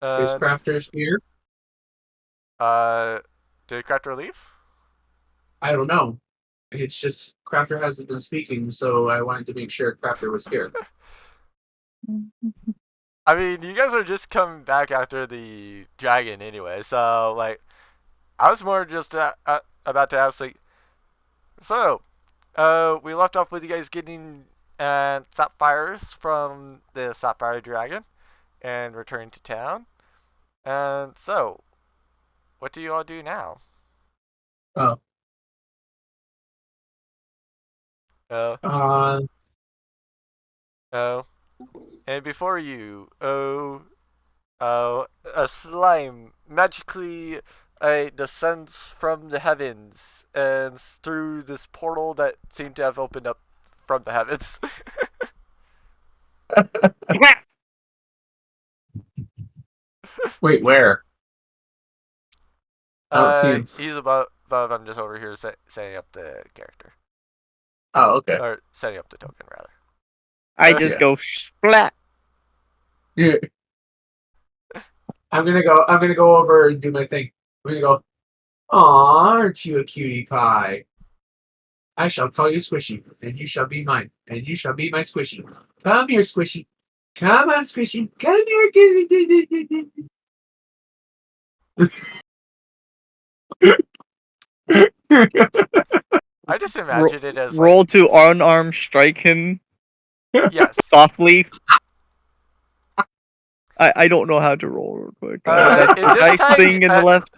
Is Uh, Crafters here? uh, did Crafter leave? I don't know. It's just Crafter hasn't been speaking, so I wanted to make sure Crafter was here. I mean, you guys are just coming back after the dragon anyway, so, like, I was more just about to ask, like, so, we left off with you guys getting sapphires from the sapphire dragon and returning to town. And so, what do you all do now? Oh, Uh, uh, oh, and before you, a slime magically descends from the heavens and through this portal that seemed to have opened up from the heavens. wait, where? I don't see him. He's above. I'm just over here setting up the character Oh, okay. or setting up the token rather. I Uh, just Yeah. go splat. Yeah. I'm gonna go over and do my thing. I'm gonna go, aw, aren't you a cutie pie? I shall call you Squishy, and you shall be mine, and you shall be my Squishy. Come here, Squishy. Come on, Squishy. Come here. I just Ro- imagine it as like roll to unarmed strike him yes. softly. I don't know how to roll real quick. That's In the this dice time, thing in the left.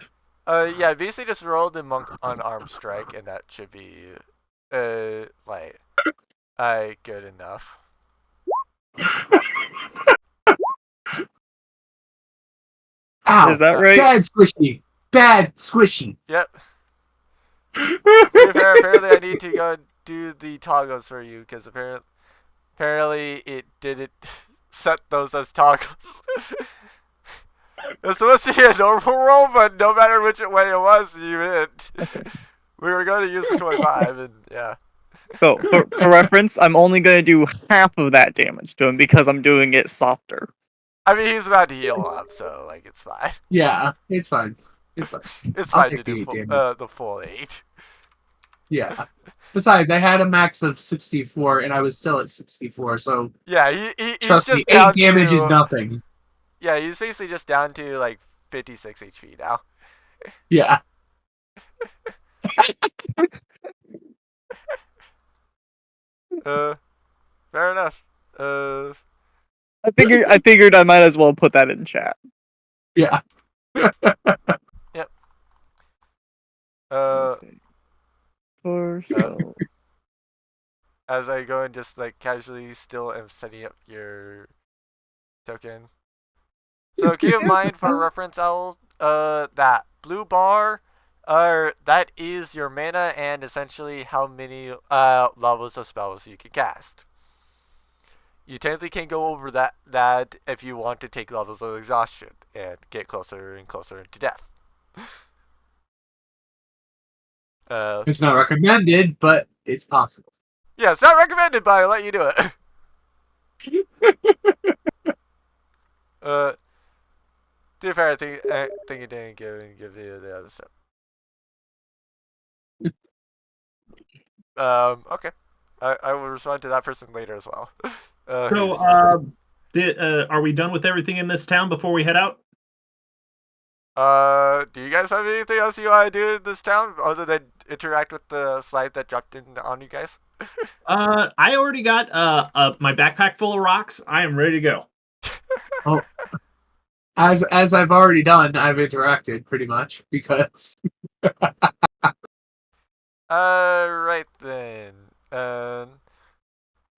yeah, basically just roll the monk unarmed strike, and that should be, like, good enough. Is Ow! that right? Bad Squishy. Bad Squishy. Yep. To be fair, apparently I need to go do the toggles for you because apparently it didn't set those as toggles. It's supposed to be a normal roll, but no matter which way it was, you hit. We were going to use the 25, and yeah. So for reference, I'm only gonna do half of that damage to him because I'm doing it softer. I mean, he's about to heal up, so like it's fine. Yeah, it's fine. It's fine. It's I'll fine to take do the 8 damage. the full 8. Yeah. Besides, I had a max of 64 and I was still at 64, so Yeah, he's trust me, just 8 down damage is to nothing. yeah, he's basically just down to like 56 HP now. Yeah. Uh, fair enough. Uh, I figured I might as well put that in chat. Yeah. yep. Uh, Okay. For uh, so as I go and just like casually still am setting up your token. So keep in mind for reference, Owl, that blue bar, that is your mana and essentially how many levels of spells you can cast. You technically can go over that if you want to take levels of exhaustion and get closer and closer to death. It's not recommended, but it's possible. Yeah, it's not recommended, but I let you do it. uh, to be fair, I think it didn't give you the other stuff. Okay. I will respond to that person later as well. So, are we done with everything in this town before we head out? Do you guys have anything else you want to do in this town other than interact with the slide that dropped in on you guys? I already got my backpack full of rocks. I am ready to go. Oh, as I've already done, I've interacted pretty much because Right then.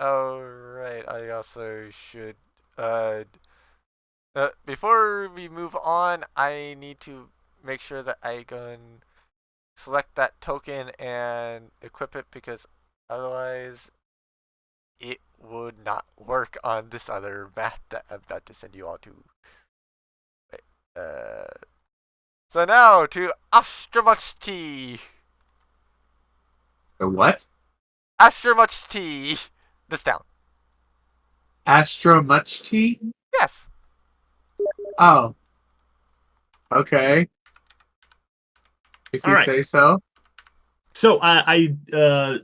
Alright, I also should, before we move on, I need to make sure that I go and select that token and equip it because otherwise it would not work on this other map that I'm about to send you all to. Wait, so now to Astromuch the what? Astromuch this town. Astro Much Tea? Yes. Oh. Okay. If All you right. say so. So I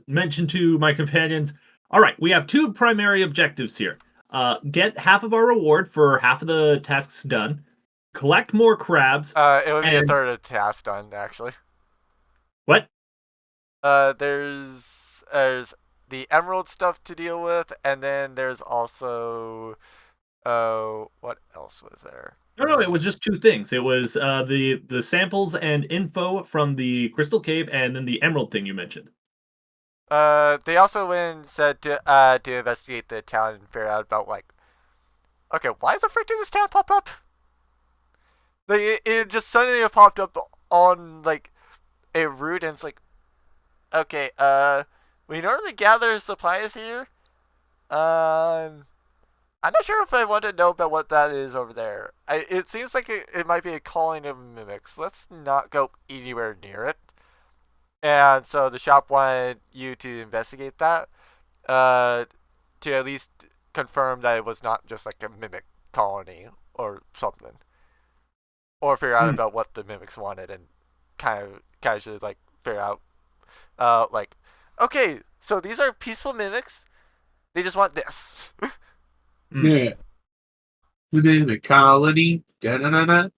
mentioned to my companions, all right, we have two primary objectives here. Get half of our reward for half of the tasks done, collect more crabs, It would be a and third of the task done, actually. what? There's the emerald stuff to deal with, and then there's also what else was there? No, it was just two things. It was the samples and info from the crystal cave, and then the emerald thing you mentioned. They also went and said to investigate the town and figure out about like, okay, why the frick did this town pop up? Like it just suddenly popped up on like a route, and it's like, okay, we normally gather supplies here. I'm not sure if I want to know about what that is over there. It seems like it might be a colony of mimics. Let's not go anywhere near it. And so the shop wanted you to investigate that, to at least confirm that it was not just like a mimic colony or something, or figure out about what the mimics wanted and kind of casually like figure out, like, okay, so these are peaceful mimics. They just want this. Yeah. The name of colony. Da-da-da-da.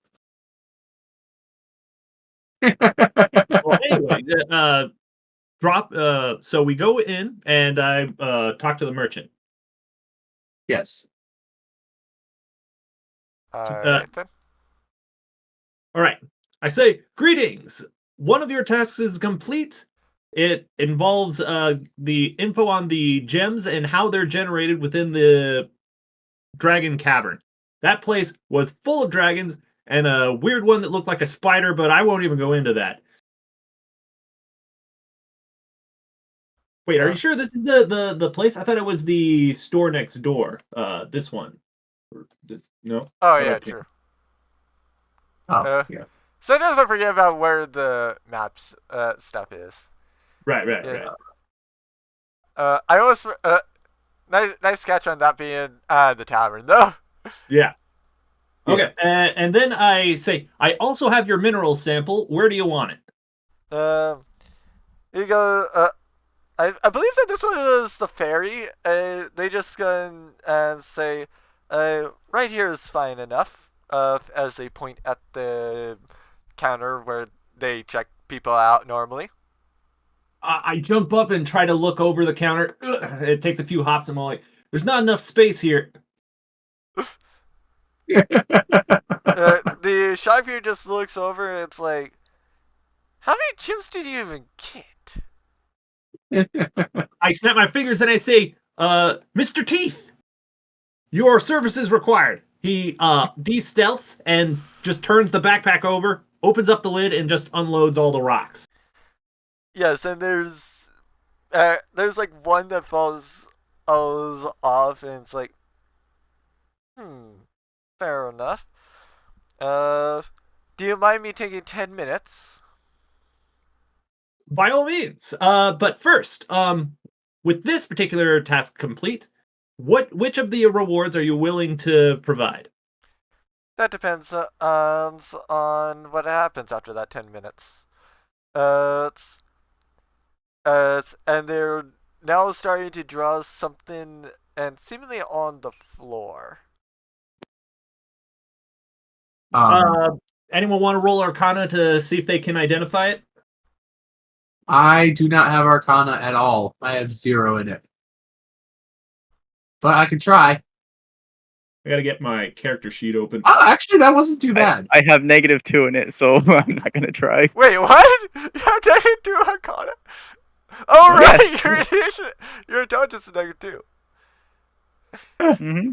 Well, anyway, drop. So we go in, and I talk to the merchant. Yes. Alright then. All right. I say, greetings. One of your tasks is complete. It involves the info on the gems and how they're generated within the dragon cavern. That place was full of dragons and a weird one that looked like a spider, but I won't even go into that. Wait, are you sure this is the place? I thought it was the store next door. This one. No. Oh What yeah, I picked. true. Oh, yeah. So doesn't forget about where the maps stuff is. Right. Yeah. I almost nice catch on that being the tavern though. Yeah. Okay, and then I say, I also have your mineral sample. Where do you want it? You go. I believe that this one is the ferry. They just go and say, right here is fine enough. As they point at the counter where they check people out normally. I jump up and try to look over the counter. Ugh, it takes a few hops, and I'm like, there's not enough space here. The shopkeeper just looks over and it's like, how many chips did you even get? I snap my fingers and I say, Mr. Teeth, your services required. He de-stealths and just turns the backpack over, opens up the lid, and just unloads all the rocks. Yes, and there's like one that falls off, and it's like, fair enough. Do you mind me taking 10 minutes? By all means. But first, with this particular task complete, which of the rewards are you willing to provide? That depends on what happens after that 10 minutes. And they're now starting to draw something and seemingly on the floor. Anyone want to roll Arcana to see if they can identify it? I do not have Arcana at all. I have 0 in it. But I can try. I gotta get my character sheet open. Oh, actually, that wasn't too bad. I have -2 in it, so I'm not gonna try. Wait, what? You have -2 Arcana? Oh, right! Yes. Your intelligence is -2. Mm-hmm.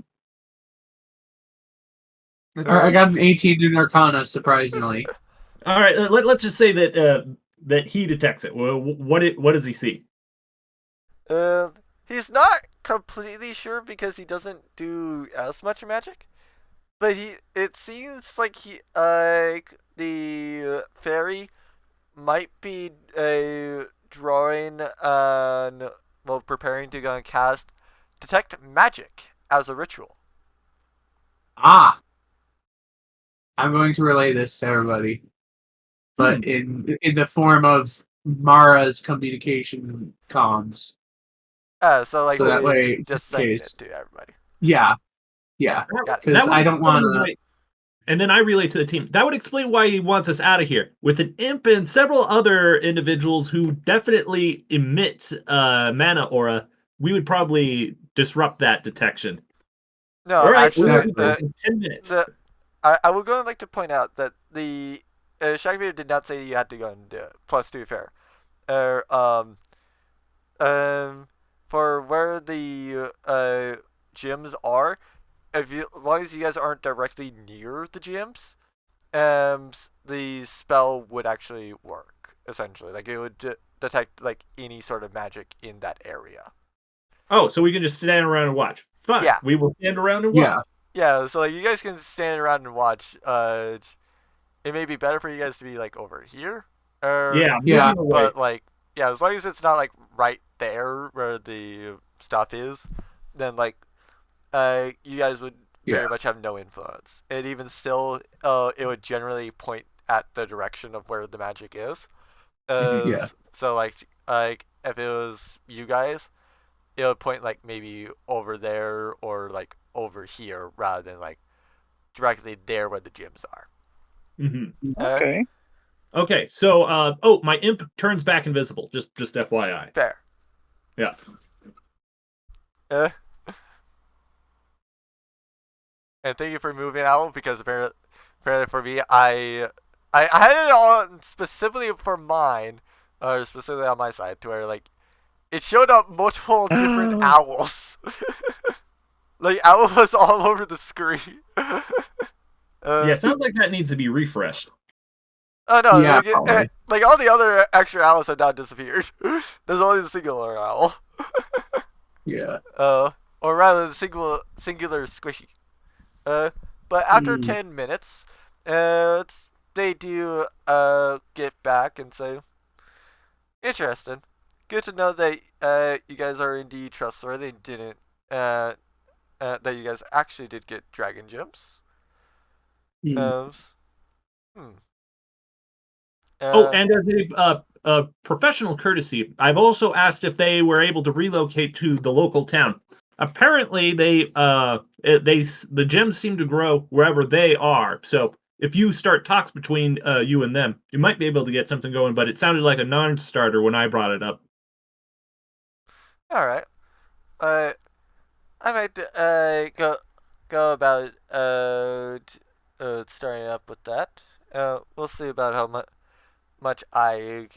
I got an 18 in Arcana, surprisingly. All right, let's just say that he detects it. Well, what does he see? He's not completely sure because he doesn't do as much magic, but it seems like the fairy might be drawing on, well, preparing to go and cast detect magic as a ritual. Ah. I'm going to relay this to everybody, but in the form of Mara's communication comms. So like So that way, just just in sending case. it to everybody. Yeah, Got it. because I don't want to. Why- And then I relay to the team. That would explain why he wants us out of here. With an imp and several other individuals who definitely emit mana aura, we would probably disrupt that detection. No, All right, actually, we'll be back in 10 minutes. I would go and like to point out that the Shagbeard did not say you had to go and do it. Plus, to be fair, for where the gyms are, as long as you guys aren't directly near the gyms, the spell would actually work. Essentially, like it would detect like any sort of magic in that area. Oh, so we can just stand around and watch. Fine. Yeah. We will stand around and watch. Yeah, so like you guys can stand around and watch. It may be better for you guys to be like over here. Yeah. Yeah. moving away. But like, yeah, as long as it's not like right there where the stuff is, then like, you guys would very much have no influence. And even still, it would generally point at the direction of where the magic is. Yeah. So like if it was you guys, it would point like maybe over there or like over here rather than like directly there where the gyms are. Mm-hmm. Okay. Okay, so my imp turns back invisible. Just FYI. Fair. Yeah. And thank you for moving out because apparently for me, I had it on specifically for mine, or specifically on my side, to where like it showed up multiple different owls. Like owl was all over the screen. Yeah, sounds like that needs to be refreshed. Oh no, Yeah, like all the other extra owls have now disappeared. There's only the singular owl. Yeah. Or rather the singular squishy. But after 10 minutes, they do get back and say, interesting. Good to know that you guys are indeed trustworthy. Didn't that you guys actually did get dragon gems. And as a professional courtesy, I've also asked if they were able to relocate to the local town. Apparently, the gems seem to grow wherever they are. So if you start talks between you and them, you might be able to get something going. But it sounded like a non-starter when I brought it up. All right. I might go about starting up with that. We'll see about how much I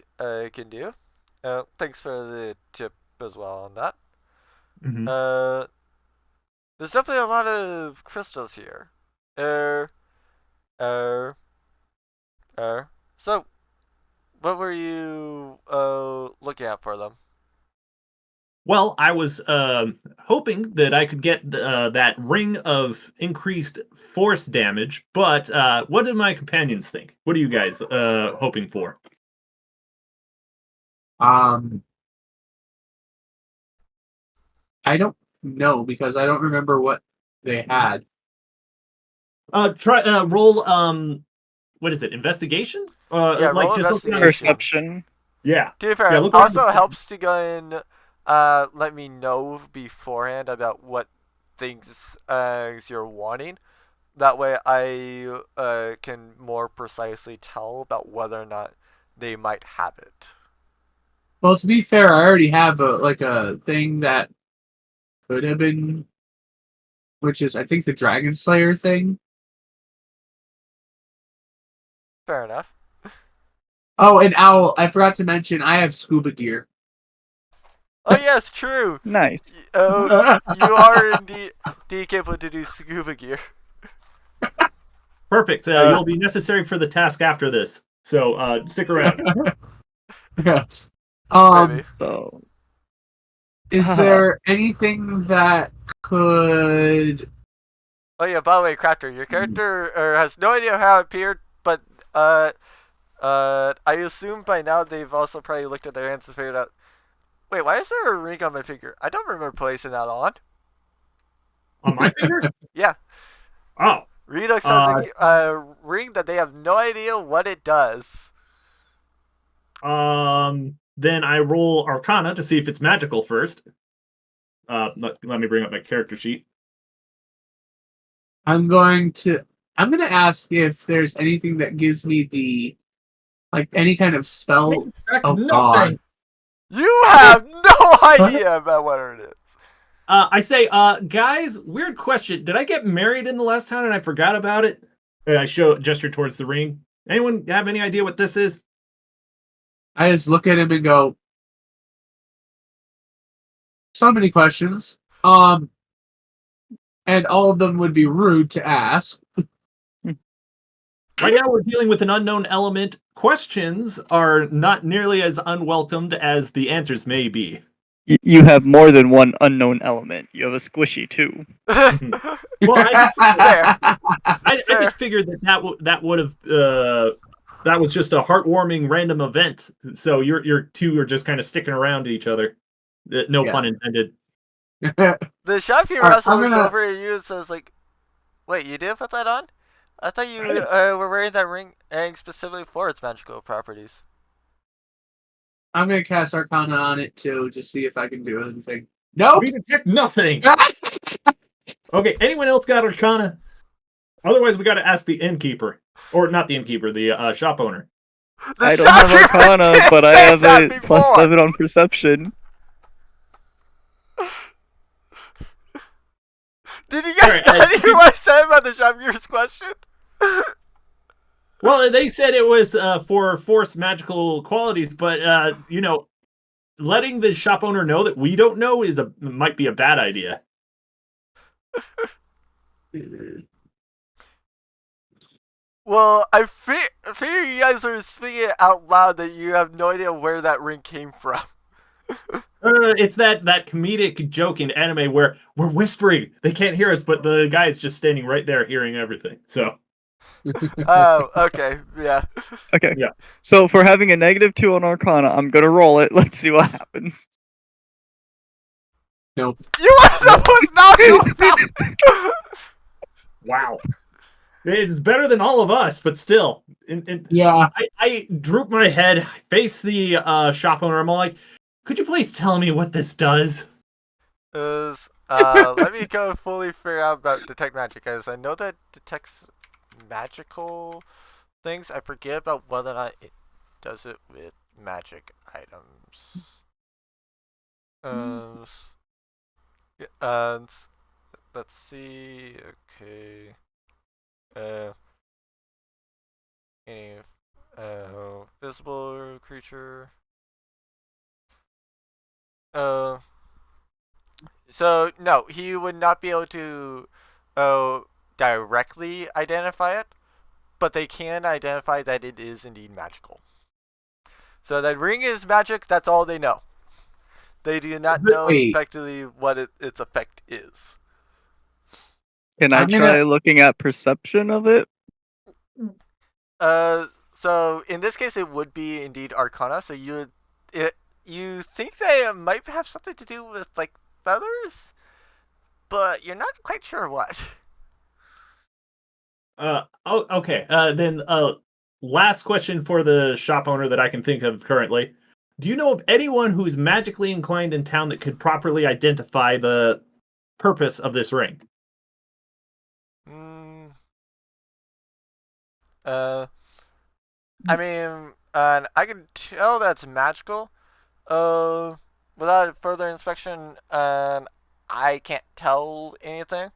can do. Thanks for the tip as well on that. Mm-hmm. There's definitely a lot of crystals here. So, what were you looking at for them? Well, I was hoping that I could get that ring of increased force damage, but what did my companions think? What are you guys hoping for? I don't know because I don't remember what they had. Try roll. What is it? Investigation? Yeah, roll just investigation. Perception. Yeah. To be fair, Yeah, it look also around. helps to go and let me know beforehand about what things you're wanting. That way, I can more precisely tell about whether or not they might have it. Well, to be fair, I already have a thing that could have been, which is I think the Dragon Slayer thing. Fair enough. Oh, and owl! I forgot to mention I have scuba gear. Oh yes, true. Nice. Oh, you are indeed capable to do scuba gear. Perfect. You'll be necessary for the task after this, so stick around. Yes. Maybe. So Is there anything that could? Oh yeah, by the way, Crafter, your character has no idea how it appeared, but I assume by now they've also probably looked at their hands and figured out. Wait, why is there a ring on my finger? I don't remember placing that on. On my finger? Yeah. Oh. Redux has a ring that they have no idea what it does. Then I roll Arcana to see if it's magical first. Let me bring up my character sheet. I'm gonna ask if there's anything that gives me the any kind of spell. Correct, Oh nothing. God. You have no idea about what it is. I say, guys, weird question. Did I get married in the last town and I forgot about it? I gesture towards the ring. Anyone have any idea what this is? I just look at him and go, so many questions. And all of them would be rude to ask. Right now, we're dealing with an unknown element. Questions are not nearly as unwelcomed as the answers may be. You have more than one unknown element. You have a squishy too. Well, Fair. I just figured that would have that was just a heartwarming random event. So your two are just kind of sticking around to each other. No Yeah. pun intended. The shopkeeper Alright, also I'm looks gonna- over at you and says, like, wait, you did put that on? I thought you were wearing that ring specifically for its magical properties. I'm gonna cast Arcana on it too, just see if I can do anything. Nope. We detect nothing. Okay, anyone else got Arcana? Otherwise, we got to ask the innkeeper, or not the innkeeper, the shop owner. The I don't have shopkeeper Arcana, did but I say have that a before. +7 on Perception. Did you guys Alright, not hear what I said about the shopkeeper's question? Well, they said it was for force magical qualities, but letting the shop owner know that we don't know might be a bad idea. Well, I figure you guys are speaking it out loud that you have no idea where that ring came from. It's that comedic joke in anime where we're whispering, they can't hear us, but the guy is just standing right there hearing everything. So Oh, okay, yeah. Okay. Yeah. So for having a -2 on Arcana, I'm gonna roll it. Let's see what happens. Nope. You want to know what's not your wow, it's better than all of us, but still. Yeah. I droop my head, face the shop owner. I'm all like, could you please tell me what this does? Let me go fully figure out about detect magic, guys. I know that detects magical things. I forget about whether or not it does it with magic items. And let's see. Okay. Any visible creature. So no, he would not be able to directly identify it, but they can identify that it is indeed magical. So that ring is magic, that's all they know. They do not know Wait. effectively what its effect is. Can I I'm gonna- try looking at perception of it? So in this case, it would be indeed Arcana. So you think that it might have something to do with like feathers, but you're not quite sure what. Okay. Then last question for the shop owner that I can think of currently. Do you know of anyone who's magically inclined in town that could properly identify the purpose of this ring? I mean, I can tell that's magical. Without further inspection, I can't tell anything.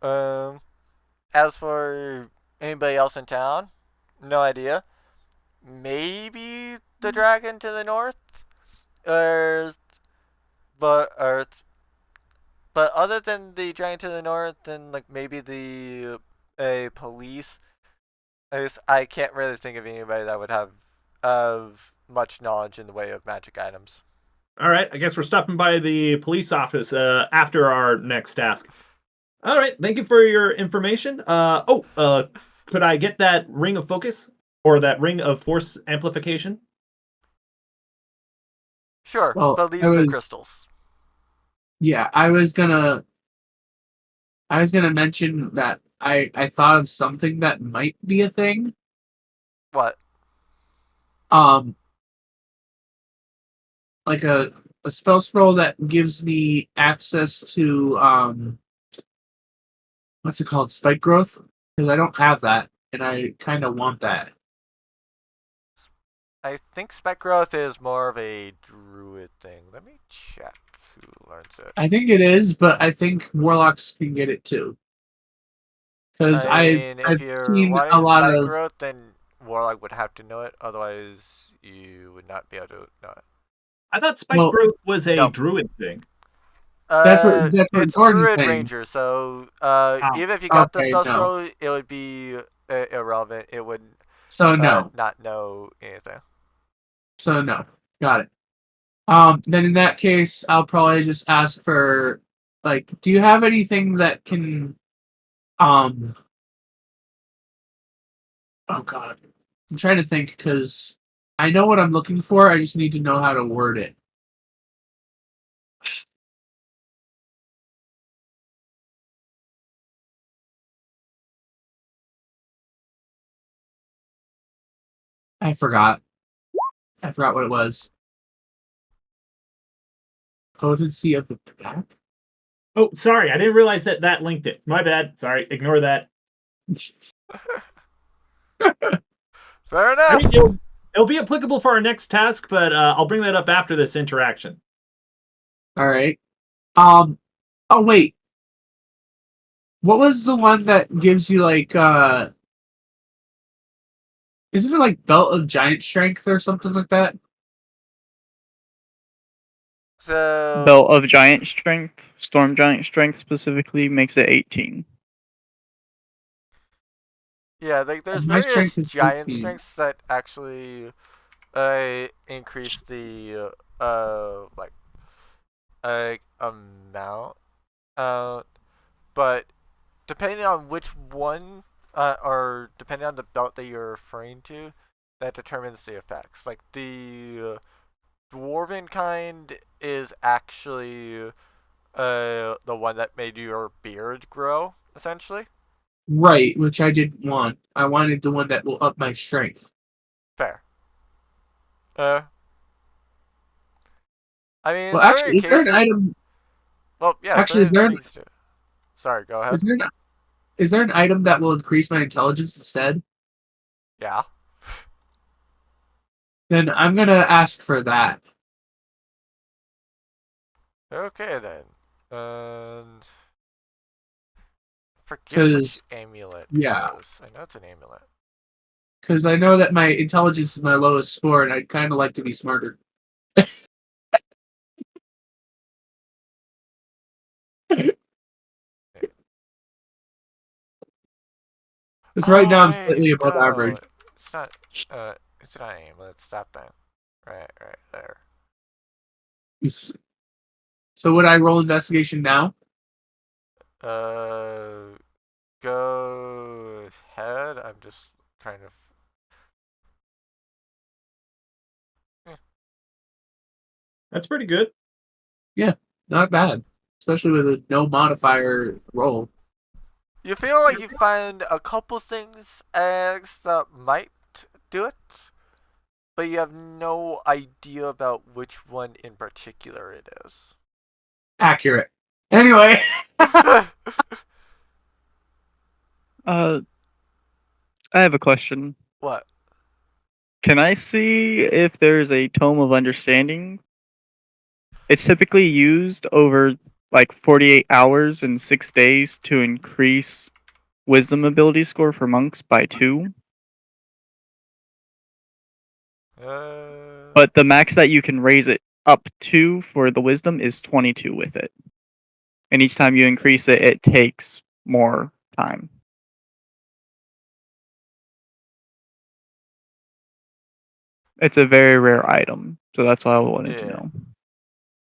As for anybody else in town, no idea. Maybe the dragon to the north, or but other than the dragon to the north, then like maybe the police. I can't really think of anybody that would have much knowledge in the way of magic items. All right. I guess we're stopping by the police office after our next task. All right. Thank you for your information. Could I get that ring of focus or that ring of force amplification? Sure, Well, but leave I the was- crystals. Yeah, I was gonna mention that I thought of something that might be a thing. What? Um, like a spell scroll that gives me access to what's it called, spike growth? Because I don't have that, and I kind of want that. I think spec growth is more of a druid thing. Let me check who learns it. I think it is, but I think warlocks can get it too. Because I I've mean, if I've you're seen a wanting lot spec of growth, then Warlock would have to know it. Otherwise, you would not be able to know it. I thought spike well, growth was a No. druid thing. that's what It's Gordon's Druid saying. Ranger, so Oh, even if you got the okay, spell no. scroll, it would be irrelevant. It would So no. not know anything. So no. Got it. Then in that case, I'll probably just ask for like, do you have anything that can um oh god. I'm trying to think because I know what I'm looking for, I just need to know how to word it. I forgot. I forgot what it was. Potency of the pack? Oh, sorry, I didn't realize that linked it. My bad. Sorry, ignore that. Fair I enough. mean, it'll be applicable for our next task, but I'll bring that up after this interaction. Alright. Oh wait. What was the one that gives you like isn't it like belt of giant strength or something like that? So Belt of Giant Strength, Storm Giant Strength specifically, makes it 18. yeah, like there's My strength various is giant 18. strengths that actually increase the like amount. But depending on which one, or depending on the belt that you're referring to, that determines the effects. Like the dwarven kind is actually the one that made your beard grow, essentially. Right, which I didn't want. I wanted the one that will up my strength. Fair. Uh, I mean, in Well, certain actually, is there an cases, item? well, yeah, Actually, certain things do. Sorry, go ahead. Is there an item that will increase my intelligence instead? Yeah. Then I'm gonna ask for that. Okay then. And forget which Because amulet it yeah, is. I know it's an amulet. because I know that my intelligence is my lowest score, and I'd kind of like to be smarter. Because right now Oh I'm wait, slightly above no, average. it's not. It's not an amulet. It's that thing. Right there. So would I roll investigation now? Uh, go ahead. I'm just trying to. That's pretty good. Yeah, not bad, especially with a no modifier roll. You feel like you find a couple things eggs that might do it, but you have no idea about which one in particular it is. Accurate. Anyway, I have a question. What? Can I see if there's a Tome of Understanding? It's typically used over like 48 hours and 6 days to increase wisdom ability score for monks by 2. Uh, But the max that you can raise it up to for the wisdom is 22 with it. And each time you increase it, it takes more time. It's a very rare item, so that's why I wanted to yeah. know.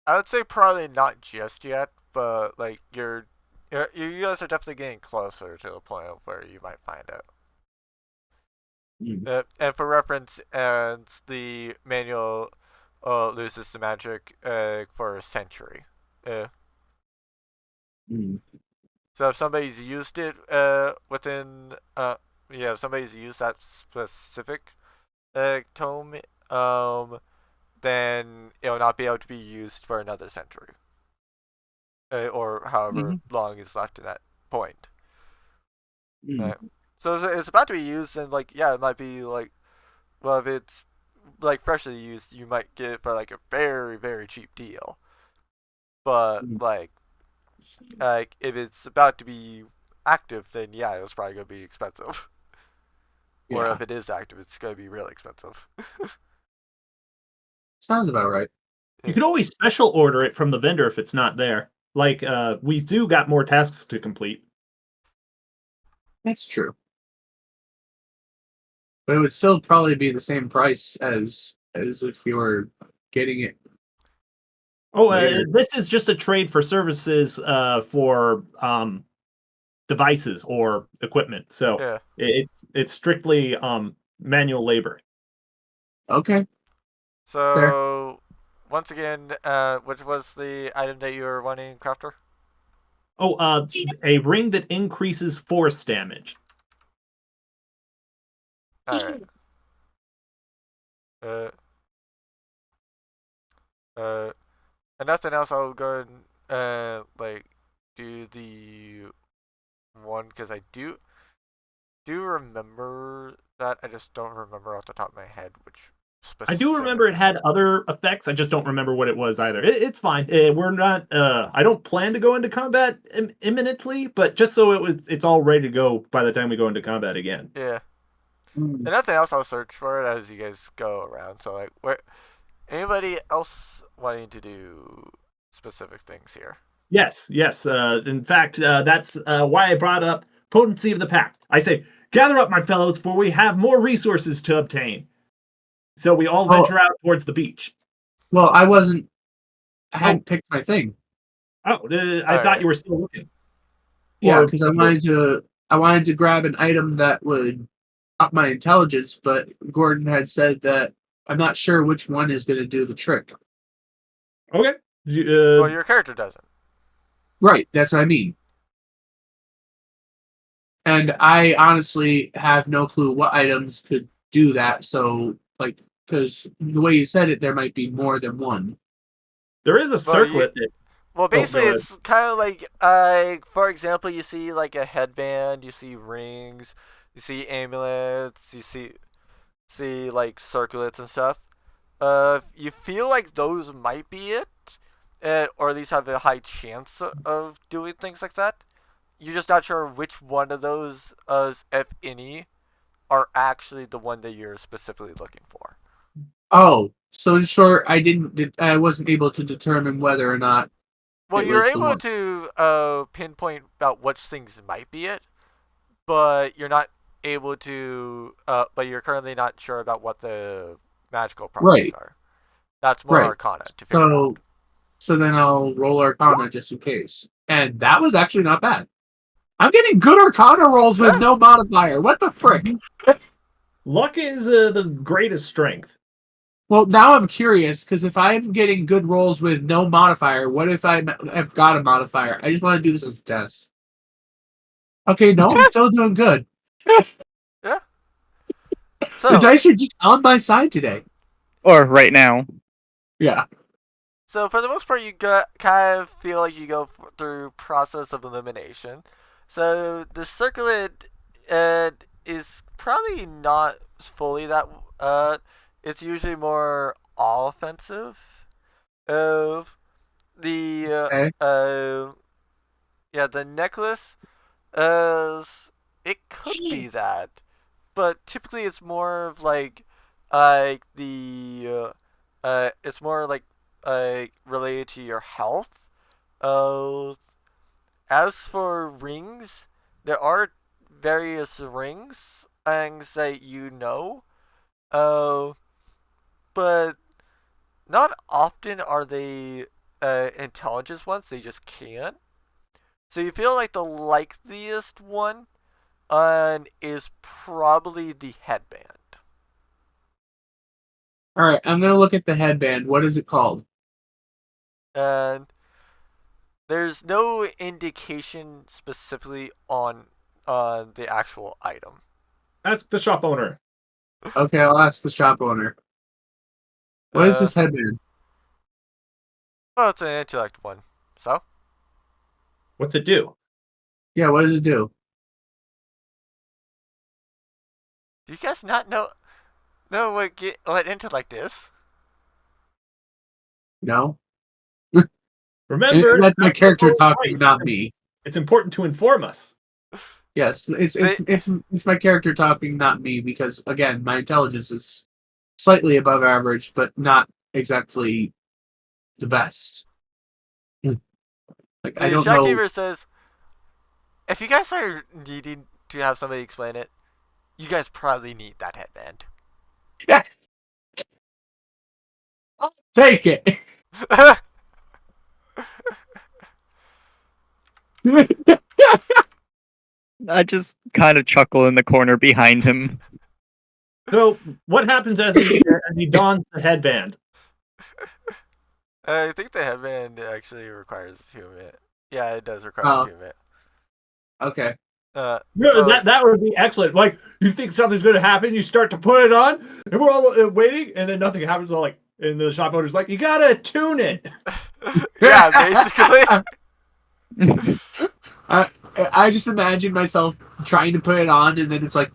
I would say probably not just yet, but like you guys are definitely getting closer to the point of where you might find it. mm, And for reference, and the manual loses the magic for a century. Uh, mm. So if somebody's used it if somebody's used that specific tome, then it'll not be able to be used for another century, or however long is left in that point. So if it's about to be used, and it might be well, if it's freshly used, you might get it for a very very cheap deal. But if it's about to be active, then yeah, it's probably gonna be expensive. Or if it is active, it's gonna be really expensive. Sounds about right. You could always special order it from the vendor if it's not there. We do got more tasks to complete. That's true. But it would still probably be the same price as if you were getting it. Oh, this is just a trade for services for devices or equipment. So it's strictly manual labor. Okay. So Fair. once again, which was the item that you were wanting, Crafter? Oh, a ring that increases force damage. All right. And nothing else. I'll go ahead and do the one because I do remember that. I just don't remember off the top of my head which specific. I do remember it had other effects. I just don't remember what it was either. It's fine. We're not. I don't plan to go into combat imminently, but just so it's all ready to go by the time we go into combat again. Yeah. And nothing else. I'll search for it as you guys go around. So where anybody else wanting to do specific things here? Yes. In fact, that's why I brought up potency of the pact. I say, gather up, my fellows, for we have more resources to obtain. So we all venture out towards the beach. Well, I hadn't picked my thing. Oh, I thought you were still looking. Yeah, because I wanted to grab an item that would up my intelligence, but Gordon had said that I'm not sure which one is going to do the trick. Okay. Well, your character doesn't. Right, that's what I mean. And I honestly have no clue what items could do that. So, because the way you said it, there might be more than one. There is a circlet. Well, basically, it's kind of for example, you see a headband, you see rings, you see amulets, you see circlets and stuff. You feel like those might be it, or at least have a high chance of doing things like that. You're just not sure which one of those, if any, are actually the one that you're specifically looking for. Oh, so in short, I wasn't able to determine whether or not. Well, you're able to pinpoint about which things might be it, but you're not able to. But you're currently not sure about what the magical properties are. That's more Arcana to figure out. So then I'll roll Arcana just in case. And that was actually not bad. I'm getting good Arcana rolls with no modifier. What the frick? Luck is the greatest strength. Well, now I'm curious, because if I'm getting good rolls with no modifier, what if I've got a modifier? I just want to do this as a test. Okay, no, I'm still doing good. Yeah. So the dice are just on my side today. Or right now. Yeah. So for the most part, you kind of feel like you go through process of elimination. So the circlet is probably not fully that. It's usually more offensive. Of the the necklace. It could be that, but typically it's more of it's more related to your health. As for rings, there are various rings things that you know. But not often are they intelligence ones. They just can't. So you feel like the likeliest one is probably the headband. All right, I'm gonna look at the headband. What is it called? And There's no indication specifically on the actual item. Ask the shop owner. Okay, I'll ask the shop owner. What is this headband? Well, it's an intellect one. So? What's it do? Yeah, what does it do? Do you guys not know what intellect is? No? Remember, That's my not your character own talking, right. not me. It's important to inform us. Yes, it's my character talking, not me, because again, my intelligence is slightly above average, but not exactly the best. Like I The don't know. shopkeeper says, if you guys are needing to have somebody explain it, you guys probably need that headband. Yeah. Take it. I just kind of chuckle in the corner behind him. So, what happens as he dons the headband? I think the headband actually requires attunement. Yeah, it does require Oh. attunement. Okay. No, So, that would be excellent. Like, you think something's going to happen, you start to put it on, and we're all waiting, and then nothing happens. We're like, and the shop owner's like, you gotta tune it. yeah, basically. I just imagine myself trying to put it on, and then it's like,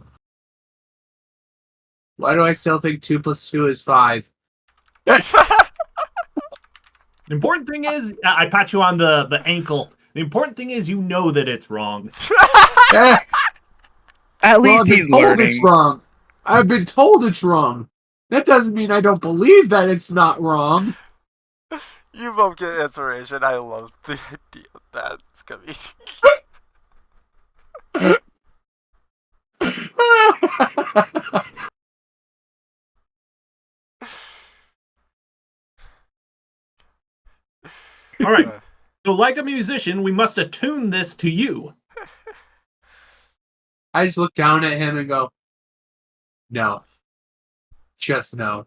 why do I still think 2 + 2 is 5? The important thing is, I pat you on the ankle. The important thing is, you know that it's wrong. At Well, least I've been he's told learning. it's wrong. I've been told it's wrong. That doesn't mean I don't believe that it's not wrong. You both get inspiration. I love the idea of that. It's gonna be. All right. So, like a musician, we must attune this to you. I just look down at him and go, no. Just no.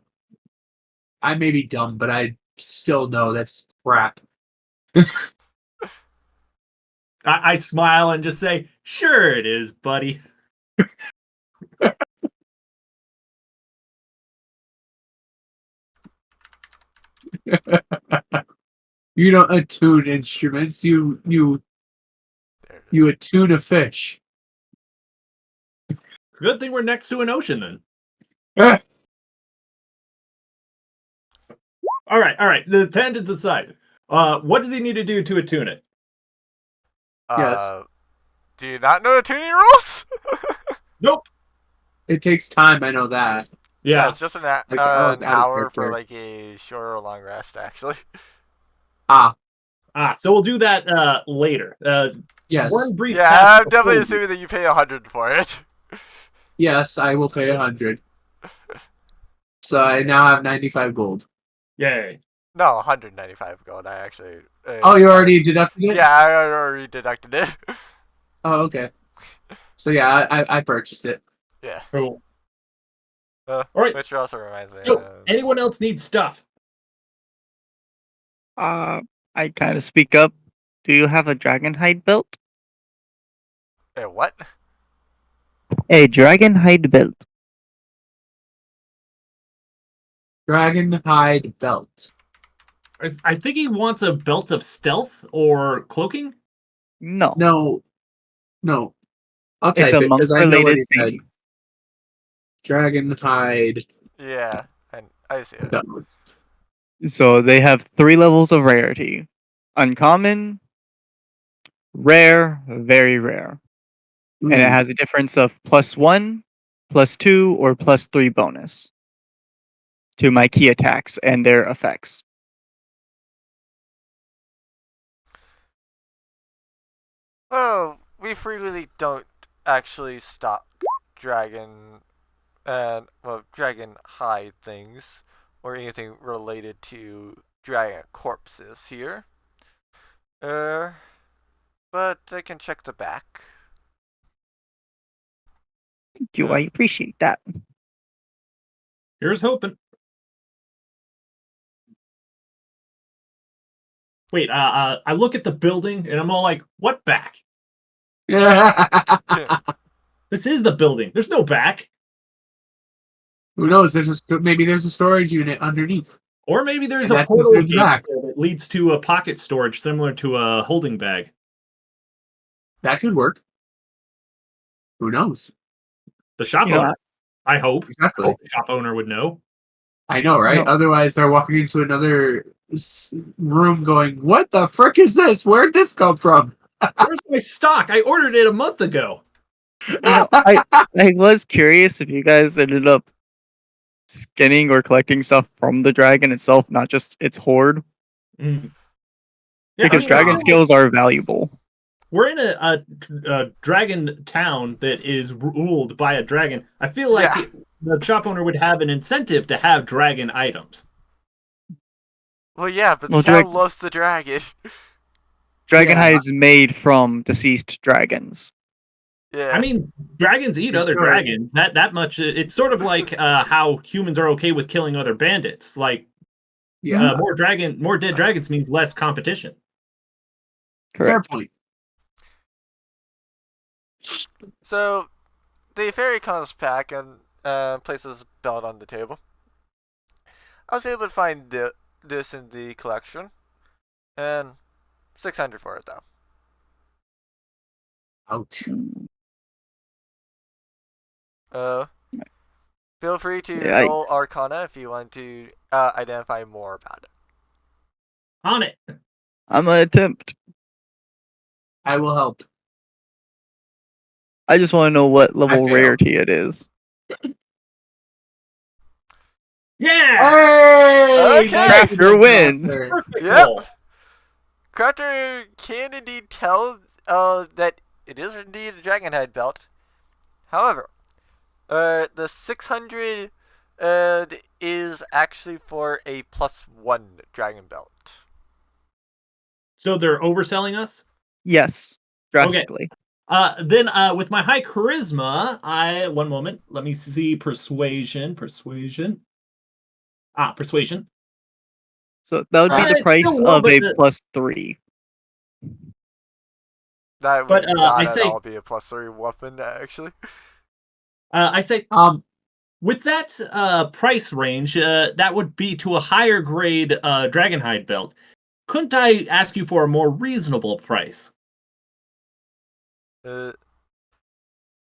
I may be dumb, but I still know that's crap. I smile and just say, sure it is, buddy. You don't attune instruments. You attune a fish. Good thing we're next to an ocean, then. All right. The tangents aside, what does he need to do to attune it? Yes. Do you not know the tuning rules? Nope. It takes time, I know that. Yeah, Yeah. it's just an Like, out of hour for character. like a short or long rest, actually. So we'll do that later. Yes. One brief Yeah, test I'm definitely before- assuming that you pay 100 for it. Yes, I will pay 100. So I now have 95 gold. Yay. No, 195 gold. I actually. Oh, you already deducted it? Yeah, I already deducted it. Oh, okay. So yeah, I purchased it. Yeah. Cool. All right. Which also reminds me. So, anyone else need stuff? I kind of speak up. Do you have a dragon hide belt? What? A dragon hide belt. Dragon hide belt. I think he wants a belt of stealth or cloaking. No. No. I'll type It's a it because I know what monk-related he said. thing. Dragon hide Yeah, and I see it. belt. So they have 3 levels of rarity. Uncommon, rare, very rare. And it has a difference of +1, +2, or +3 bonus to my key attacks and their effects. Well, we frequently don't actually stop dragon dragon hide things or anything related to dragon corpses here. But I can check the back. Thank you. I appreciate that. Here's hoping. Wait, I look at the building and I'm all like, what back? This is the building. There's no back. Who knows? Maybe there's a storage unit underneath. Or maybe there's And a that's portal considered the gate back. that leads to a pocket storage similar to a holding bag. That could work. Who knows? The shop You know, owner, I hope. Exactly. Hope the shop owner would know. I know, right? No. Otherwise, they're walking into another room going, what the frick is this? Where'd this come from? Where's my stock? I ordered it a month ago. I was curious if you guys ended up skinning or collecting stuff from the dragon itself, not just its horde, Yeah, because dragon skills are valuable. We're in a dragon town that is ruled by a dragon. I feel like the shop owner would have an incentive to have dragon items. Well, yeah, but the Well, town loves the dragon. Dragon Yeah. hides made from deceased dragons. Yeah. I mean, dragons eat other Sure. dragons. That much. It's sort of like how humans are okay with killing other bandits. Like Yeah, more dead dragons means less competition. fair Correct. point. So, the fairy comes back and places a belt on the table. I was able to find this in the collection, and 600 for it though. Ouch. Feel free to Yikes. roll Arcana if you want to identify more about it. On it. I'm gonna attempt. I will help. I just want to know what level failed. rarity it is. Yeah. Hey! Okay. Crafter wins. Perfect Yep. roll. Crafter can indeed tell that it is indeed a dragonhide belt. However, the 600 is actually for a +1 dragon belt. So they're overselling us. Yes, drastically. Then with my high charisma, one moment. Let me see persuasion. Persuasion. So that would be It's the price still low, of but a the- +3. That But, would not I at say- all be a +3 weapon, actually. I say with that price range, that would be to a higher grade dragonhide belt. Couldn't I ask you for a more reasonable price?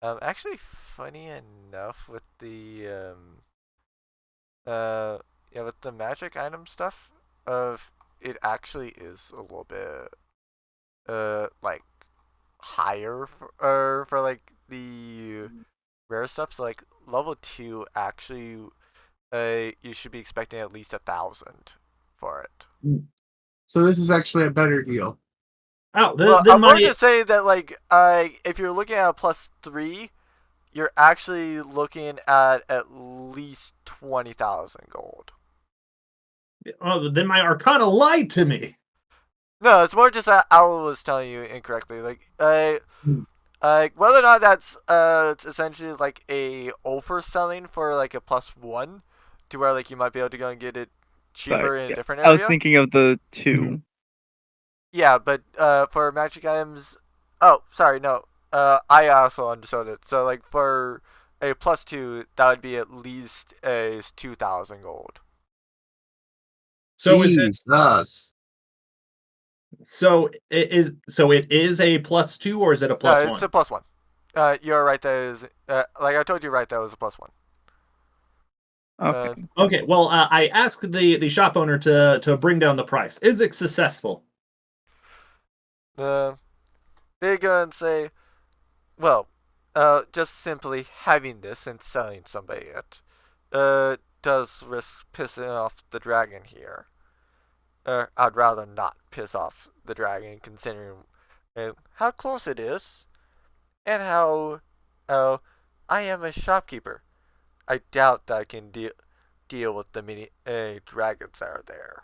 Actually, funny enough, with the with the magic item stuff, it actually is a little bit like higher for like the rare stuff. So like level 2, actually, you should be expecting at least 1,000 for it. So this is actually a better deal. Oh, Well, then I'm going my to say that like if you're looking at a +3, you're actually looking at least 20,000 gold. then my Arcana lied to me. No, it's more just that Owl was telling you incorrectly. Like, whether or not that's it's essentially like a overselling for like a +1, to where like you might be able to go and get it cheaper in a different area. I was thinking of the 2. Mhm. Yeah, but for magic items, oh, sorry, no. I also understood it. So like for a +2, that would be at least 2,000 gold. So is it? Jesus. So it is a +2 or is it a No, +1? it's a +1. You're right. That is like I told you, right? That was a +1. Okay. Okay, well, I asked the shop owner to bring down the price. Is it successful? They go and say, well, just simply having this and selling somebody it, does risk pissing off the dragon here. I'd rather not piss off the dragon, considering how close it is, and how I am a shopkeeper. I doubt that I can deal with the many dragons that are there.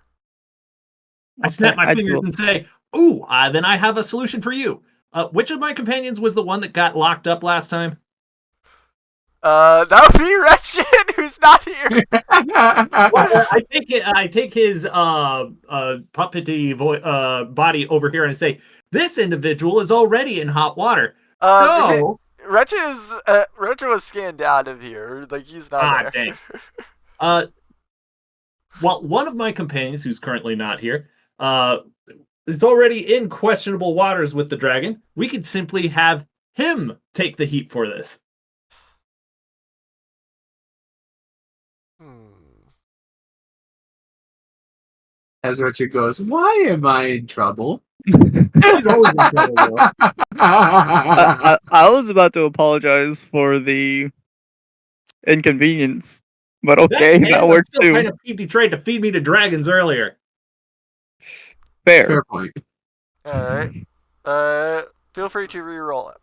I snap my I fingers do- and say, "Ooh, then I have a solution for you. Which of my companions was the one that got locked up last time?" That would be Wretched, who's not here. Well, I take his puppety body over here and I say, this individual is already in hot water. No. Wretched was scanned out of here. Like, he's not Ah, there. dang. Well, one of my companions, who's currently not here, is already in questionable waters with the dragon. We could simply have him take the heat for this. As Richard goes, why am I in trouble? He's always in trouble. I was about to apologize for the inconvenience, but okay, that works still too. kind of peeved he tried to feed me to dragons earlier. Fair. Fair point. Alright. Feel free to re-roll it.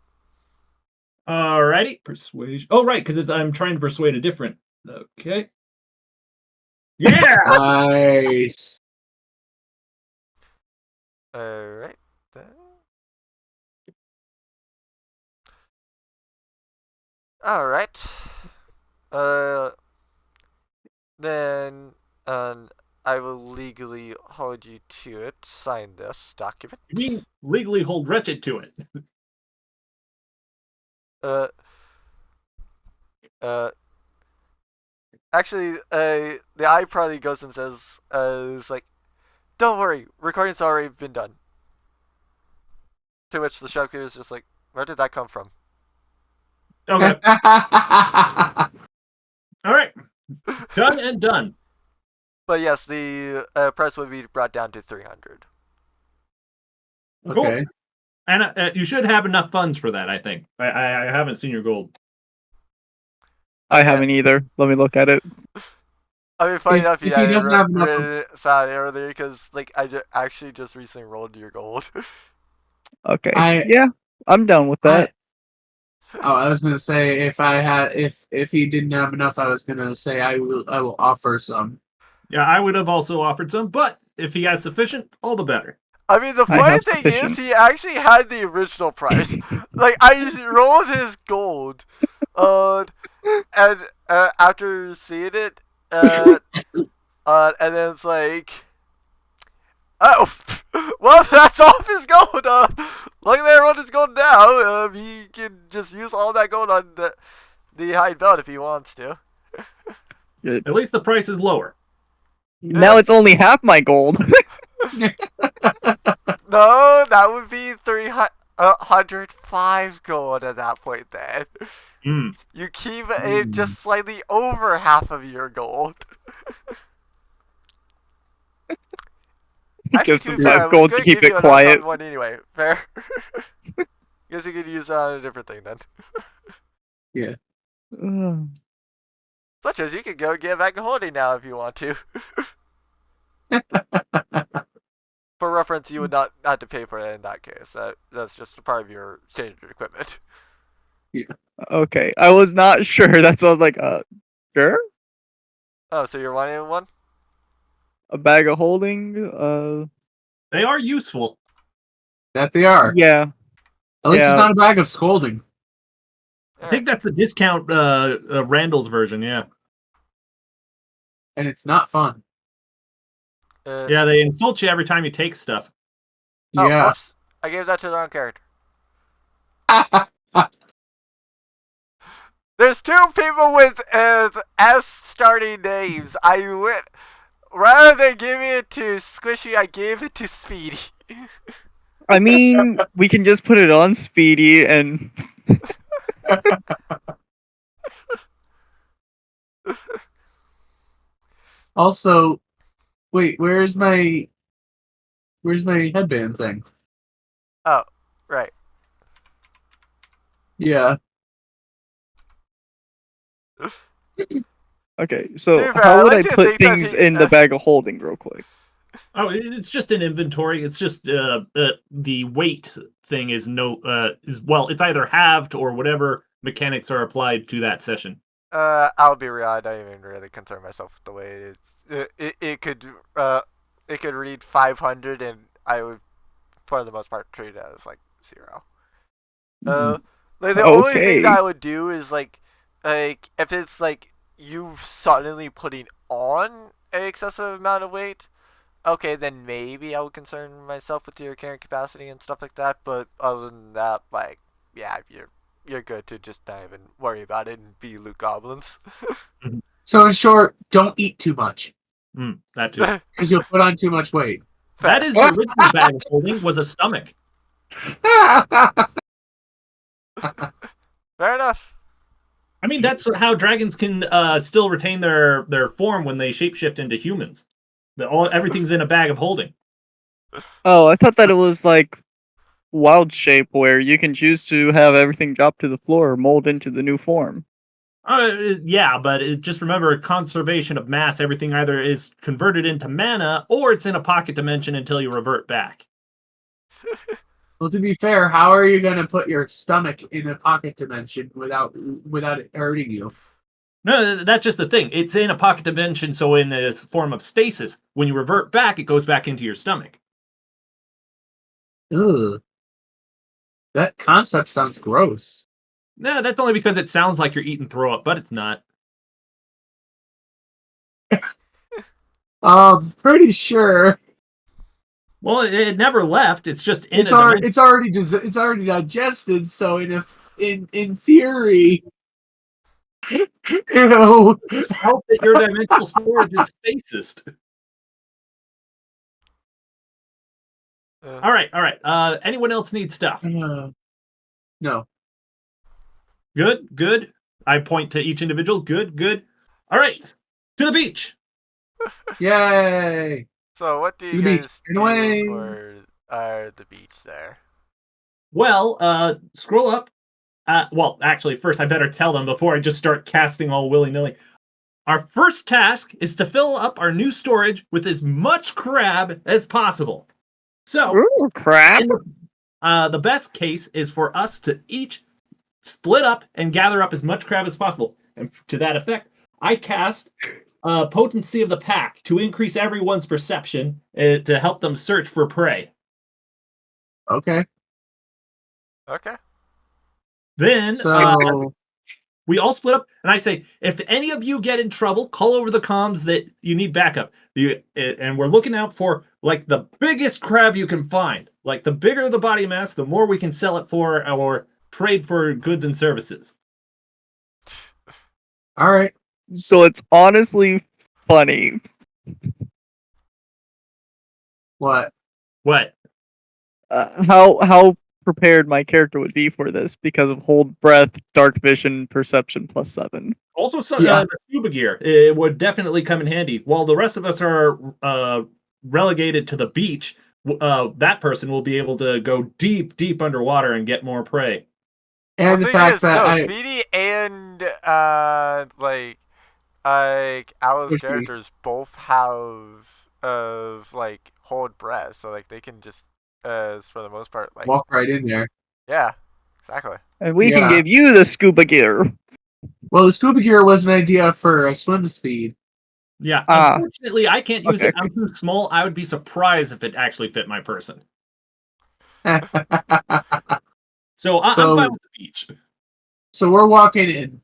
Alrighty. Persuasion. Oh, right, because I'm trying to persuade a different. Okay. Yeah! Nice. Alright. Alright. Then I will legally hold you to it. Sign this document. You mean legally hold Wretched to it? Actually, the eye probably goes and says, "It's like, don't worry, recording's already been done." To which the shopkeeper is just like, "Where did that come from?" Okay. Alright. Done and done. But yes, the price would be brought down to 300. Okay. And you should have enough funds for that, I think. I haven't seen your gold. I haven't either. Let me look at it. I mean, funny enough, if he doesn't have enough earlier because like actually just recently rolled your gold. Okay. Yeah, I'm done with that. I was gonna say if he didn't have enough, I was gonna say I will offer some. Yeah, I would have also offered some, but if he has sufficient, all the better. I mean, the I funny have thing sufficient. is, he actually had the original price. Like, I rolled his gold, and after seeing it, and then it's like, oh, well, that's off his gold. Luckily, I rolled his gold now. He can just use all that gold on the hide belt if he wants to. At least the price is lower. Now it's only half my gold. No, that would be 305 gold at that point then. You keep it just slightly over half of your gold. Actually, Give to some be fair, I was gold to gonna keep give you it an quiet. uncommon one anyway. Fair. Guess you could use that on a different thing then. Yeah. Such as you could go get back a holding now if you want to. For reference, you would not have to pay for it in that case. That's just a part of your standard equipment. Okay, I was not sure. That's why I was like, sure. Oh, so you're wanting one? A bag of holding. They are useful. That they are. Yeah. At least Yeah. it's not a bag of scolding. I think that's the discount Randall's version, yeah. And it's not fun. Yeah, they insult you every time you take stuff. Oh, Yeah. whoops. I gave that to the wrong character. There's two people with S starting names. Rather than giving it to Squishy, I gave it to Speedy. I mean, we can just put it on Speedy and. Also, wait, where's my headband thing? Oh, right. Yeah. Okay, so Dude, man, how I would I like to put think that things he- in the bag of holding real quick? Oh, it's just an inventory. It's just the weight thing is it's either halved or whatever mechanics are applied to that session. I'll be real. I don't even really concern myself with the way it could read 500, and I would, for the most part, treat it as like 0. Like the only thing that Okay. I would do is like like if it's like you suddenly putting on an excessive amount of weight, okay, then maybe I would concern myself with your carrying capacity and stuff like that. But other than that, like, yeah, you're good to just not even worry about it and be loot goblins. So in short, don't eat too much That too. because you'll put on too much weight. Fair. That is the original bag of holding was a stomach. Fair enough. I mean, that's how dragons can still retain their form when they shapeshift into humans. Everything's in a bag of holding. Oh, I thought that it was like wild shape where you can choose to have everything drop to the floor or mold into the new form. Yeah, but just remember conservation of mass. Everything either is converted into mana or it's in a pocket dimension until you revert back. Well, to be fair, how are you going to put your stomach in a pocket dimension without it hurting you? No, that's just the thing. It's in a pocket dimension, so in a form of stasis. When you revert back, it goes back into your stomach. Ugh. That concept sounds gross. No, that's only because it sounds like you're eating throw up, but it's not. Pretty sure Well, it nenever left. It's just in it's a dimension. it's already digested. So in theory, ew. Just hope that your dimensional storage is stasis. All right. Anyone else need stuff? No. Good. I point to each individual. Good. All right, to the beach. Yay! So what do To you the beach. guys And do away. for the beach there? Well, scroll up. Well, actually, first I better tell them before I just start casting all willy-nilly. Our first task is to fill up our new storage with as much crab as possible. So, Ooh, crap. the best case is for us to each split up and gather up as much crab as possible. And to that effect, I cast Potency of the Pack to increase everyone's perception to help them search for prey. Okay. Okay. Then So we all split up, and I say, if any of you get in trouble, call over the comms that you need backup. And we're looking out for like the biggest crab you can find. Like the bigger the body mass, the more we can sell it for or trade for goods and services. all right. So it's honestly funny. What? What? How prepared my character would be for this because of hold breath, dark vision, perception +7. Also, Yeah. the scuba gear it would definitely come in handy. While the rest of us are relegated to the beach, that person will be able to go deep underwater and get more prey. And Well, the thing fact is, that no, Speedy and like Alice Squishy. characters both have like hold breath, so like they can just for the most part like walk right in there. yeah, exactly. And we can Yeah. give you the scuba gear. Well, the scuba gear was an idea for a swim speed. Yeah, Ah, unfortunately, I can't use okay. it. I'm too small. I would be surprised if it actually fit my person. So I'm fine with the beach. So we're walking in.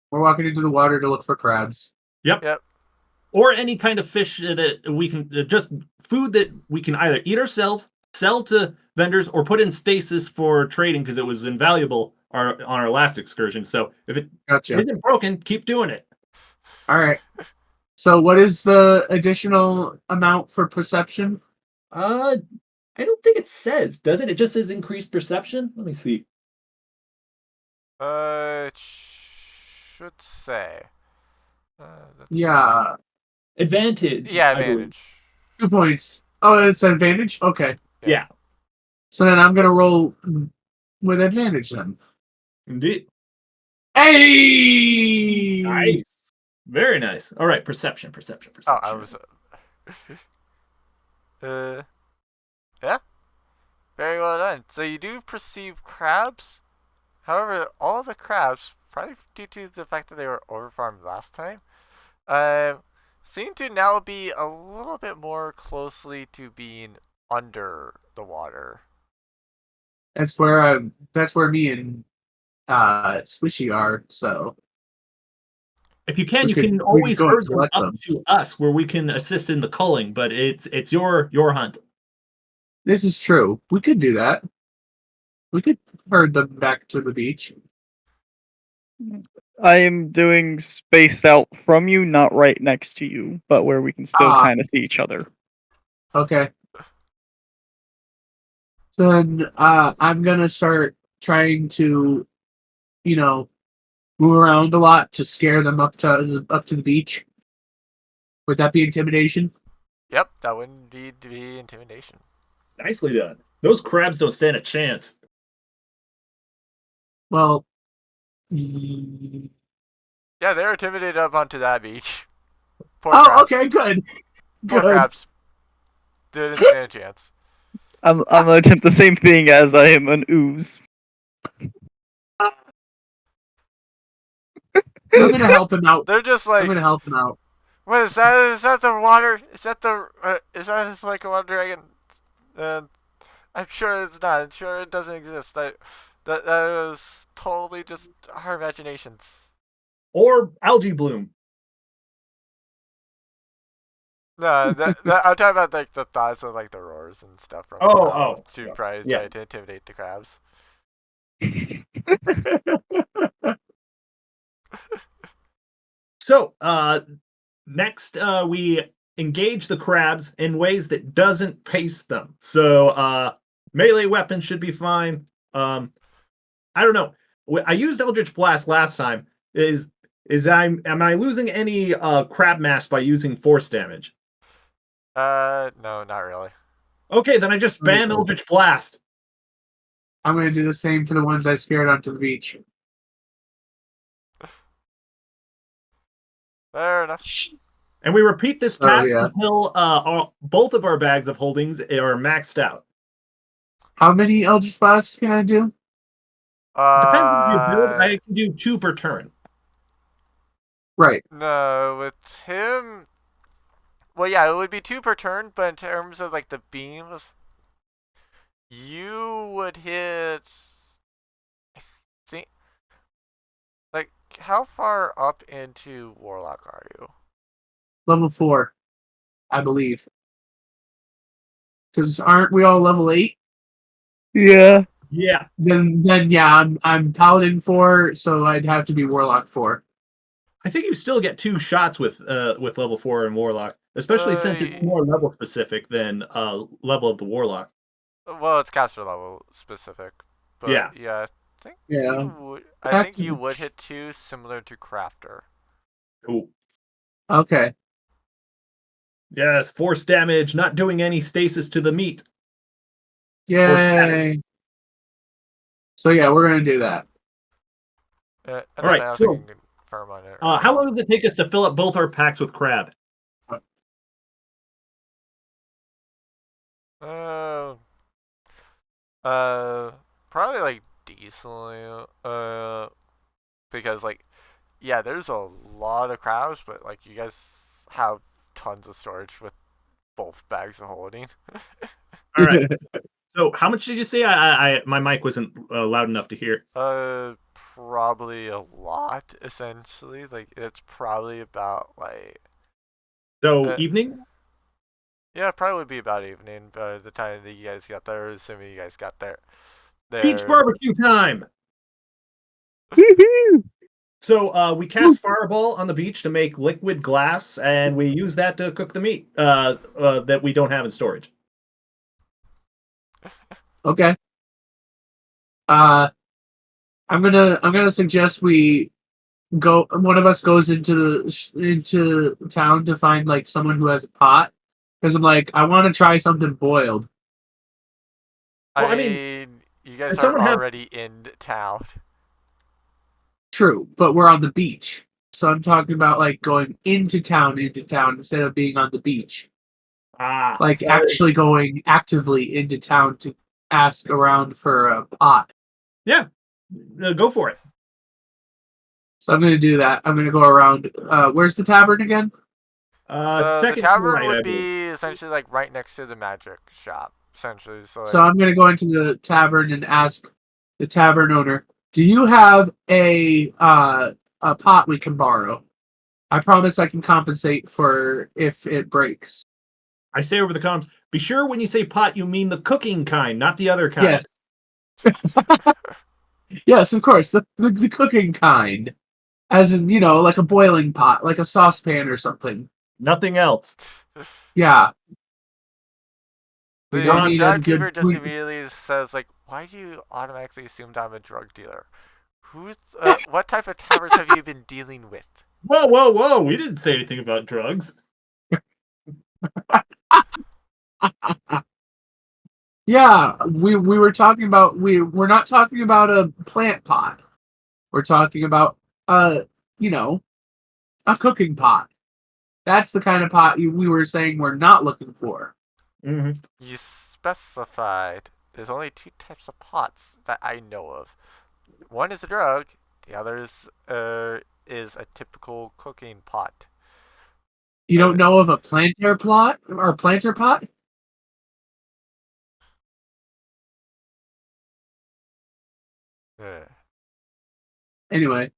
We're walking into the water to look for crabs. Yep. Yep. Or any kind of fish that we can just food that we can either eat ourselves, sell to vendors, or put in stasis for trading because it was invaluable on our last excursion. So if it Gotcha. isn't broken, keep doing it. All right. So what is the additional amount for perception? I don't think it says, does it? It just says increased perception. Let me see. It should say. Yeah. Advantage. Yeah, I believe. advantage. 2 points. Oh, it's an advantage? Okay. Yeah. So then I'm going to roll with advantage then. Indeed. Hey! Nice. Very nice. All right, perception. Oh, I was. Yeah. Very well done. So you do perceive crabs. However, all the crabs, probably due to the fact that they were overfarmed last time, seem to now be a little bit more closely to being under the water. That's where me and Swishy are, so If you can, We you could- can we could always go and herd them collect up them. to us, where we can assist in the culling. But it's your hunt. This is true. We could do that. We could herd them back to the beach. I am doing spaced out from you, not right next to you, but where we can still Ah. kind of see each other. Okay. So then I'm gonna start trying to, you know, move around a lot to scare them up to the beach. Would that be intimidation? Yep, that wouldn't need to be intimidation. Nicely done. Those crabs don't stand a chance. Well, Yeah, they're intimidated up onto that beach. Poor oh, crabs. okay, good, Poor good. crabs. Didn't stand a chance. I'm gonna attempt the same thing as I am an ooze. I'm gonna help him out. They're just I'm like, gonna help him out. what is that? Is that the water? Is that the? Is that like a water dragon? And I'm sure it's not. I'm sure it doesn't exist. That was totally just our imaginations. Or algae bloom. No, I'm talking about like the thoughts of like the roars and stuff from to probably yeah. try to intimidate the crabs. So, next, we engage the crabs in ways that doesn't pace them. So, melee weapons should be fine. I don't know. I used Eldritch Blast last time. Am I losing any crab mass by using force damage? No, not really. Okay, then I just spam Eldritch Blast. I'm gonna do the same for the ones I scared onto the beach. Fair enough. And we repeat this Oh, task yeah. until both of our bags of holdings are maxed out. How many Eldritch Blasts can I do? Depends on your build. I can do 2 per turn. Right. No, with him. Well, yeah, it would be 2 per turn, but in terms of like the beams, you would hit. I think. Like, how far up into Warlock are you? Level 4, I believe. Because aren't we all level 8? Yeah. Yeah. Then yeah, I'm Paladin 4, so I'd have to be Warlock 4. I think you still get 2 shots with level 4 and Warlock, especially since it's more level specific than level of the Warlock. Well, it's caster level specific. But yeah, I think you would hit 2, similar to Crafter. Cool. Okay. Yes, force damage, not doing any stasis to the meat. Yay. So yeah, we're gonna do that. All right, so how long does it take us to fill up both our packs with crab? Probably like decently. Because like, yeah, there's a lot of crabs, but like you guys have tons of storage with both bags of holding. All right. So how much did you say? My mic wasn't loud enough to hear. Probably a lot. Essentially, like it's probably about like. So evening. Yeah, probably would be about evening by the time that you guys got there, assuming you guys got there. Beach barbecue time. So we cast Fireball on the beach to make liquid glass, and we use that to cook the meat that we don't have in storage. Okay. I'm gonna suggest we go. One of us goes into town to find like someone who has a pot, because I'm like, I want to try something boiled. Well, I mean, you guys are already in town. True, but we're on the beach, so I'm talking about like going into town instead of being on the beach. Like actually going actively into town to ask around for a pot. Yeah, go for it. So I'm going to do that. I'm going to go around. Where's the tavern again? So the tavern would be essentially like right next to the magic shop, essentially. So I'm going to go into the tavern and ask the tavern owner, "Do you have a pot we can borrow?" I promise I can compensate for if it breaks. I say over the comms, be sure when you say pot, you mean the cooking kind, not the other kind. Yes. Yes, of course. The cooking kind. As in, like a boiling pot, like a saucepan or something. Nothing else. Yeah. We The don't need a shopkeeper good. just immediately says, like, "Why do you automatically assume I'm a drug dealer? What type of taverns have you been dealing with?" Whoa, whoa, whoa! We didn't say anything about drugs. Yeah, we were talking about we're not talking about a plant pot. We're talking about you know, a cooking pot. That's the kind of pot we were saying we're not looking for. Mm-hmm. You specified. There's only two types of pots that I know of. One is a drug. The other is a typical cooking pot. You don't know of a planter plot or planter pot? Uh, Anyway,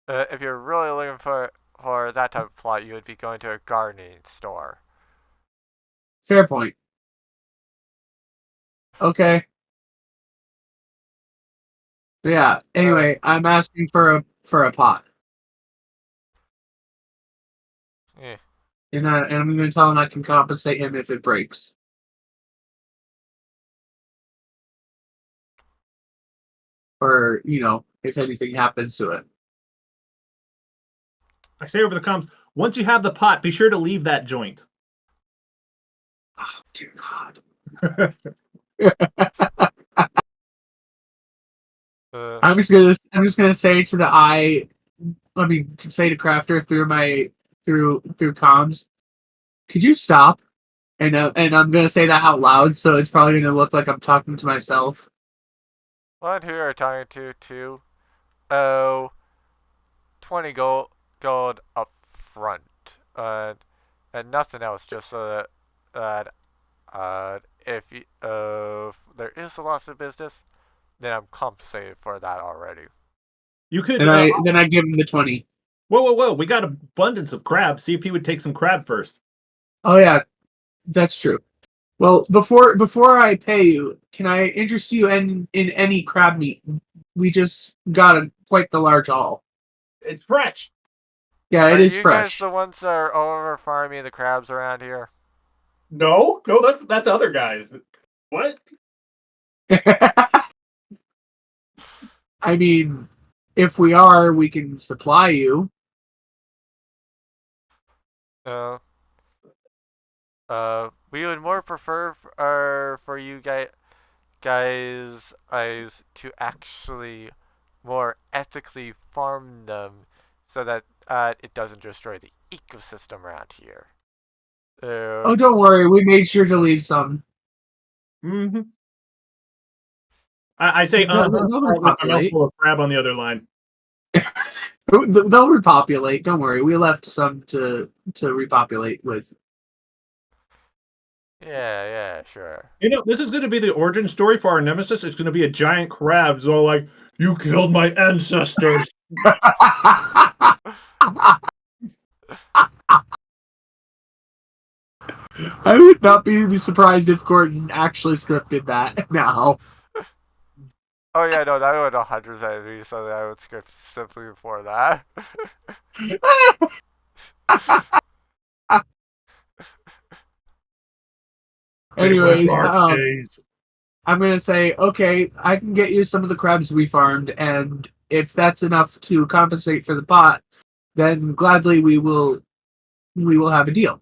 if you're really looking for that type of plot, you would be going to a gardening store. fair point. Okay. Yeah. Anyway, I'm asking for a pot. Eh. And I'm going to tell him I can compensate him if it breaks. Or, if anything happens to it. I say over the comms, once you have the pot, be sure to leave that joint. Oh, dear God. I'm just gonna say to say to Crafter through comms, could you stop? And I'm gonna say that out loud, so it's probably gonna look like I'm talking to myself. One who are talking to. Oh, 20 gold up front. And nothing else, just so that if there is a loss of business, then I'm compensated for that already. You could. And then I give him the 20. Whoa, whoa, whoa! We got abundance of crab. See if he would take some crab first. Oh yeah, that's true. Well, before I pay you, can I interest you in any crab meat? We just got quite the large haul. It's fresh. Yeah, it Are is you guys fresh. the ones that are over farming the crabs around here? No, that's other guys. What? I mean, if we are, we can supply you. Uh, we would more prefer for you guys to actually more ethically farm them so that it doesn't destroy the ecosystem around here. Oh, don't worry, we made sure to leave some. Mm-hmm. I say, They'll with a repopulate. mouthful of crab on the other line. They'll repopulate. Don't worry, we left some to repopulate with. Yeah, sure. This is going to be the origin story for our nemesis. It's going to be a giant crab. So like, you killed my ancestors. I would not be surprised if Gordon actually scripted that now. Oh yeah, no, that would 100% be something I would script simply for that. Anyways, days. I'm gonna say, okay, I can get you some of the crabs we farmed, and if that's enough to compensate for the pot, then gladly we will have a deal.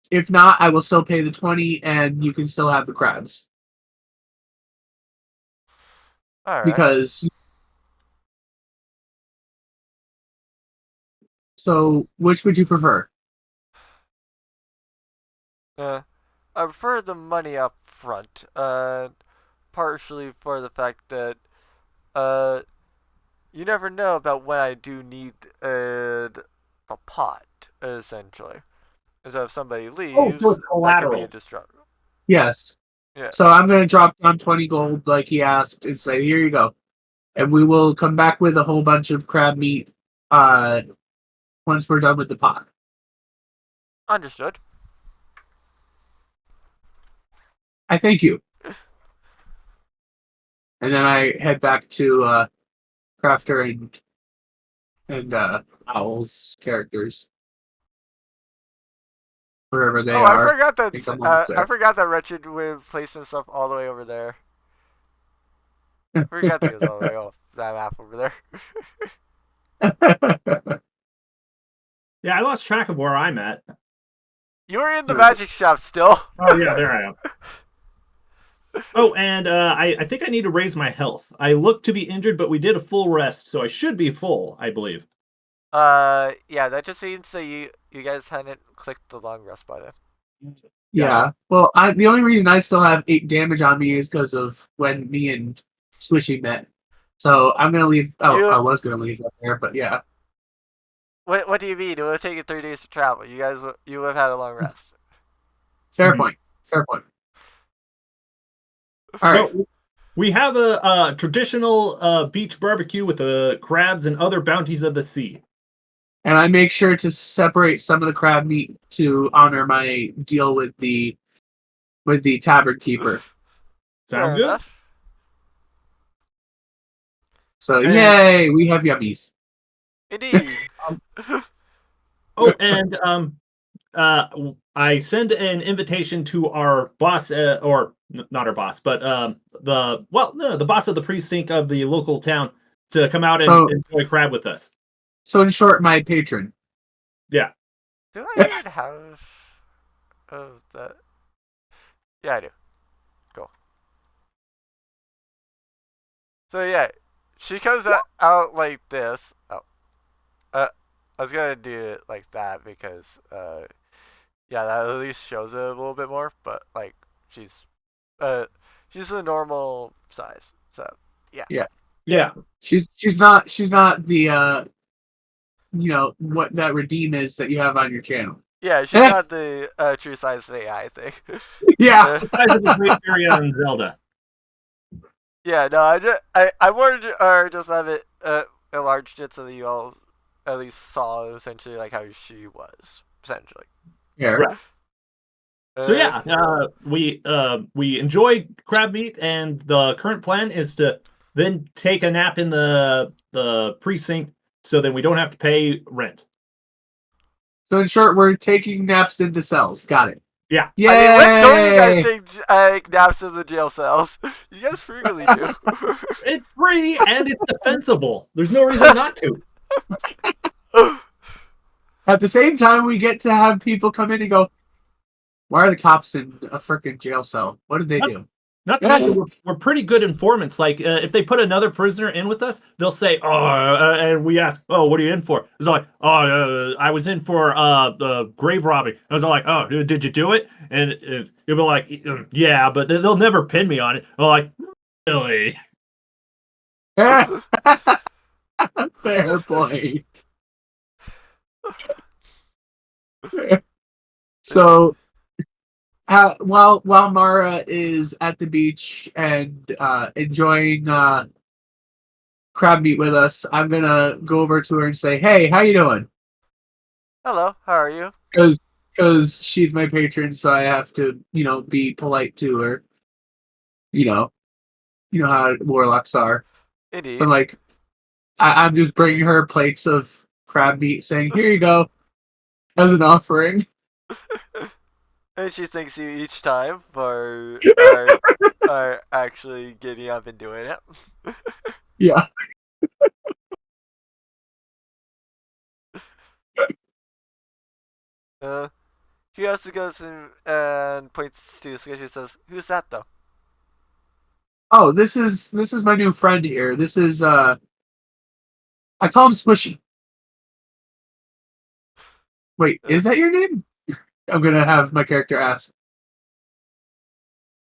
If not, I will still pay the 20, and you can still have the crabs. All right. Because. So, which would you prefer? I prefer the money up front. Partially for the fact that you never know about when I do need a pot, essentially. So if somebody Oh, so leaves, it's that could be a collateral. disruption. Yes. Yeah. So I'm gonna drop down 20 gold like he asked and say, here you go. And we will come back with a whole bunch of crab meat once we're done with the pot. Understood. I thank you. And then I head back to Crafter and Owl's characters. Wherever they Oh, I are. forgot I that. think I'm almost I there. forgot that Wretched would place himself all the way over there. I forgot that he was all the way off that map over there. Yeah, I lost track of where I'm at. You were in the magic shop still. Oh yeah, there I am. Oh, and I think I need to raise my health. I look to be injured, but we did a full rest, so I should be full, I believe. Yeah, that just means that you guys hadn't clicked the long rest button. Yeah. Well, the only reason I still have 8 damage on me is because of when me and Swishy met. So I'm gonna leave. Oh, I was gonna leave that there, but yeah. What do you mean? It would have taken 3 days to travel. You guys would have had a long rest. Fair point. Fair point. All right. So, we have a traditional beach barbecue with crabs and other bounties of the sea. And I make sure to separate some of the crab meat to honor my deal with the tavern keeper. Sounds good. Enough. So yay, we have yummies. Indeed. Oh, and I send an invitation to our boss, or not our boss, but the boss of the precinct of the local town to come out and enjoy crab with us. So in short, my patron. Yeah. Do I even have that? Yeah, I do. Cool. So yeah, she comes out like this. Oh, I was gonna do it like that because yeah, that at least shows it a little bit more. But like, she's a normal size. So yeah. Yeah. She's not the what that redeem is that you have on your channel. Yeah, she's not the true size AI thing. Yeah. The size of the Great Area and Zelda. Yeah, no, I wanted to just have it enlarged it so that you all at least saw essentially like how she was essentially. Yeah. Right. So yeah, we enjoy crab meat, and the current plan is to then take a nap in the precinct, so then we don't have to pay rent. So in short, we're taking naps in the cells. Got it. Yeah. Yay! I mean, when don't you guys take naps in the jail cells? You guys frequently do. It's free and it's defensible. There's no reason not to. At the same time, we get to have people come in and go, "Why are the cops in a freaking jail cell? What did they do?" Not to mention, we're pretty good informants. Like, if they put another prisoner in with us, they'll say, and we ask, "Oh, what are you in for?" It's like, "Oh, I was in for grave robbing." I was like, "Oh, did you do it?" And you'll be like, "Yeah," but they'll never pin me on it. I'm like, really? Fair point. So, while Mara is at the beach and enjoying crab meat with us, I'm gonna go over to her and say, "Hey, how you doing?" Hello, how are you? Because she's my patron, so I have to, be polite to her. You know how warlocks are. Indeed. So like, I'm just bringing her plates of crab meat, saying, "Here you go," as an offering. And she thanks you each time for actually getting up and doing it. Yeah. She also goes and points to Sketchy and says, "Who's that though?" Oh, this is my new friend here. This is I call him Squishy. Wait, is that your name? I'm gonna have my character ask.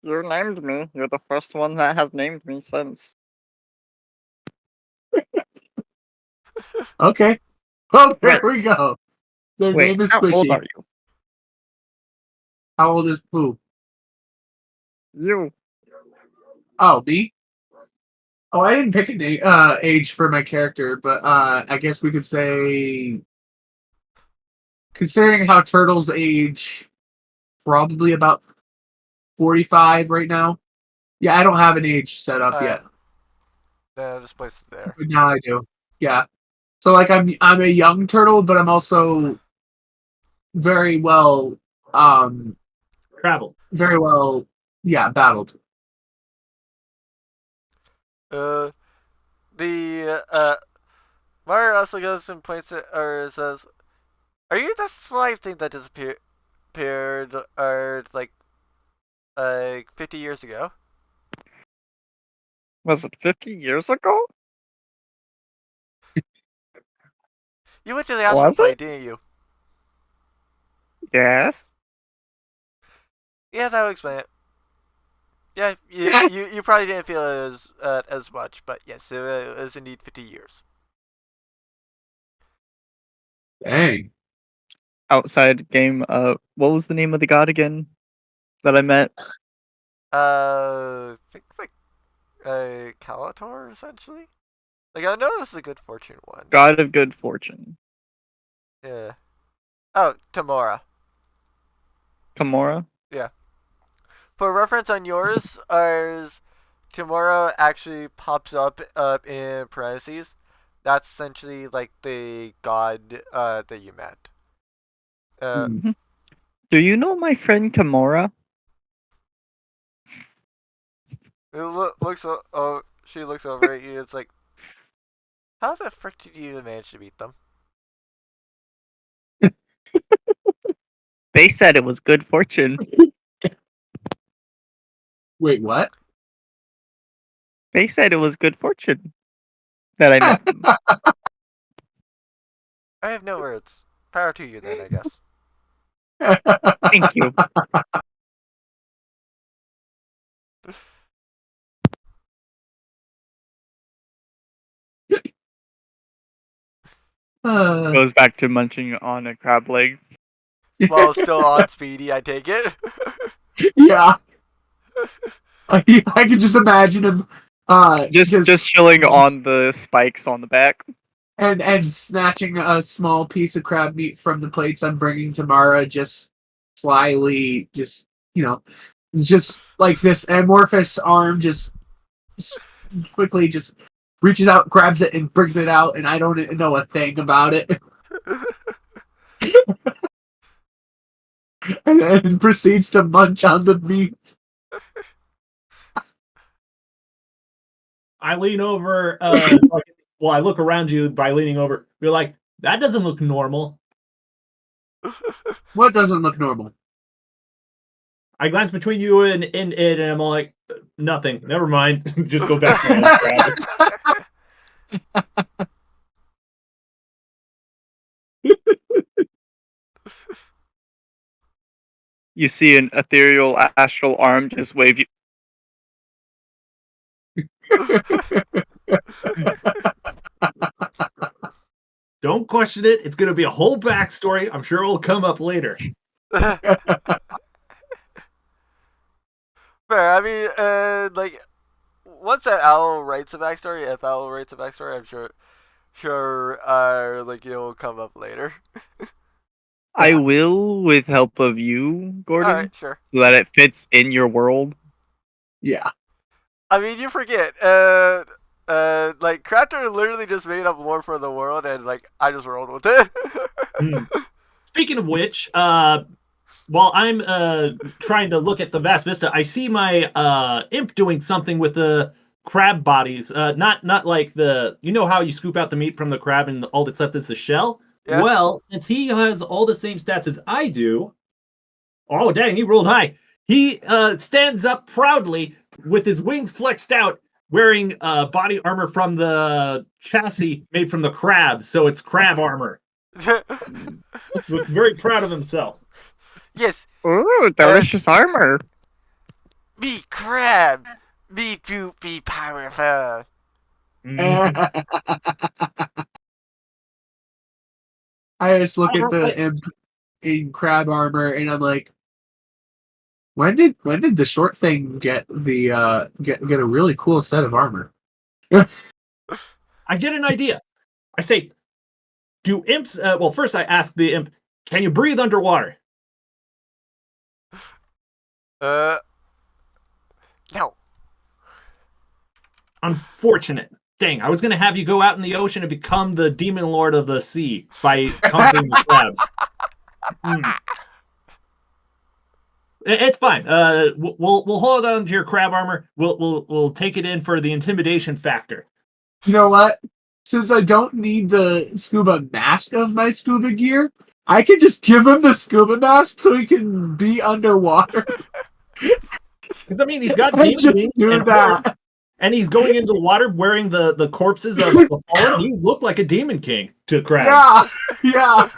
You named me. You're the first one that has named me since. Okay. Oh, there we go. Their name is how Squishy. old are you? How old is who? You. Oh, me? Oh, I didn't pick an age for my character, but I guess we could say, considering how turtles age, probably about 45 right now. Yeah, I don't have an age set up Alright. yet, Yeah, just place it there. but now I do. Yeah, so like I'm a young turtle, but I'm also very well, Travel. very well, yeah, battled. Uh, the Mario also goes and points it or says, "Are you the slime thing that disappeared, or like 50 years ago?" Was it 50 years ago? You went to the astral Was plane, it? didn't you? Yes. Yeah, that would explain it. Yeah, you probably didn't feel it as much, but yes, it was indeed 50 years. Dang. Outside game. What was the name of the god again that I met? I think like Calator essentially. Like I know this is a good fortune one. God of good fortune. Yeah. Oh, Tamora. Kimura. Yeah. For reference on yours, ours Tamora actually pops up in parentheses. That's essentially like the god that you met. Hmm. Do you know my friend Kimura? It she looks over at you. It's like, how the frick did you even manage to beat them? They said it was good fortune. Wait, what? They said it was good fortune that I met them. I have no words. Power to you then, I guess. Thank you. Goes back to munching on a crab leg. While still on Speedy, I take it. Yeah, I could just imagine him, Just chilling on the spikes on the back. and snatching a small piece of crab meat from the plates I'm bringing to Mara, just slyly, just like this amorphous arm, just quickly, just reaches out, grabs it, and brings it out, and I don't know a thing about it, and proceeds to munch on the meat. I lean over. Well, I look around you by leaning over. You're like, that doesn't look normal. What doesn't look normal? I glance between you and it, and I'm all like, nothing. Never mind. Just go back to my own crowd. You see an ethereal astral arm just wave you. Don't question it. It's going to be a whole backstory. I'm sure it will come up later. Fair. I mean, like once that owl writes a backstory, if owl writes a backstory, I'm sure, like it'll come up later. I will, with help of you, Gordon, All right, sure. so that it fits in your world. Yeah. I mean, you forget. Like Crafter literally just made up lore for the world, and like I just rolled with it. Speaking of which, while I'm trying to look at the vast vista, I see my imp doing something with the crab bodies. Not like you know how you scoop out the meat from the crab and all that's left is the shell. Yeah. Well, since he has all the same stats as I do, oh dang, he rolled high. He stands up proudly with his wings flexed out, wearing body armor from the chassis made from the crabs, so it's crab armor. Looks very proud of himself. Yes. Ooh, delicious armor. Be crab. Be poopy powerful. I just look at the imp in crab armor, and I'm like, When did the short thing get the get a really cool set of armor? I get an idea. I say, do imps? Well, first I ask the imp, can you breathe underwater? No. Unfortunate. Dang, I was gonna have you go out in the ocean and become the demon lord of the sea by conquering the crabs. It's fine. We'll hold on to your crab armor. We'll take it in for the intimidation factor. You know what? Since I don't need the scuba mask of my scuba gear, I can just give him the scuba mask so he can be underwater. Because I mean, he's got I demon just wings do and that. and he's going into the water wearing the corpses of the fallen. He looked like a demon king to crabs. Yeah.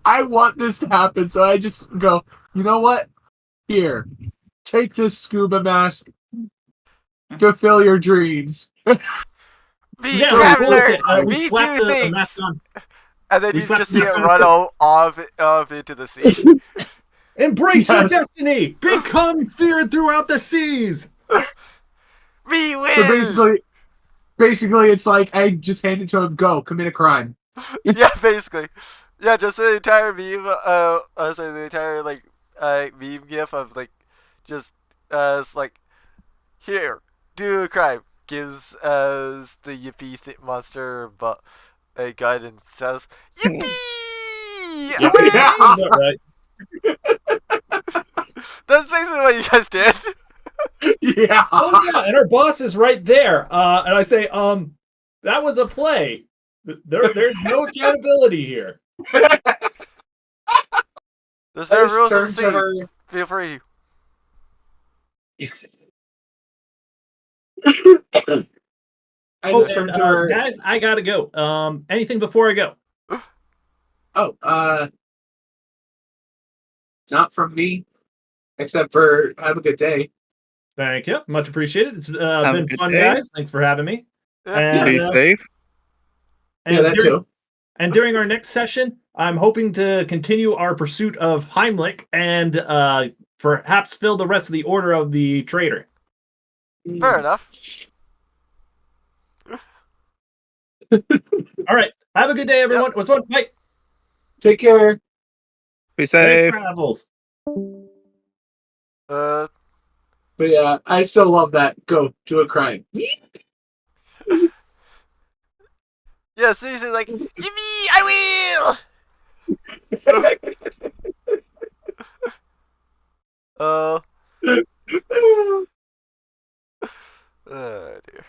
I want this to happen, so I just go, you know what? Here, take this scuba mask to fill your dreams. Me, Yeah, crab we'll look alert! at, we Me slap do the mask things! on. And then We you slap just the see it mask on. run off into the sea. Embrace your Yes. destiny. Become feared throughout the seas. Me win! So basically, it's like I just hand it to him. Go commit a crime. Yeah, basically. Yeah, just the entire meme, the entire, meme gif of, just, it's like, here, do a crime. Gives, the yippee monster, but a gun and says, yippee! Yeah, Away! Yeah. that's right. That's basically what you guys did. Yeah. Oh yeah, and our boss is right there. And I say, that was a play. There's no accountability here. There's I no just rules of turn the to sea. her. Feel free. I just Okay, turned to her. guys, I gotta go. Anything before I go? Oh, not from me, except for have a good day. Thank you, much appreciated. It's a been good fun, day. guys. Thanks for having me. Yeah. And, Be safe. and Yeah, that during, too. and during our next session, I'm hoping to continue our pursuit of Heimlich and perhaps fill the rest of the order of the traitor. Fair enough. All right, have a good day, everyone. It was fun. Bye. Take care. Be Safe safe. travels. Uh, But yeah, I still love that. Go do a crime. yeah, seriously, yippee! I will! Oh dear.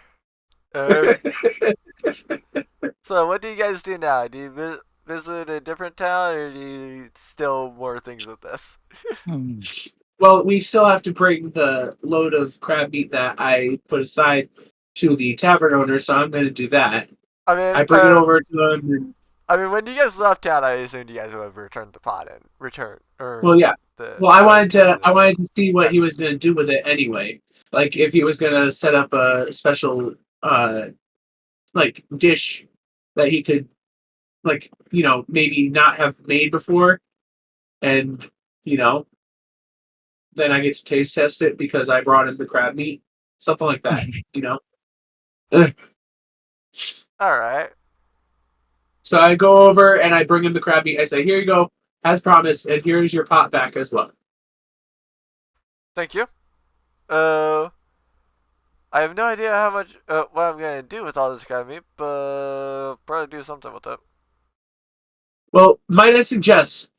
So what do you guys do now? Do you visit a different town, or do you still more things with this? Well, we still have to bring the load of crab meat that I put aside to the tavern owner, so I'm going to do that. I mean, I bring it over to him. when you guys left town, I assumed you guys would have returned the pot and return. Well, yeah. The, I wanted to see what he was going to do with it anyway. Like if he was going to set up a special dish that he could maybe not have made before, and then I get to taste test it because I brought in the crab meat, something like that. All right. So I go over and I bring him the crab meat. I say, "Here you go, as promised, and here is your pot back as well." Thank you. I have no idea how much what I'm gonna do with all this crab meat, but probably do something with it. Well, might I suggest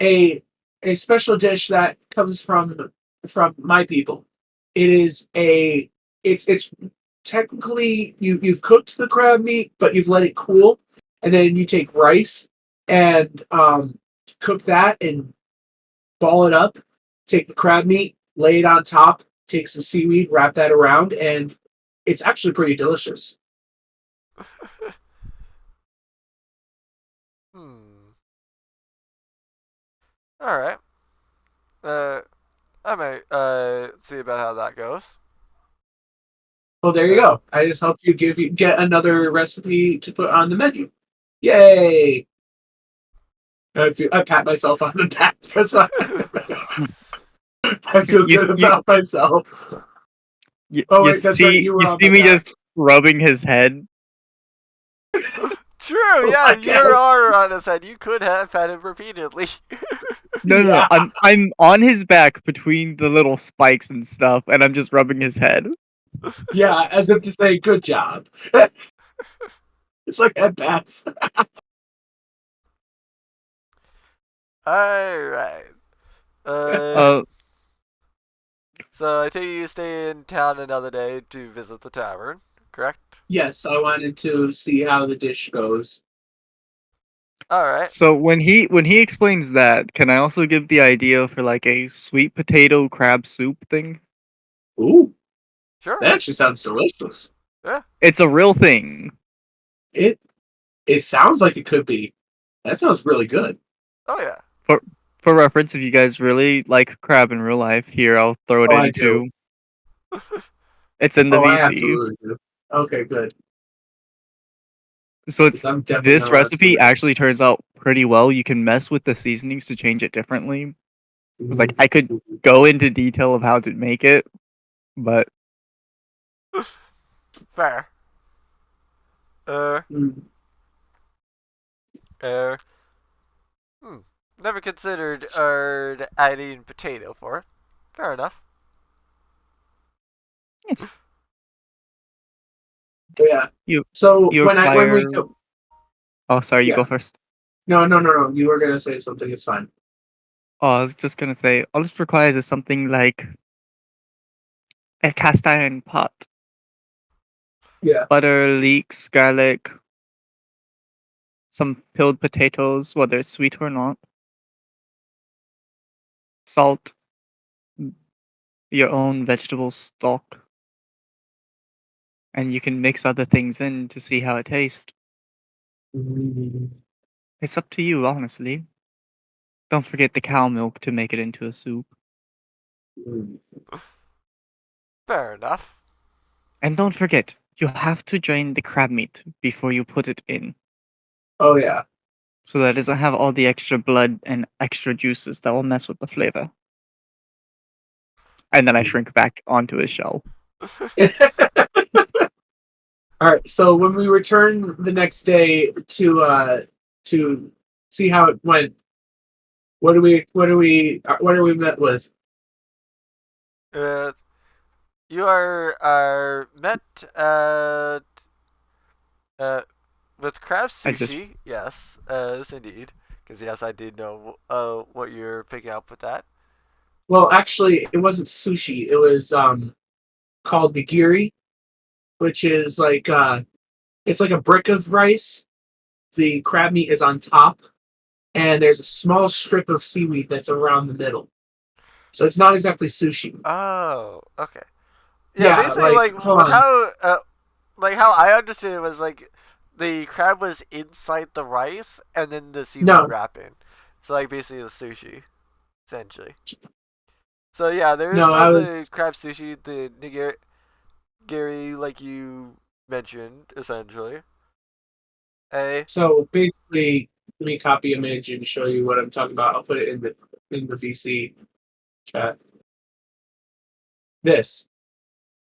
a special dish that comes from my people? It is it's technically you've cooked the crab meat, but you've let it cool, and then you take rice and cook that and ball it up. Take the crab meat, lay it on top, take some seaweed, wrap that around, and it's actually pretty delicious. All right. I might see about how that goes. Well, there you go. I just helped you get another recipe to put on the menu. Yay! I pat myself on the back because I feel You- good you- about myself. You, Oh, you wait, that's right, see, you were you on see my me back. just rubbing his head. True, Oh yeah, my you God. are on his head. You could have had him repeatedly. No, no, Yeah. no. I'm on his back between the little spikes and stuff, and I'm just rubbing his head. Yeah, as if to say, good job. It's like at bats. Alright. Uh, So I take you stay in town another day to visit the tavern, correct? Yes, I wanted to see how the dish goes. Alright. so when he explains that, can I also give the idea for like a sweet potato crab soup thing? Ooh, Sure. that actually sounds delicious. It's a real thing. It it sounds like it could be. That sounds really good. Oh yeah. For reference, if you guys really like crab in real life, here I'll throw it Oh, I in do. too. It's in the Oh, I VC. absolutely do. Okay, good. So Because it's I'm definitely this gonna want to see recipe that. actually turns out pretty well. You can mess with the seasonings to change it differently. Like I could go into detail of how to make it, but Fair. Uh, Mm. uh, Never considered adding potato for it. Fair enough. But yeah. you So you when we require. go, Oh, sorry, you yeah. go first. No. You were gonna say something. It's fine. Oh, I was just gonna say all this requires is something like a cast iron pot, Yeah. butter, leeks, garlic, some peeled potatoes, whether it's sweet or not, salt, your own vegetable stock, and you can mix other things in to see how it tastes. Mm. It's up to you, honestly. Don't forget the cow milk to make it into a soup. Fair enough. And don't forget, you have to drain the crab meat before you put it in, Oh yeah. so that it doesn't have all the extra blood and extra juices that will mess with the flavor. And then I shrink back onto his shell. All right. So when we return the next day to see how it went, what are we met with? Uh, you are met at uh with crab I just sushi. Yes, yes indeed. Because yes, I did know what you're picking up with that. Well, actually, it wasn't sushi. It was called nigiri, which is like it's like a brick of rice. The crab meat is on top, and there's a small strip of seaweed that's around the middle. So it's not exactly sushi. Oh, okay. Yeah, Yeah, basically, like like hold with on. how I understood it was like the crab was inside the rice and then the seaweed No, wrapping. So like basically the sushi, essentially. So yeah, there is no, still I was the crab sushi, the nigiri, like you mentioned, essentially. A so basically. Let me copy image and show you what I'm talking about. I'll put it in the VC chat. This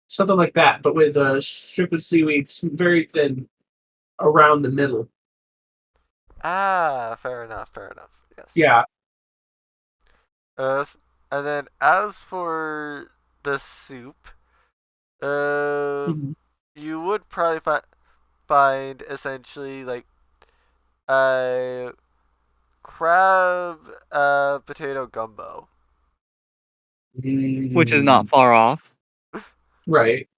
something like that, but with a strip of seaweed, very thin around the middle. fair enough, fair enough. Yes. Yeah. Uh, and then as for the soup, uh, Mhm. you would probably find essentially like a crab potato gumbo. which is not Mm, far off. right.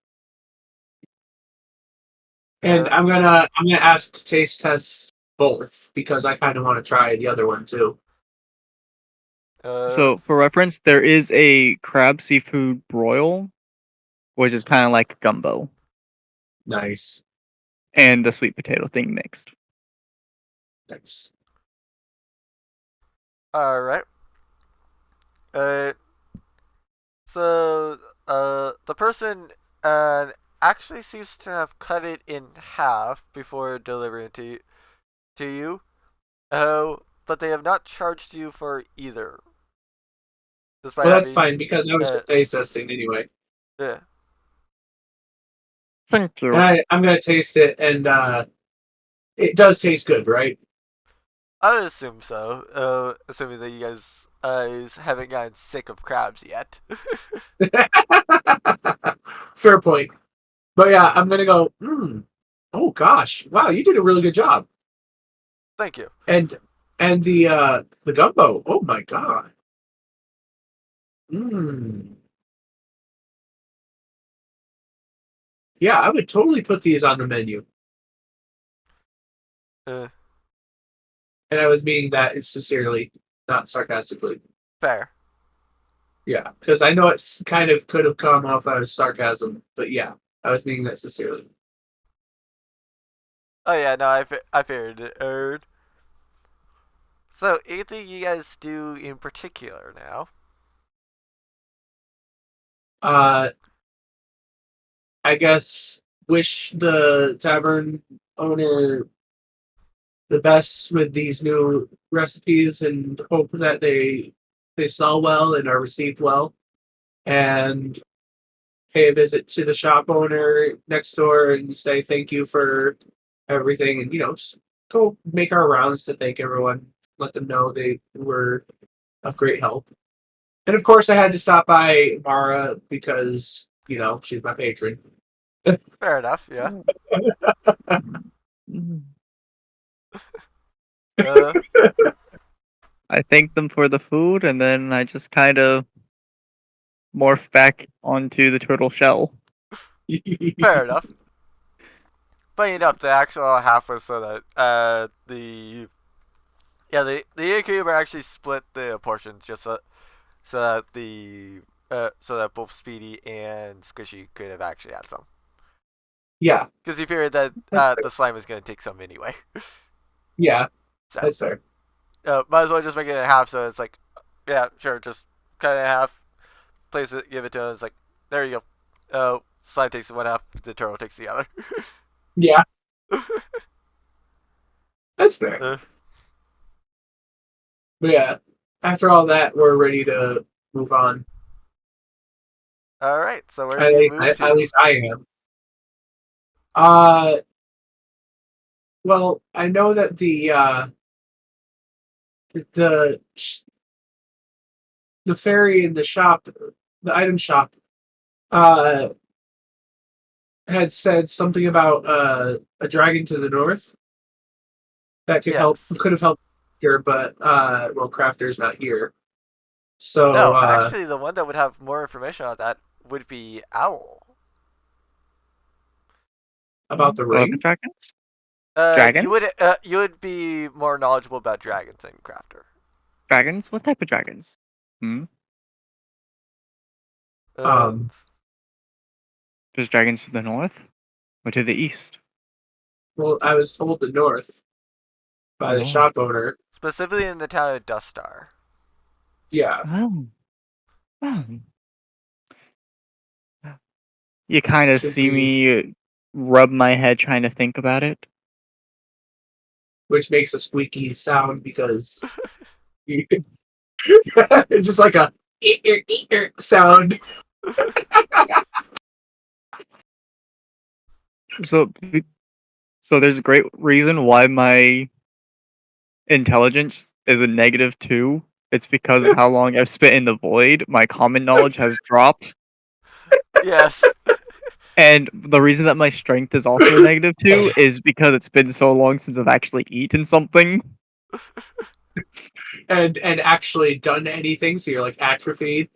And Uh, I'm gonna ask to taste test both because I kind of want to try the other one too. uh, So, for reference, there is a crab seafood broil, which is kind of like gumbo, Nice, and the sweet potato thing mixed. nice. all right. Uh, so the person actually seems to have cut it in half before delivering to you. Oh, but they have not charged you for either. Despite Well, that's having, fine because I was just taste testing anyway. yeah. Thank you. And I'm gonna taste it, and it does taste good, right? I would assume so. Assuming that you guys haven't gotten sick of crabs yet. Fair point. But yeah, I'm gonna go. Oh gosh, wow, you did a really good job. Thank you. And the gumbo. Oh my god. Mm. Yeah, I would totally put these on the menu. Uh, And I was meaning that sincerely, not sarcastically. fair. Yeah, because I know it's kind of could have come off as sarcasm, but yeah, I was meaning that sincerely. Oh yeah, no, I figured it. So, anything you guys do in particular now? Uh, I guess wish the tavern owner the best with these new recipes and hope that they sell well and are received well. And pay a visit to the shop owner next door and say thank you for everything, and just go make our rounds to thank everyone, let them know they were of great help. And of course, I had to stop by Mara because she's my patron. Fair enough, yeah. Uh, I thank them for the food, and then I just kind of morph back onto the turtle shell. fair enough. Funny enough, the actual half was so that the innkeeper actually split the portions just so that so that both Speedy and Squishy could have actually had some. Yeah, Because he figured that that's the slime was going to take some anyway. yeah, So that's fair. might as well just make it in half. So it's like, yeah, sure, just cut it in half, place it, give it to him. It's like, there you go. Slime takes one half, the turtle takes the other. Yeah, that's fair. uh, But yeah, after all that, we're ready to move on. all right, so where do At you least, move at to? least I am. Uh, well, I know that the the fairy in the shop, the item shop, uh, had said something about a dragon to the north that Yes. could have helped here, but well, Crafter's not here, so No, actually, the one that would have more information on that would be Owl. about the What ring. dragons? You would Dragons? you would be more knowledgeable about dragons than Crafter. Dragons? What type of dragons? Hmm? Uh, Um, There's dragons to the north or to the east? well, I was told the north by the North. shop owner. specifically in the town of Dustar. Yeah, Oh. Oh. You kind of should see we? me rub my head trying to think about it. Which makes a squeaky sound because it's just like a sound. So, so there's a great reason why my intelligence is a -2. It's because of how long I've spent in the void. My common knowledge has dropped. Yes. And the reason that my strength is also a -2 is because it's been so long since I've actually eaten something. and actually done anything, so you're like atrophied.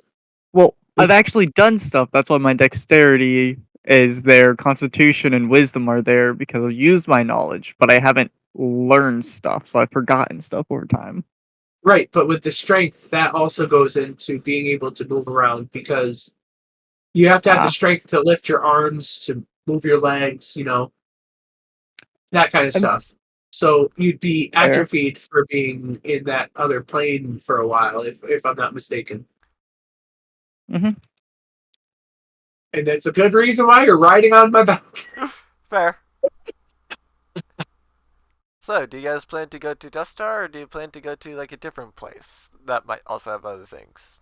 Well, I've actually done stuff. That's why my dexterity is there, constitution and wisdom are there because I've used my knowledge, but I haven't learned stuff, so I've forgotten stuff over time. Right, but with the strength, that also goes into being able to move around because you have to have the Ah, strength to lift your arms, to move your legs, that kind of I'm stuff. So you'd be fair. atrophied for being in that other plane for a while, if I'm not mistaken. Hmm. And that's a good reason why you're riding on my back. Fair. So, do you guys plan to go to Dustar, or do you plan to go to like a different place that might also have other things?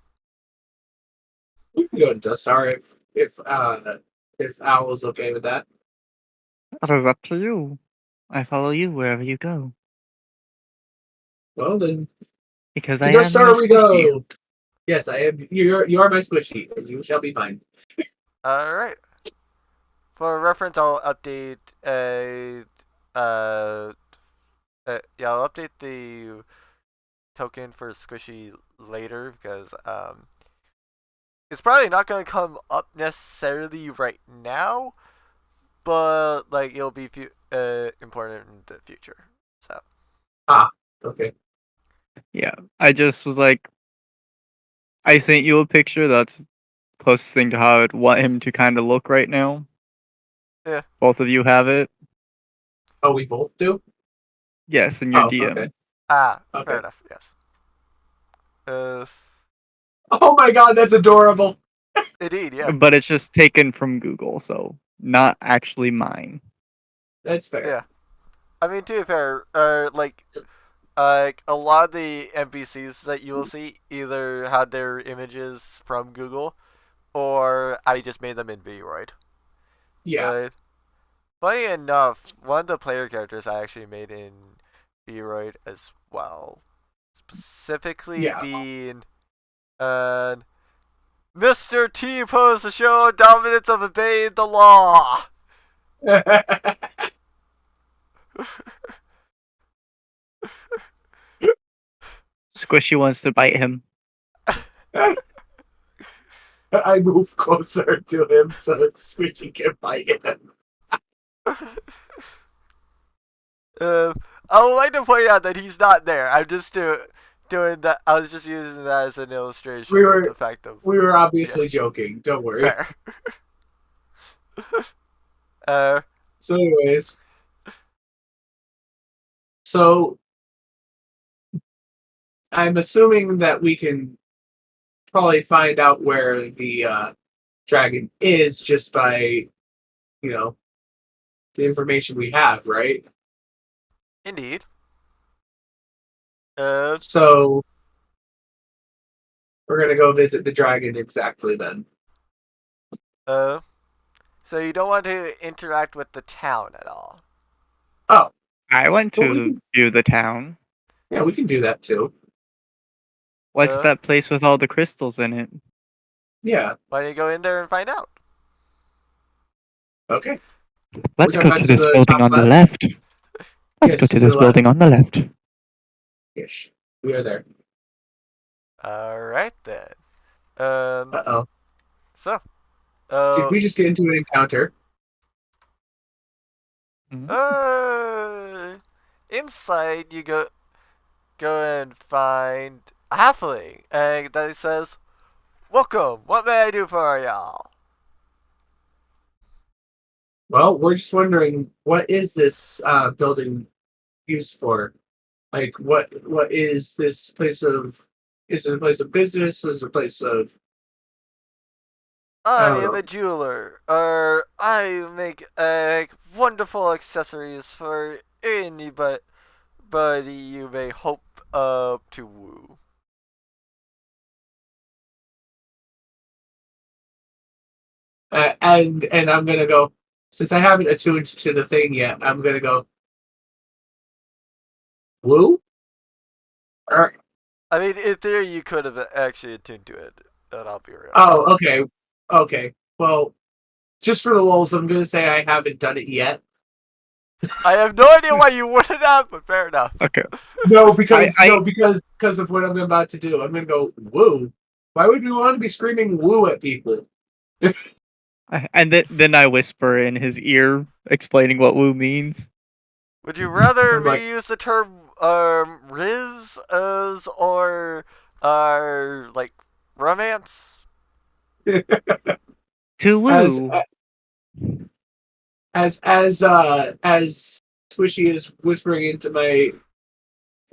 We can go to Dust Star if Owl is okay with that. That is up to you. I follow you wherever you go. Well then, Because to I Dust am your Star we squishy. go. Yes, I am. You are my squishy, and you shall be mine. All right. For reference, I'll update uh, yeah, I'll update the token for Squishy later because it's probably not going to come up necessarily right now, but like it'll be important in the future. So Okay. Yeah, I just was like, I sent you a picture. That's closest thing to how I'd want him to kind of look right now. Yeah. Both of you have it. Oh, we both do. Yes, in your Oh, DM. okay. Fair Okay. enough. Yes. Oh my God, that's adorable. Indeed, yeah. But it's just taken from Google, so not actually mine. That's fair. Yeah. I mean, to be fair, like a lot of the NPCs that you will see either had their images from Google, or I just made them in Vroid. Yeah. Funny enough, one of the player characters I actually made in Vroid as well, specifically Yeah. being Mr. T posed to show dominance of obeying the law. Squishy wants to bite him. I move closer to him so Squishy can bite him. I would like to point out that he's not there. I'm just doing that. I was just using that as an illustration of the fact of We were obviously joking. Don't worry. fair. So, anyways, so I'm assuming that we can probably find out where the dragon is just by, the information we have, right? Indeed. So we're gonna go visit the dragon exactly then. So you don't want to interact with the town at all. Oh, I went Well, we to can- view the town. yeah, we can do that too. What's Uh. that place with all the crystals in it? Yeah. Why don't you go in there and find out? Okay. Let's We're go going to to this the building top on the left? left. Let's Yes, go to to this the building on the left. Yes, we are there. All right then. Uh-oh. So, Did we just get into an encounter? inside you go and find a halfling, and that says, "Welcome. What may I do for y'all?" Well, we're just wondering, what is this building used for? Like, what is this place of? Is it a place of business? Is it a place of? I I don't am know. a jeweler. I make wonderful accessories for anybody you may hope to woo. And I'm gonna go, since I haven't attuned to the thing yet. I'm gonna go. Woo? Or, I mean, in theory, you could have actually attuned to it, and I'll be real. oh, okay, okay. Well, just for the lulz, I'm gonna say I haven't done it yet. I have no idea why you wouldn't have, but fair enough. Okay. No, because of what I'm about to do. I'm gonna go woo. Why would we want to be screaming woo at people? And then I whisper in his ear, explaining what woo means. Would you rather I'm like- me use the term Riz as or like romance? To woo. As Swishy is whispering into my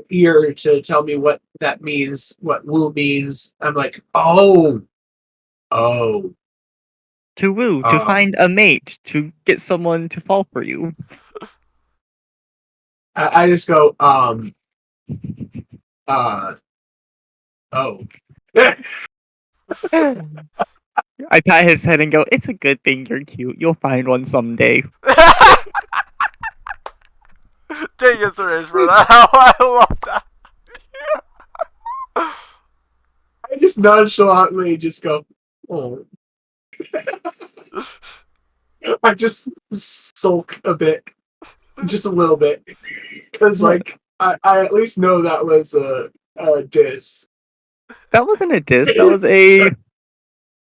ear to tell me what that means, what woo means, I'm like, oh. To woo. To find a mate. To get someone to fall for you. I just go, oh. I pat his head and go, "It's a good thing you're cute. You'll find one someday." Dang it, Suresh, for that. I love that. I just nonchalantly just go, oh. I just sulk a bit, just a little bit, because like I at least know that was a diss. That wasn't a diss. That was a.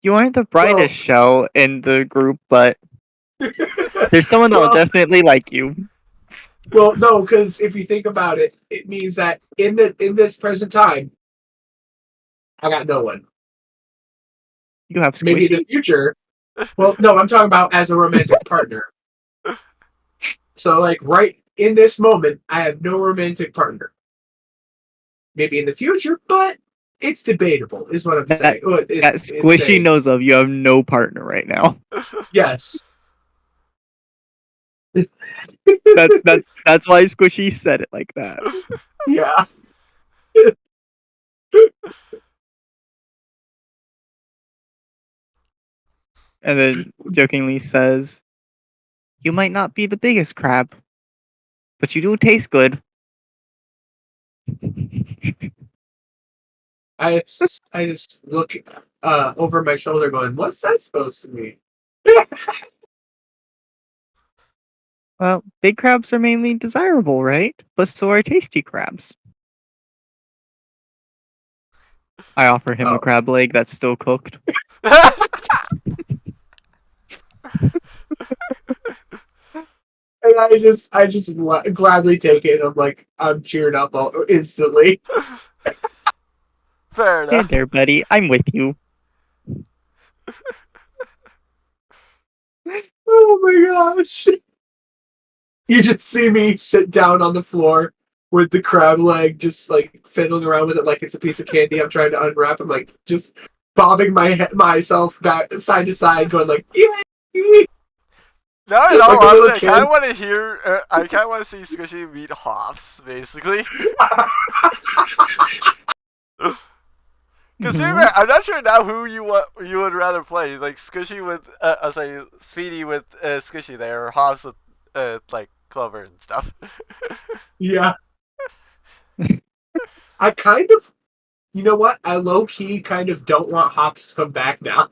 You aren't the brightest shell in the group, but there's someone that'll Well- definitely like you. Well, no, because if you think about it, it means that in this present time, I got no one. You have Maybe in Squishy. the future. Well, no, I'm talking about as a romantic partner. So, like, right in this moment, I have no romantic partner. Maybe in the future, but it's debatable, is what I'm saying. That It's Squishy saying. knows of. You have no partner right now. Yes. That's why Squishy said it like that. Yeah. And then jokingly says, "You might not be the biggest crab, but you do taste good." I just look over my shoulder going, what's that supposed to mean? Well, big crabs are mainly desirable, right? But so are tasty crabs. I offer him Oh. a crab leg that's still cooked. And I just gladly take it. And I'm like, I'm cheered up instantly. Fair Hey enough. there, buddy. I'm with you. Oh my gosh. You just see me sit down on the floor with the crab leg, just like fiddling around with it like it's a piece of candy I'm trying to unwrap. I'm like just bobbing myself back side to side, going like, yeah. Now, in Like all a little honesty, I kind kid. of want to hear. I kind of want to see Squishy meet Hops, basically. Because Mhm. I'm not sure now who you would rather play, like Squishy with, sorry, Speedy with Squishy there, or Hops with like Clover and stuff. Yeah. I kind of, you know what? I low key kind of don't want Hops to come back now.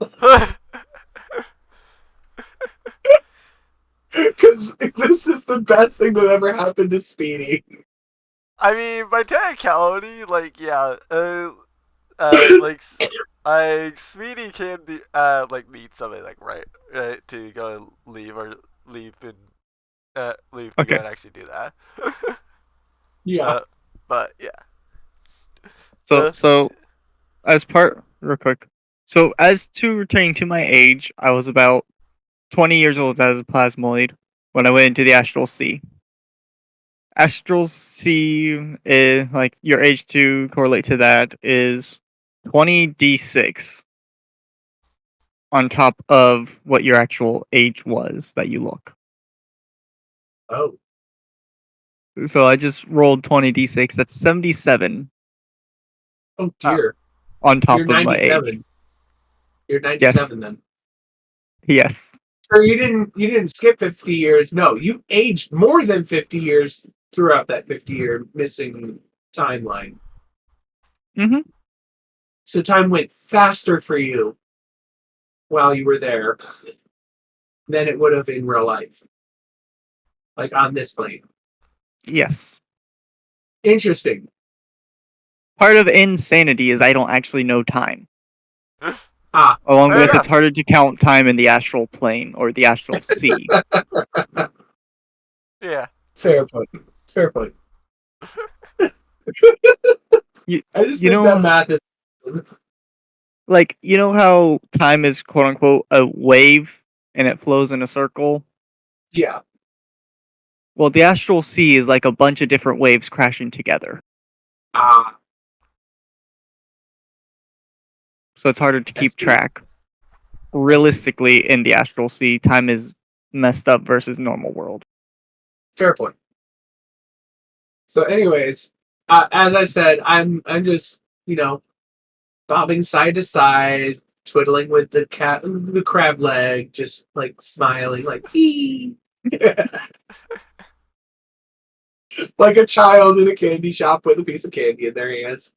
Because this is the best thing that ever happened to Speedy. I mean, by technicality, like yeah, like Speedy can be like meet somebody like right to go and leave or leave and leave to go Okay. and actually do that. Yeah. But yeah. So as part real quick. So as to returning to my age, I was about 20 years old as a plasmoid when I went into the Astral Sea. Astral Sea is like your age to correlate to that is 20d6 on top of what your actual age was that you look. Oh. So I just rolled 20d6. That's 77 Oh dear. on top You're of my age. 97. You're 97 then. Yes. So you didn't skip 50 years. No, you aged more than 50 years throughout that 50-year missing timeline. Mhm. So time went faster for you while you were there than it would have in real life. Like on this plane. Yes. Interesting. Part of insanity is I don't actually know time. Ah. Along Fair with enough. it's harder to count time in the astral plane or the astral sea. Yeah. Fair point. Fair point. You- I just you think know- that math is Like, you know how time is quote unquote a wave and it flows in a circle? yeah. Well, the astral sea is like a bunch of different waves crashing together. Ah. So it's harder to I keep see. track. Realistically, in the astral sea, time is messed up versus normal world. Fair point. So, anyways, as I said, I'm just bobbing side to side, twiddling with the crab leg, just like smiling, like "Ee." Like a child in a candy shop with a piece of candy in their hands.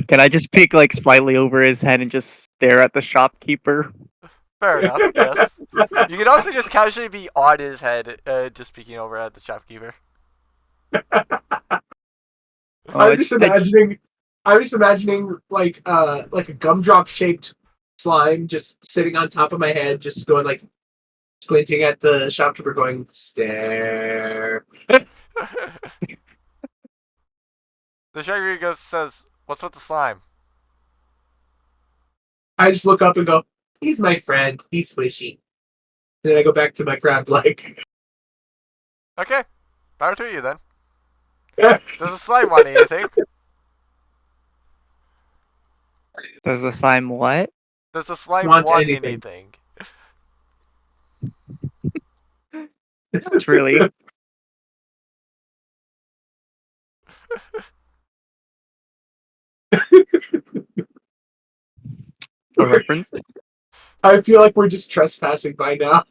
Can I just peek like slightly over his head and just stare at the shopkeeper? Fair enough. Yes. You can also just casually be on his head, just peeking over at the shopkeeper. Oh, I'm just imagining like a gumdrop shaped slime just sitting on top of my head, just going like squinting at the shopkeeper, going stare. The shopkeeper says, "What's with the slime?" I just look up and go, "He's my friend. He's squishy." And then I go back to my crab leg. Okay, power to you then. Does the slime want anything? Does the slime what? Does the slime Want want anything. anything? It's really. For reference. I feel like we're just trespassing by now.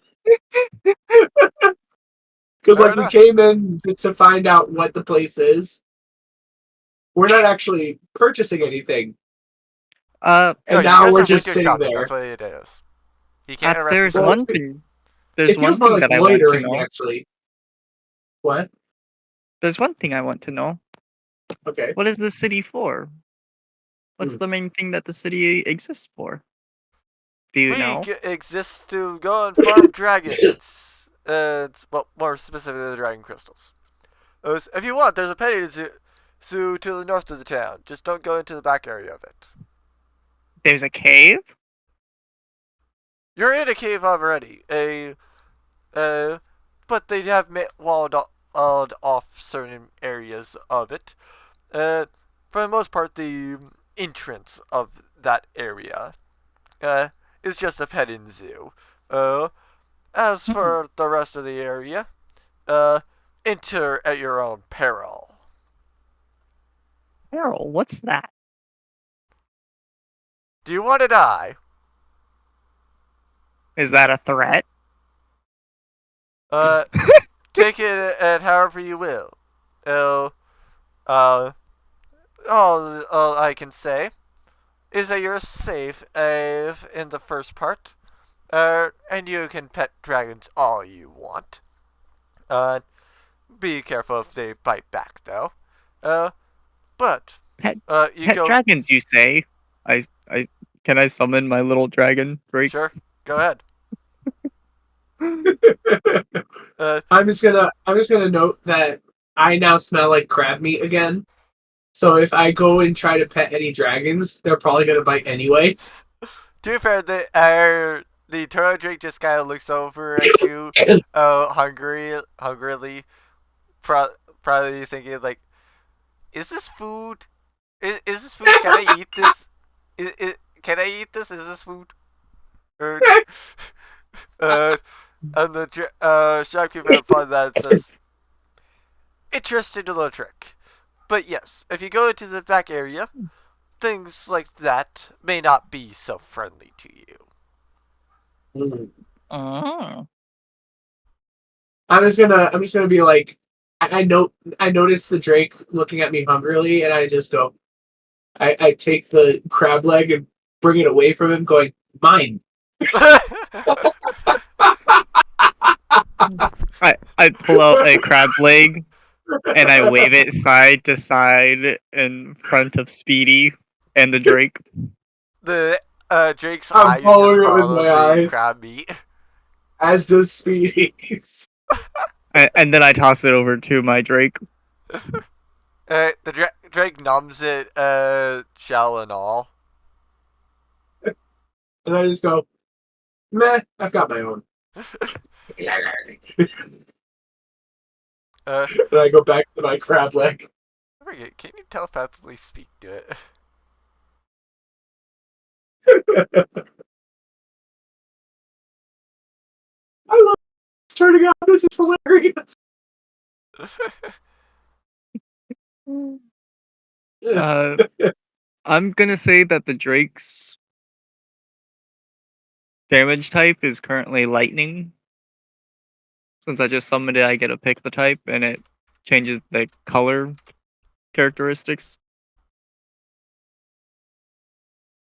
Because Fair like we enough. came in just to find out what the place is. We're not actually purchasing anything. Uh, And No, you now guys we're are just window sitting shopping. there. That's what it is. He can't arrest there's you. Well, one thing. There's It one feels more thing like that I want to loitering, know. actually. What? There's one thing I want to know. Okay. What is the city for? What's Hmm. the main thing that the city exists for? Do you We know? exist to go and farm dragons. Well, more specifically, the dragon crystals. If you want, there's a petting zoo to the north of the town. Just don't go into the back area of it. There's a cave? You're in a cave already. But they have walled off certain areas of it. For the most part, the entrance of that area is just a petting zoo. As for the rest of the area, enter at your own peril. Carol, what's that? Do you want to die? Is that a threat? Take it at however you will. Uh, uh, all I can say is that you're safe in the first part, and you can pet dragons all you want. Uh, be careful if they bite back, though. But Pet you pet go. dragons, you say? I can I summon my little dragon, Drake? Sure, go ahead. I'm just gonna note that I now smell like crab meat again. So if I go and try to pet any dragons, they're probably gonna bite anyway. To be fair, the turtle drake just kind of looks over at you, hungrily, probably thinking like, "Is this food? Is this food? Can I eat this? Can I eat this? Is this food?" Or, uh, and the shopkeeper upon that says, "Interesting little trick, but yes, if you go into the back area, things like that may not be so friendly to you." Oh. I'm just gonna be like, I notice the Drake looking at me hungrily, and I just go, I take the crab leg and bring it away from him, going, mine. I pull out a crab leg and I wave it side to side in front of Speedy and the Drake. The Drake's I'm eyes just following it with follow my the eyes, crab meat. as does Speedy's. And then I toss it over to my Drake. The Drake numbs it, shell and all. And I just go, meh, I've got my own. Uh, And I go back to my crab leg. I forget, can you telepathically speak to it? I love this turning out. This is hilarious. I'm gonna say that the Drakes damage type is currently lightning. Since I just summoned it, I get to pick the type, and it changes the color characteristics.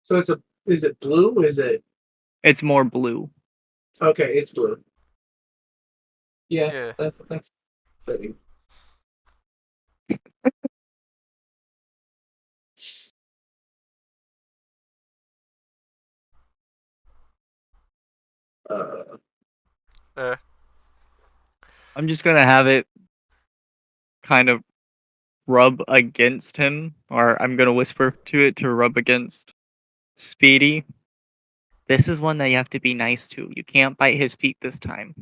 So is it blue? Is it It's more blue. okay? It's blue. Yeah, Yeah. that's fitting. Uh, I'm just gonna have it kind of rub against him, or I'm gonna whisper to it to rub against Speedy. This is one that you have to be nice to. You can't bite his feet this time.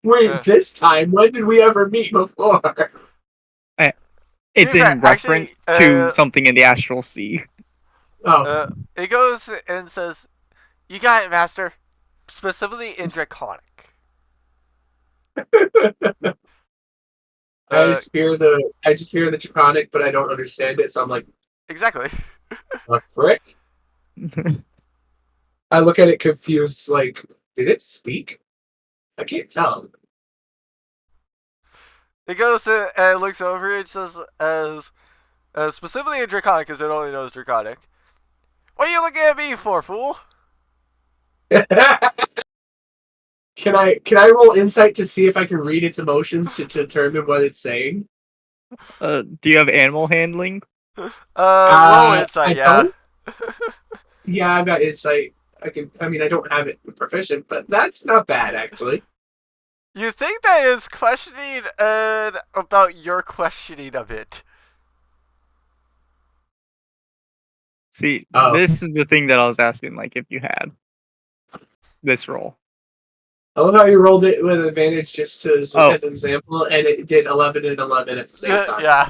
Wait, this time? When did we ever meet before? It's Yeah, in reference to something in the astral sea. Oh, it goes and says, "You got it, Master." Specifically in Draconic. I just hear the Draconic, but I don't understand it, so I'm like, Exactly. a frick? I look at it confused, like, did it speak? I can't tell. It goes and looks over it, says, as specifically in Draconic, because it only knows Draconic. What are you looking at me for, fool? Can I roll insight to see if I can read its emotions to determine what it's saying? Do you have animal handling? Roll insight, I yeah. don't? Yeah, I've got insight. I don't have it proficient, but that's not bad actually. You think that it's questioning about your questioning of it. See, Oh. this is the thing that I was asking, like, if you had this roll. I love how you rolled it with advantage just as Oh. an example, and it did 11 and 11 at the same time. Yeah.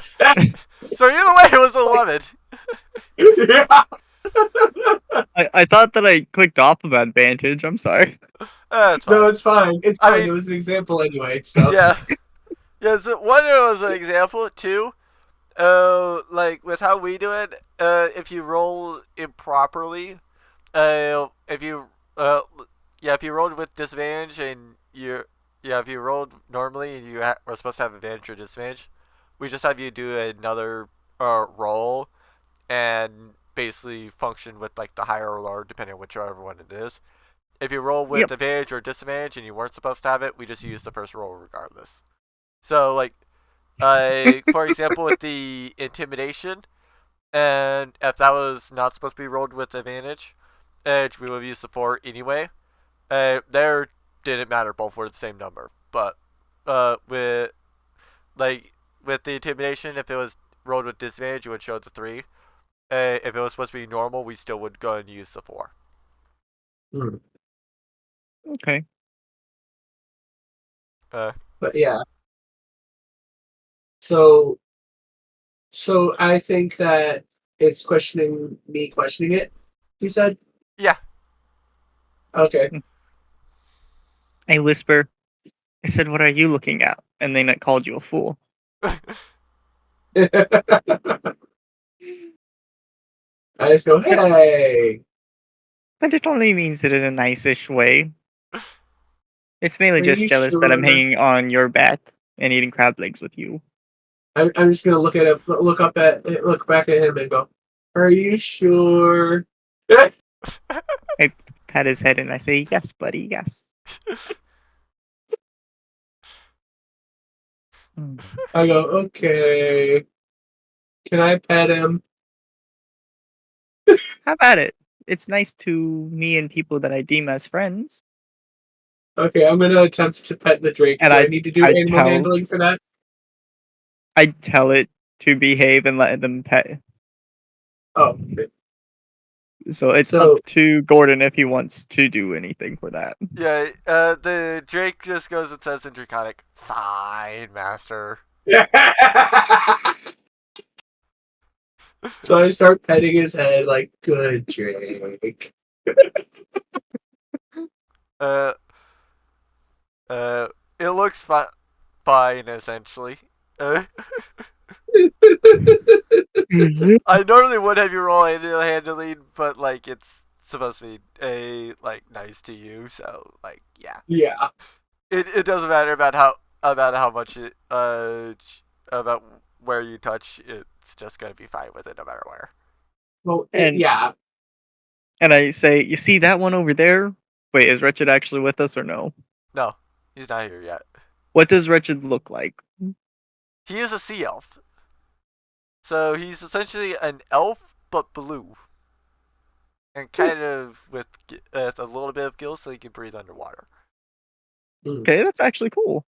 So either way, it was 11. Yeah. I thought that I clicked off of advantage. I'm sorry. It's fine. No, it's fine. It's I fine. mean- It was an example anyway. So Yeah. Yeah, so one, it was an example. Two, like with how we do it, if you roll improperly, if you rolled with disadvantage and if you rolled normally and you were supposed to have advantage or disadvantage, we just have you do another roll and basically function with like the higher or lower depending on whichever one it is. If you roll with Yep. advantage or disadvantage and you weren't supposed to have it, we just use the first roll regardless. So like, for example, with the intimidation, and if that was not supposed to be rolled with advantage, we would have used the 4 anyway. There didn't matter, both were the same number. But with the intimidation, if it was rolled with disadvantage, it would show the 3. If it was supposed to be normal, we still would go and use the 4. Okay. but yeah. So I think that it's questioning it. You said? Yeah. Okay. I whisper. I said, "What are you looking at?" And then it called you a fool. I just go, hey. But it only means it in a nice-ish way. It's mainly Are just you jealous that I'm sure? hanging on your back and eating crab legs with you. I'm just gonna look back at him and go, are you sure? I pat his head and I say, "Yes, buddy, yes." I go, okay. Can I pet him? How about it? It's nice to me and people that I deem as friends. Okay, I'm gonna attempt to pet the drake. And Do I need to do I animal tell- handling for that? I tell it to behave and let them pet. Oh, okay. So it's So- up to Gordon if he wants to do anything for that. Yeah, the Drake just goes and says in Draconic, "Fine, Master." So I start petting his head like, good Drake. It looks fine, essentially. I normally would have you roll handling, but like it's supposed to be nice to you, so yeah. Yeah. It doesn't matter about how much about where you touch. It's just gonna be fine with it no matter where. Well, And yeah. and I say, you see that one over there? Wait, is Wretched actually with us or no? No, he's not here yet. What does Wretched look like? He is a sea elf, so he's essentially an elf but blue, and kind of with a little bit of gills, so he can breathe underwater. Okay, that's actually cool.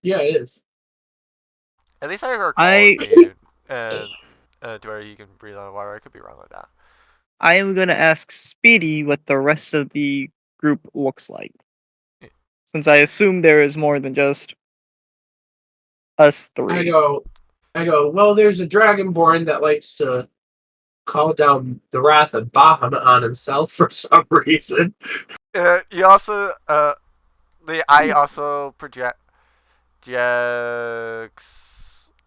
Yeah, it is. At least I recall I it being to where he can breathe underwater. I could be wrong with that. I am gonna ask Speedy what the rest of the group looks like, Yeah. since I assume there is more than just us I three. go, well, there's a dragonborn that likes to call down the wrath of Bahamut on himself for some reason. You also the I also projects.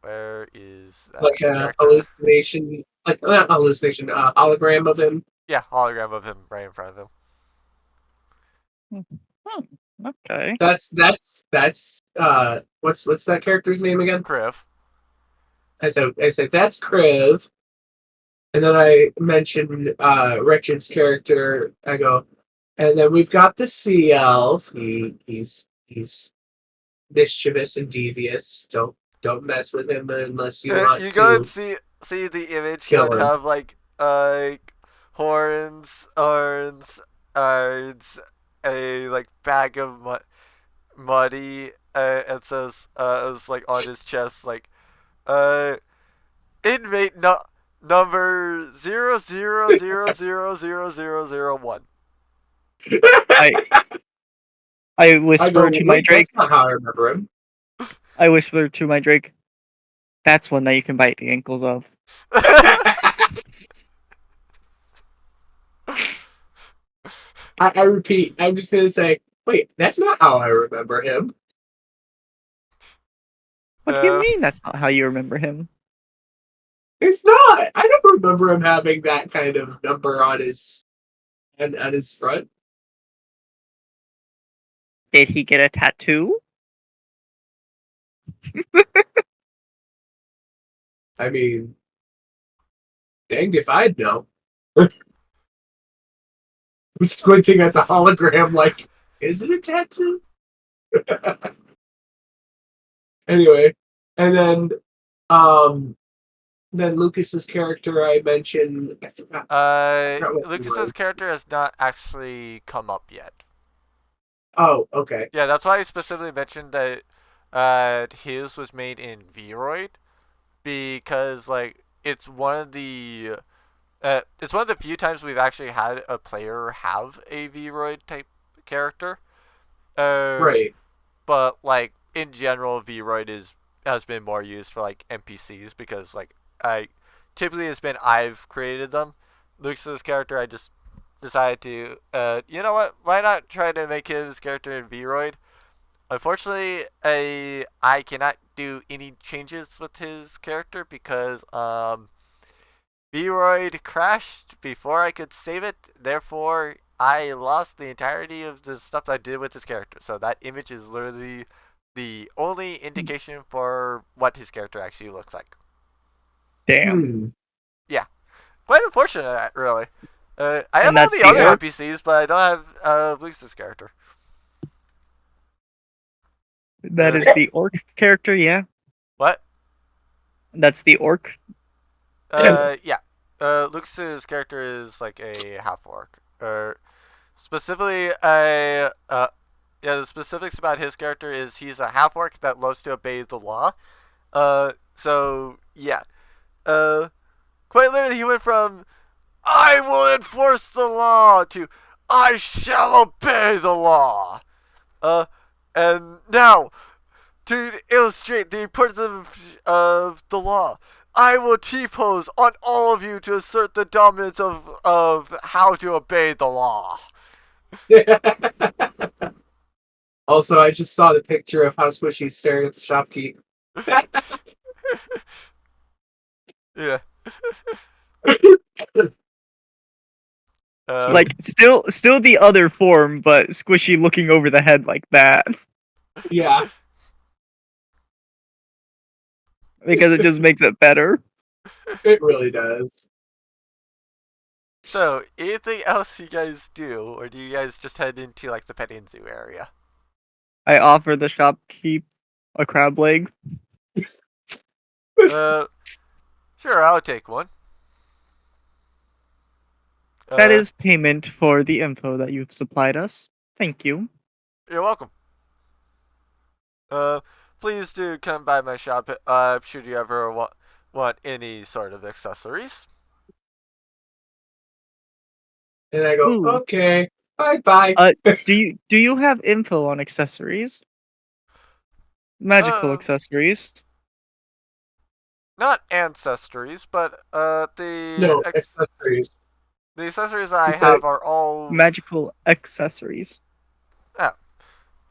Where is that Like a character? hallucination, like not hallucination, hologram of him. Yeah, hologram of him right in front of him. Oh, okay. That's what's that character's name again? Kriv. I said that's Kriv, and then I mentioned Wretched's character. I go, and then we've got the sea elf. He's mischievous and devious. Don't mess with him unless you want You go and to see the image. kill He'll him. have horns, arms, a bag of muddy. It says it's on his chest uh inmate number 00000001. I whisper to my Wait, Drake. that's not how I remember him. I whisper to my Drake. That's one that you can bite the ankles of. I repeat, I'm just gonna say, wait, that's not how I remember him. What do you mean that's not how you remember him? It's not. I don't remember him having that kind of number on his on his front. Did he get a tattoo? I mean, danged if I'd know. I'm squinting at the hologram like, is it a tattoo? Anyway, and then Lucas's character I mentioned, I forgot what he Lucas's was. character has not actually come up yet. Oh, okay. Yeah, that's why I specifically mentioned that his was made in Vroid, because it's one of the few times we've actually had a player have a Vroid type character. Right. But in general, Vroid has been more used for NPCs because I typically it's been I've created them. Luke's character, I just decided to you know what? Why not try to make his character in Vroid? Unfortunately, I cannot do any changes with his character because Vroid crashed before I could save it. Therefore, I lost the entirety of the stuff I did with his character. So that image is literally the only indication for what his character actually looks like. Damn. Yeah, quite unfortunate, really. I have And all that's the the other orc? NPCs, but I don't have Luke's character. That is the orc character, yeah? What? That's the orc? Yeah. Luke's character is a half orc. Specifically, the specifics about his character is he's a half orc that loves to obey the law. So yeah. Quite literally, he went from "I will enforce the law" to "I shall obey the law." And now to illustrate the importance of the law, I will T-pose on all of you to assert the dominance of how to obey the law. Also, I just saw the picture of how Squishy's staring at the shopkeep. Yeah. Like still the other form, but squishy looking over the head like that Yeah. because it just makes it better. It really does. So, anything else you guys do, or do you guys just head into like the petting zoo area? I offer the shopkeep a crab leg. Uh, sure, I'll take one. That is payment for the info that you've supplied us. Thank you. You're welcome. Please do come by my shop. Should you ever want any sort of accessories. And I go, Ooh. okay, bye. Do you have info on accessories? Magical accessories. Not ancestries, but the No, accessories. the accessories I He said- have are all Magical accessories.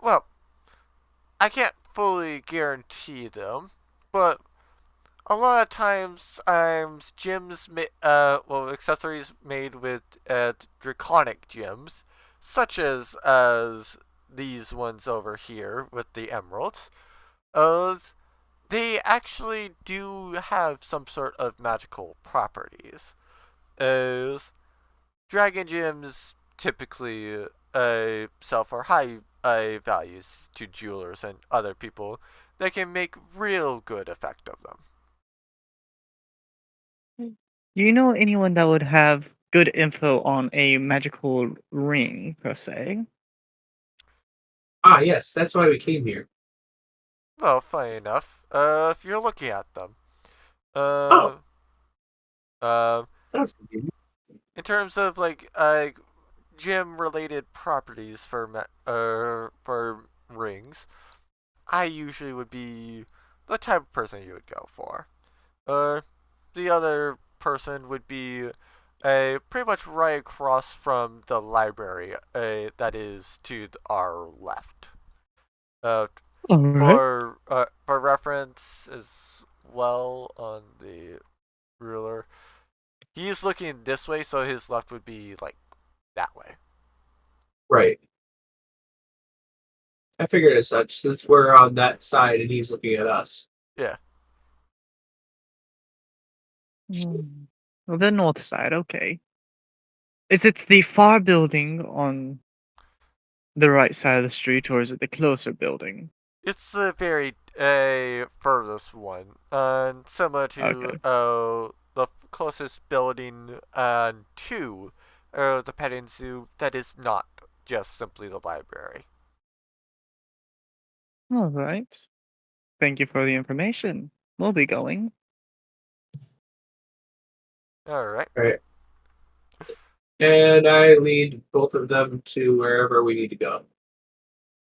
well. I can't fully guarantee them, but a lot of times gems accessories made with draconic gems, such as these ones over here with the emeralds. They actually do have some sort of magical properties. As dragon gems typically sell for high values to jewelers and other people that can make real good effect of them. Do you know anyone that would have good info on a magical ring, per se? Ah, yes, that's why we came here. Well, funny enough, if you're looking at them, Oh. uh, That's convenient. in terms of like gem related properties for rings, I usually would be the type of person you would go for. The other person would be pretty much right across from the library that is to our left. Uh, Alright. for reference as well on the ruler, he's looking this way, so his left would be like that way. Right. I figured as such, since we're on that side and he's looking at us. Yeah. Well, the north side, okay. Is it the far building on the right side of the street, or is it the closer building? It's the very furthest one, similar to Okay. the closest building to the petting zoo that is not just simply the library. Alright. Thank you for the information. We'll be going. All right. Right. And I lead both of them to wherever we need to go.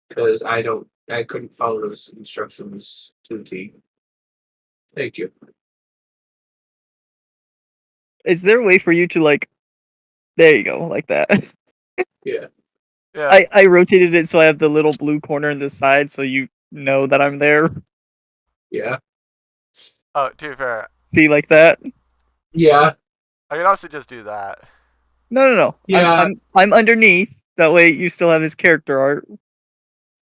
Because I couldn't follow those instructions to the T. Thank you. Is there a way for you to, like... There you go, like that. Yeah. Yeah. I rotated it so I have the little blue corner in the side so you know that I'm there. Yeah. Oh, to be fair, See, like that? Yeah. I can also just do that. No. Yeah. I'm underneath. That way you still have his character art.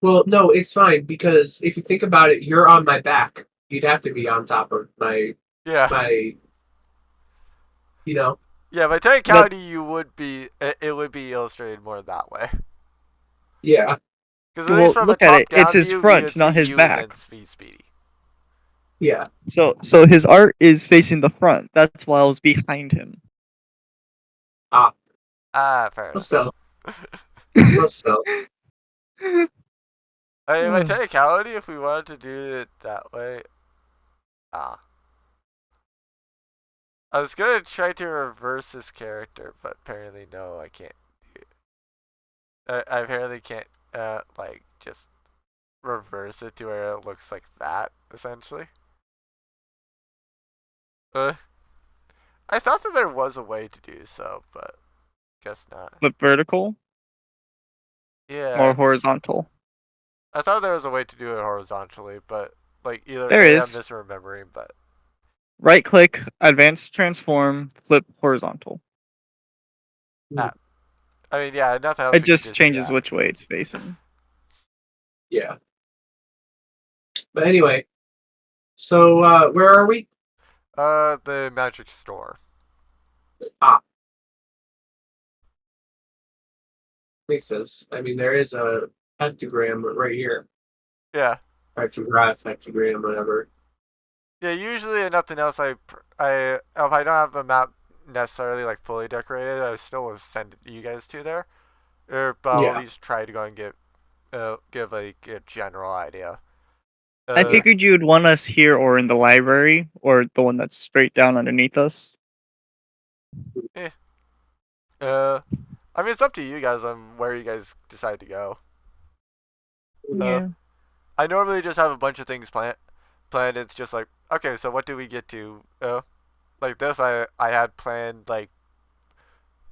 Well, no, it's fine because if you think about it, you're on my back. You'd have to be on top of Yeah. you know. Yeah, by technicality, you would be. It would be illustrated more that way. Yeah. Because at Well, least from look a at it. top-down It's his view, we front, would not see his you back. and then see Speedy. Yeah. So his art is facing the front. That's why I was behind him. Ah, fair Well, enough. still. Well, still. I mean, by technicality, if we wanted to do it that way, I was gonna try to reverse this character, but apparently no, I can't. I apparently can't, like just reverse it to where it looks like that, essentially. I thought that there was a way to do so, but guess not. Flip vertical Yeah, or horizontal? I thought there was a way to do it horizontally, but like either There A, I'm is. misremembering, but Right click, advanced transform, flip horizontal. I mean, yeah, nothing else. It We could just do changes that. which way it's facing. Yeah. But anyway, so where are we? The magic store. Ah, makes sense. I mean, there is a pentagram right here. Yeah. Pentagram, whatever. Yeah, usually nothing else. If I don't have a map necessarily like fully decorated, I still will send you guys to there. But I'll at Yeah. least try to go and give like a general idea. I Uh, figured you'd want us here or in the library, or the one that's straight down underneath us. eh. Uh, I mean, it's up to you guys on where you guys decide to go. Uh, Yeah. I normally just have a bunch of things planned. It's just like, okay, so what do we get to? Like this, I had planned like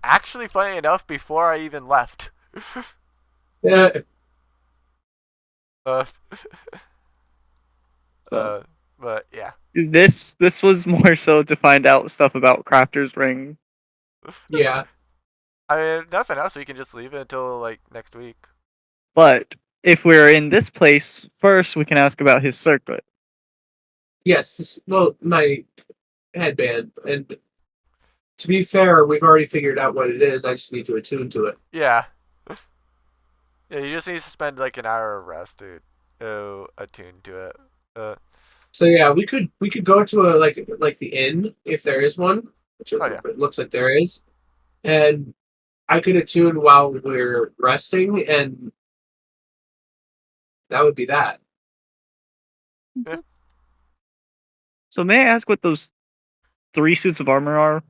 actually funny enough before I even left. Yeah. uh, So but yeah. this was more so to find out stuff about Crafter's Ring. Yeah. I mean, nothing else. We can just leave it until like next week. But if we're in this place first, we can ask about his circlet. Yes. Well, my headband. And to be fair, we've already figured out what it is. I just need to attune to it. Yeah. Yeah, you just need to spend like an hour of rest to attune to it. So yeah, we could go to a like the inn if there is one, which Oh yeah. it looks like there is, and I could attune while we're resting, and that would be that. So may I ask what those 3 suits of armor are?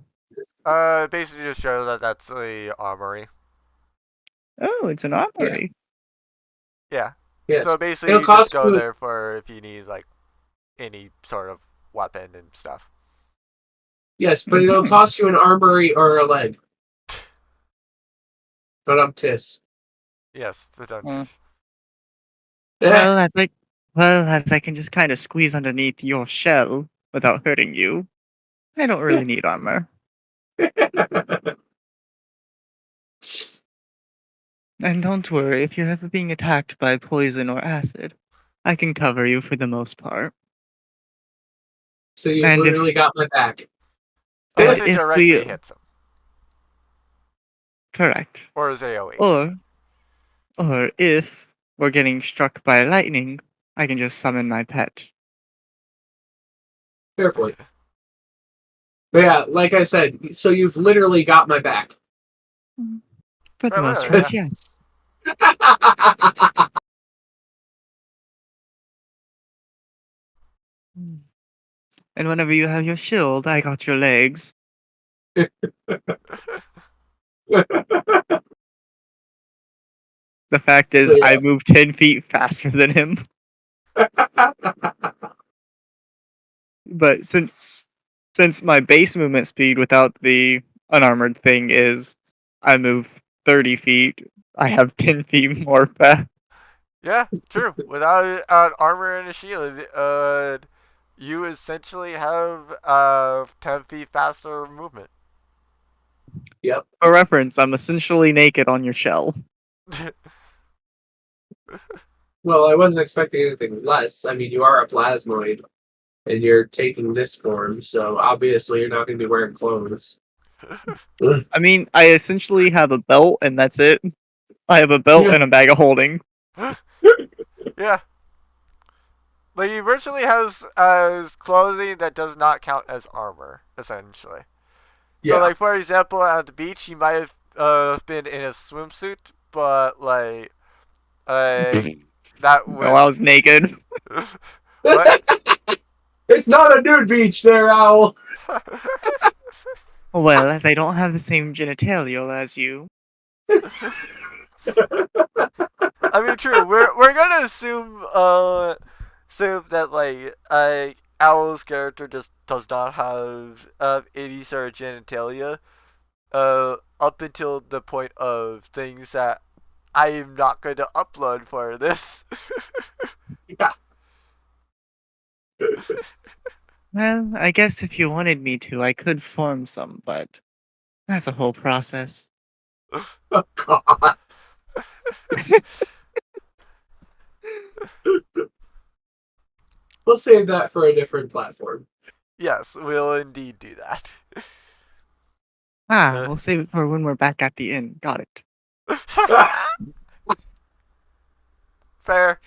Basically just show that that's the armory. Oh, it's an Yeah. armory. Yeah. Yes, So basically, it'll you just cost go you. there for if you need like any sort of weapon and stuff. Yes, but it'll cost you an armory or a leg. But I'm tis. Yes, but don't. Uh. Well, as I can just kind of squeeze underneath your shell without hurting you, I don't really need armor. And don't worry, if you're ever being attacked by poison or acid, I can cover you for the most part. So you've And if literally got my back. Unless it if directly we hits him, correct, or is AOE. or if we're getting struck by lightning, I can just summon my pet. Fair point. But yeah, like I said, so you've literally got my back. For the Right, most literally, part, yes. And whenever you have your shield, I got your legs. The fact is, So I move 10 feet faster than him. yeah. But since my base movement speed without the unarmored thing is I move 30 feet, I have 10 feet more fast. Yeah, true. Without armor and a shield, you essentially have 10 feet faster movement. Yep. For reference, I'm essentially naked on your shell. Well, I wasn't expecting anything less. I mean, you are a plasmoid, and you're taking this form, so obviously you're not going to be wearing clothes. I mean, I essentially have a belt and that's it. I have a belt Yeah. and a bag of holding. Yeah. Like he virtually has clothing that does not count as armor, essentially. So, Yeah. like for example, at the beach, he might have been in a swimsuit, but like that would. No, I was naked. What? It's not a nude beach there, Owl. Well, as I don't have the same genitalia as you. I mean, true. We're gonna assume that like Owl's character just does not have any sort of genitalia up until the point of things that I am not going to upload for this. Yeah. Well, I guess if you wanted me to, I could form some, but that's a whole process. Oh God. We'll save that for a different platform. Yes, we'll indeed do that. We'll save it for when we're back at the inn. Got it. Fair.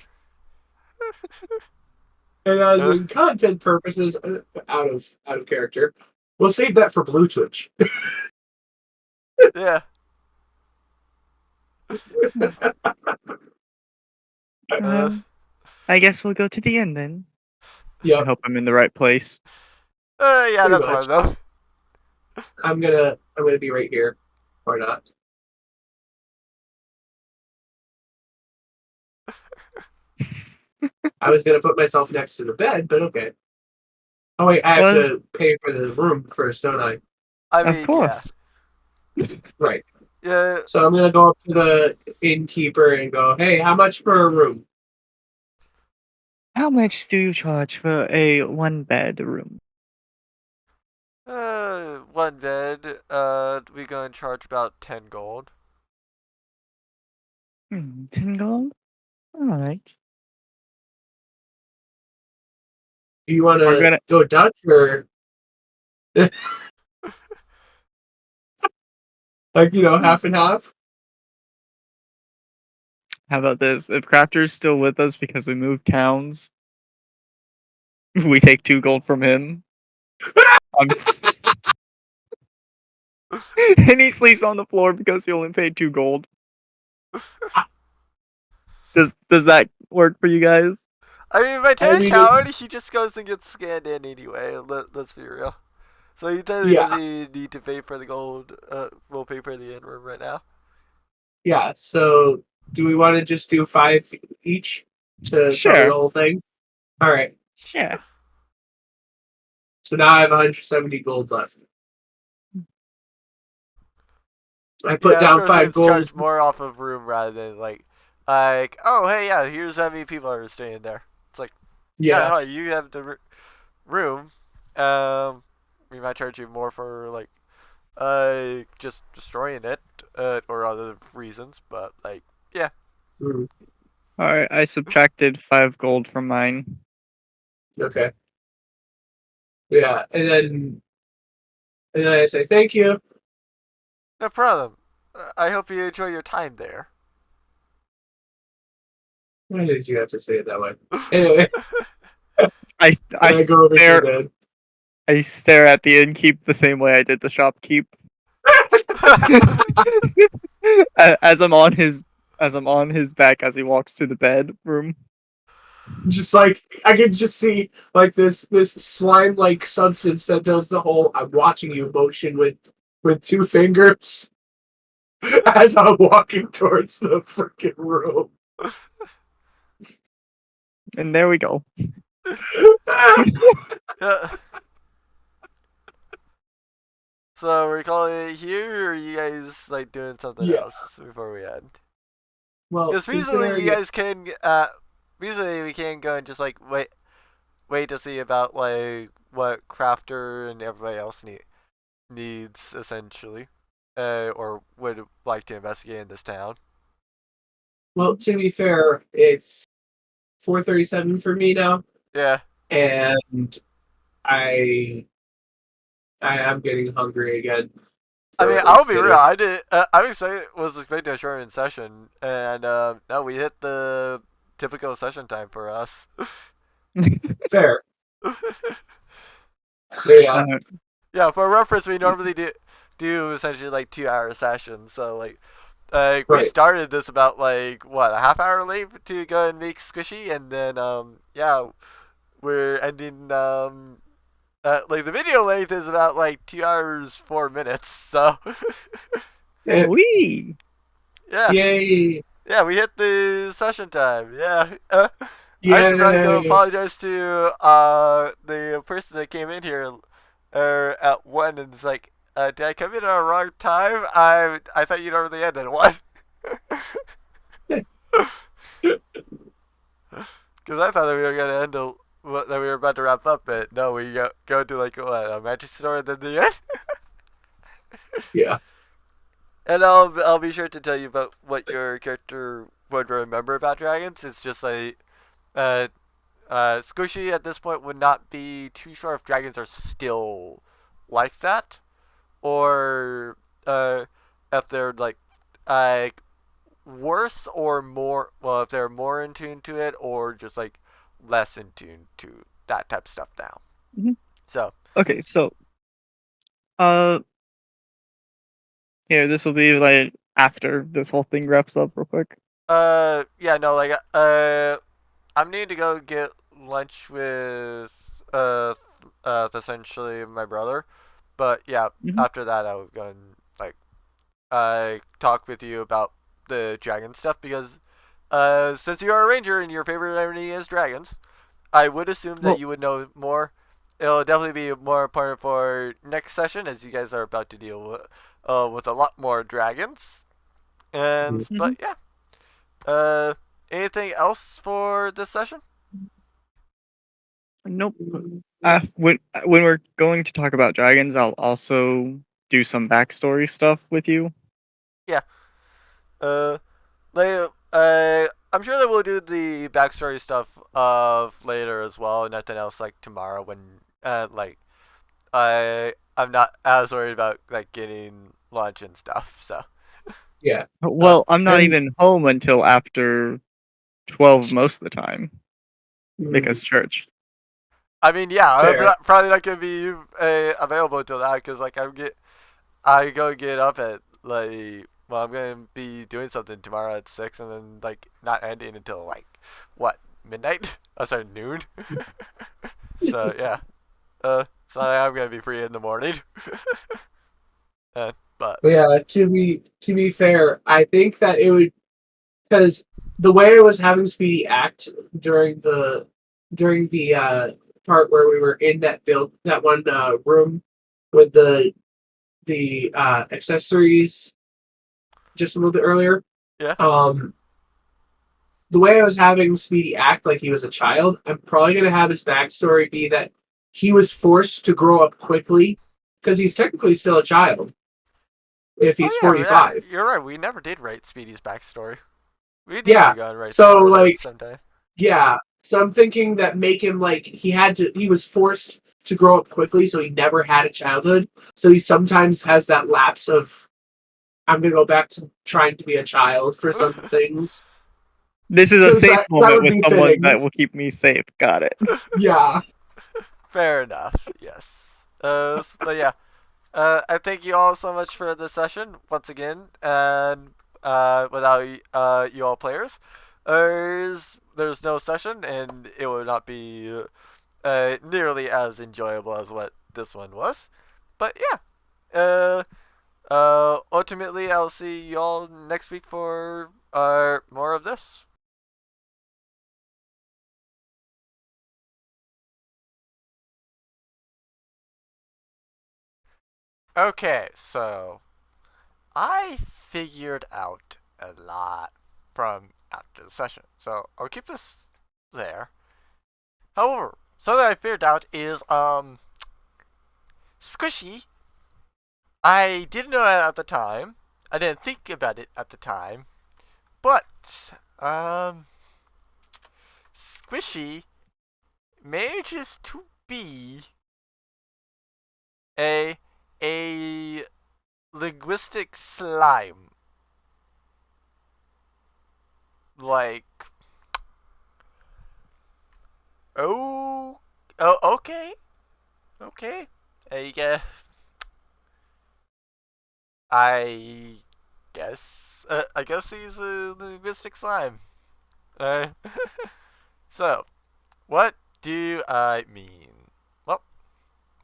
And as in content purposes, out of character, we'll save that for Blue Twitch. Yeah. I guess we'll go to the inn then. I Yep, hope I'm in the right place. Yeah, pretty that's one much. of them. I'm gonna be right here, or not. I was gonna put myself next to the bed, but okay. Oh wait, I have Well, to pay for the room first, don't I? I of mean, yeah. course. Right. Yeah. So I'm gonna go up to the innkeeper and go, "Hey, how much for a room?" How much do you charge for a one-bed room? One bed. We gonna charge about 10 gold. 10 gold? Alright. Do you want We're to gonna... go Dutch or like half and half? How about this? If Crafter's still with us because we moved towns, we take 2 gold from him. Um, and he sleeps on the floor because he only paid 2 gold. Does that work for you guys? I mean, by I 10 mean, count, he just goes and gets scanned in anyway. Let's be real. So he yeah, doesn't need to pay for the gold. We'll pay for the in room right now. yeah. So do we want to just do 5 each to cover the Sure. whole thing? All right. Sure. So now I have 170 gold left. I put Yeah, of down course, 5 it's gold. charged more off of room rather than like, oh hey, yeah, here's how many people are staying there. It's like, yeah, Yeah. hi, you have the room. We might charge you more for like, just destroying it, or other reasons, but like, yeah. Mm, Alright, I subtracted 5 gold from mine. okay. Yeah, and then I say thank you. No problem. I hope you enjoy your time there. Why did you have to say it that way? Anyway, I, I then I go over to the stare bed. I stare at the innkeep the same way I did the shopkeep. as I'm on his back as he walks to the bedroom. Just like I can just see like this slime like substance that does the whole "I'm watching you" motion with 2 fingers as I'm walking towards the freaking room. And there we go. Yeah. So we're calling it here, or are you guys like doing something Yeah. else before we end? Well, Because recently considering you it's guys can, recently we can go and just like wait to see about like what Crafter and everybody else needs essentially, or would like to investigate in this town. well, to be fair, it's 4:37 for me now, Yeah. and I I am getting hungry again I for mean, at I'll least be real. dinner. I did. Was expecting a shortened session, and no, we hit the typical session time for us. Fair. Yeah. Yeah, for reference, we normally do essentially like 2 hour sessions. So like, we Right. started this about like what, a half hour late to go and make squishy, and then yeah, we're ending like the video length is about like 2 hours 4 minutes. So Yeah. Wee! yeah, Yay. yeah, we hit the session time. Yeah. I should probably go Yay. apologize to the person that came in here at 1 and it's like, did I come in at a wrong time? I thought you normally end at 1. Because I thought that we were gonna that we were about to wrap up, but no, we go to like what, a magic store and then the end. Yeah. And I'll be sure to tell you about what your character would remember about dragons. It's just like uh Squishy at this point would not be too sure if dragons are still like that, or if they're like worse or more. Well, if they're more in tune to it, or just like less in tune to that type of stuff now. Mhm. So Okay, so uh, here this will be like after this whole thing wraps up, real quick. yeah, no, like I'm needing to go get lunch with essentially my brother. But yeah, Mhm. after that I was going like talk with you about the dragon stuff, because since you are a ranger and your favorite enemy is dragons, I would assume that Well, you would know more. It'll definitely be more important for next session, as you guys are about to deal with a lot more dragons. And mhm. but yeah, uh, anything else for this session? Nope. When we're going to talk about dragons, I'll also do some backstory stuff with you. Yeah. Uh, I'm sure that we'll do the backstory stuff of later as well, and nothing else like tomorrow when like I'm not as worried about like getting lunch and stuff. So Yeah. Well, I'm not And even home until after 12 most of the time because church. I mean, yeah, fair. probably not gonna be available until that, because like I go get up at like, well, I'm gonna be doing something tomorrow at 6, and then like not ending until like what, midnight? Oh, sorry, noon. So yeah, so I'm gonna be free in the morning. But But yeah, to be fair, I think that it would, because the way I was having Speedy act during the part where we were in that one room with the accessories just a little bit earlier. yeah. Um, the way I was having Speedy act like he was a child, I'm probably gonna have his backstory be that he was forced to grow up quickly because he's technically still a child if he's Oh yeah, yeah. 45. You're right. We never did write Speedy's backstory. We need to Yeah. go and write So some of that like sometime. yeah. So I'm thinking that make him like he was forced to grow up quickly, so he never had a childhood. So he sometimes has that lapse of I'm gonna go back to trying to be a child for some things. This is a Because safe that moment would with be someone fitting. that will keep me safe. Got it. Yeah. Fair enough. Yes. But yeah. I thank you all so much for the session once again, and without you all players, there's no session, and it would not be nearly as enjoyable as what this one was. But yeah, ultimately, I'll see you all next week for more of this. Okay, so I figured out a lot from after the session, so I'll keep this there. However, something I figured out is squishy. I didn't know it at the time. I didn't think about it at the time, but um, squishy manages to be a a linguistic slime. Like, oh, oh, okay, okay. I I I guess he's a linguistic slime. Uh, so, what do I mean? Well,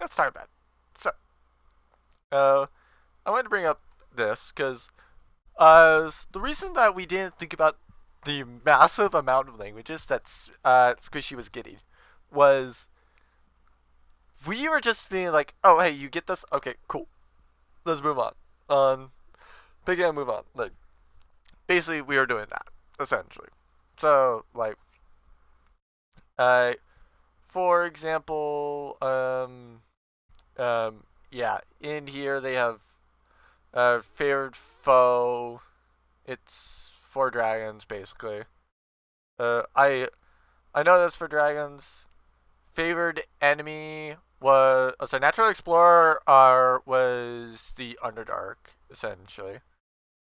let's talk about it. So, uh, I wanted to bring up this because the reason that we didn't think about the massive amount of languages that Squishy was getting was we were just being like, oh, hey, you get this? Okay, cool. Let's move on. Pick it and move on. Like, basically, we were doing that, essentially. So, like, uh, for example, yeah, in here they have Favored foe. It's for dragons, basically. I know this for dragons. Favored enemy was so natural explorer was the Underdark essentially.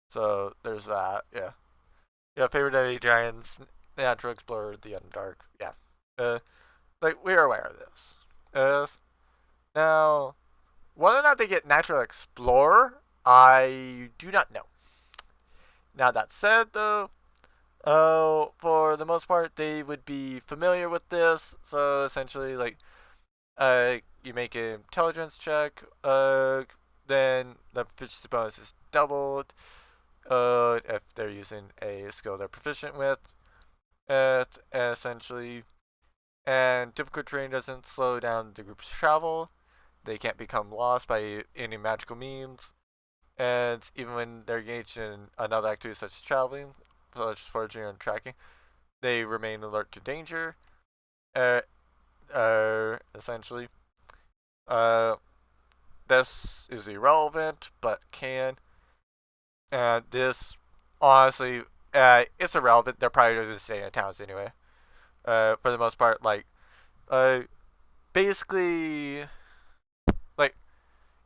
So there's that. Yeah. Yeah. Favorite enemy dragons. Natural explorer, the Underdark. Yeah. Like we're aware of this. Now whether or not they get natural explorer, I do not know. Now that said, though, for the most part, they would be familiar with this. So essentially, like, you make an intelligence check, then the proficiency bonus is doubled. If they're using a skill they're proficient with, essentially, and difficult terrain doesn't slow down the group's travel. They can't become lost by any magical means, and even when they're engaged in another activity such as traveling, such as foraging and tracking, they remain alert to danger. Uh, Essentially, uh, this is irrelevant, but can. And this, honestly, it's irrelevant. They're probably going to stay in towns anyway. For the most part, like, uh, basically, like,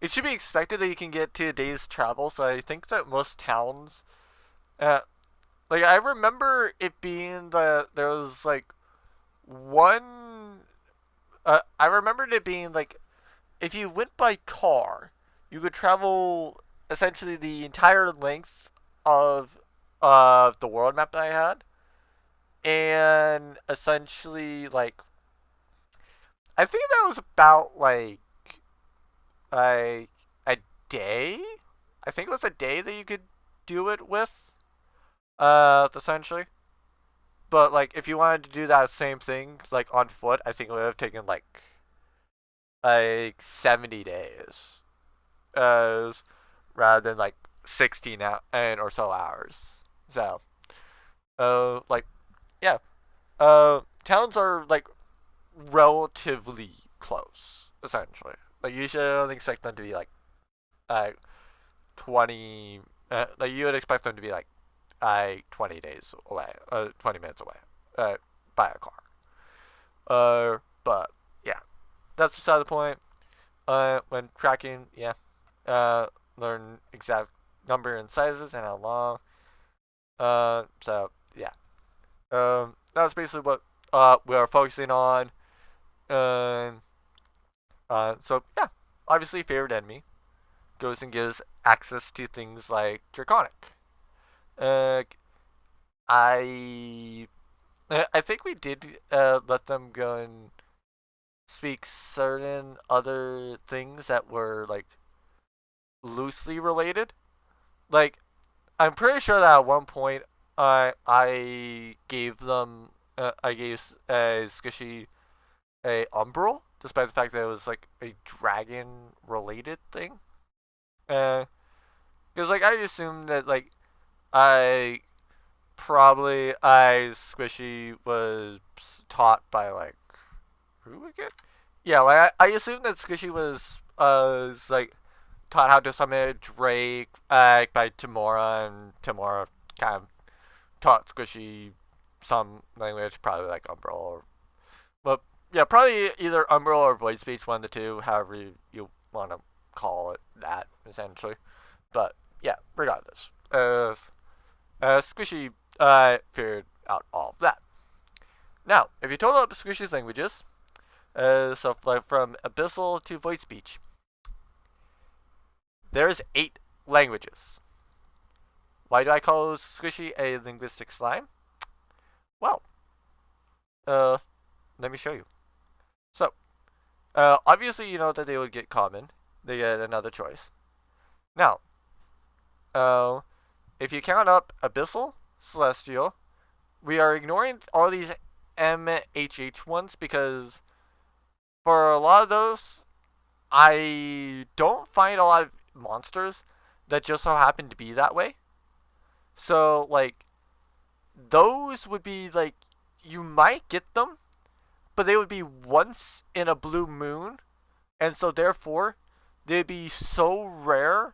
it should be expected that you can get to a day's travel. So I think that most towns, uh, like, I remember it being that there was like one. I remembered it being like if you went by car, you could travel essentially the entire length of the world map that I had, and essentially like I think that was about like a day. I think it was a day that you could do it with, essentially. But like if you wanted to do that same thing like on foot, I think it would have taken like 70 days, uh, rather than like 16 and or so hours. So, like, yeah, towns are like relatively close, essentially. Like, you shouldn't expect them to be uh, 20, like, you would expect them to be like 20 days away, 20 minutes away, by a car. But yeah, that's beside the point. When tracking, yeah, learn exact number and sizes and how long. So yeah, that's basically what we are focusing on. Um, so yeah, obviously favorite enemy goes and gives access to things like Draconic. Uh, I I think we did let them go and speak certain other things that were like loosely related. Like I'm pretty sure that at one point I gave them I gave Squishy a umbral, despite the fact that it was like a dragon related thing. Because like I assumed that like I I Squishy was taught by like who again? Yeah, like I assumed that Squishy was like taught how to summon a Drake by Tamora, and Tamora kind of taught Squishy some language, probably like Umbral, but yeah, probably either Umbral or Void Speech, one of the two, however you want to call it that, essentially. But yeah, regardless, Squishy figured out all of that. Now, if you total up Squishy's languages, so like from Abyssal to Void Speech, there's 8 languages. Why do I call Squishy a linguistic slime? Well, let me show you. So, obviously you know that they would get common. They get another choice. Now, if you count up Abyssal, Celestial, we are ignoring all these MHH ones because for a lot of those, I don't find a lot of monsters that just so happen to be that way. So, like, those would be, like, you might get them, but they would be once in a blue moon, and so therefore, they'd be so rare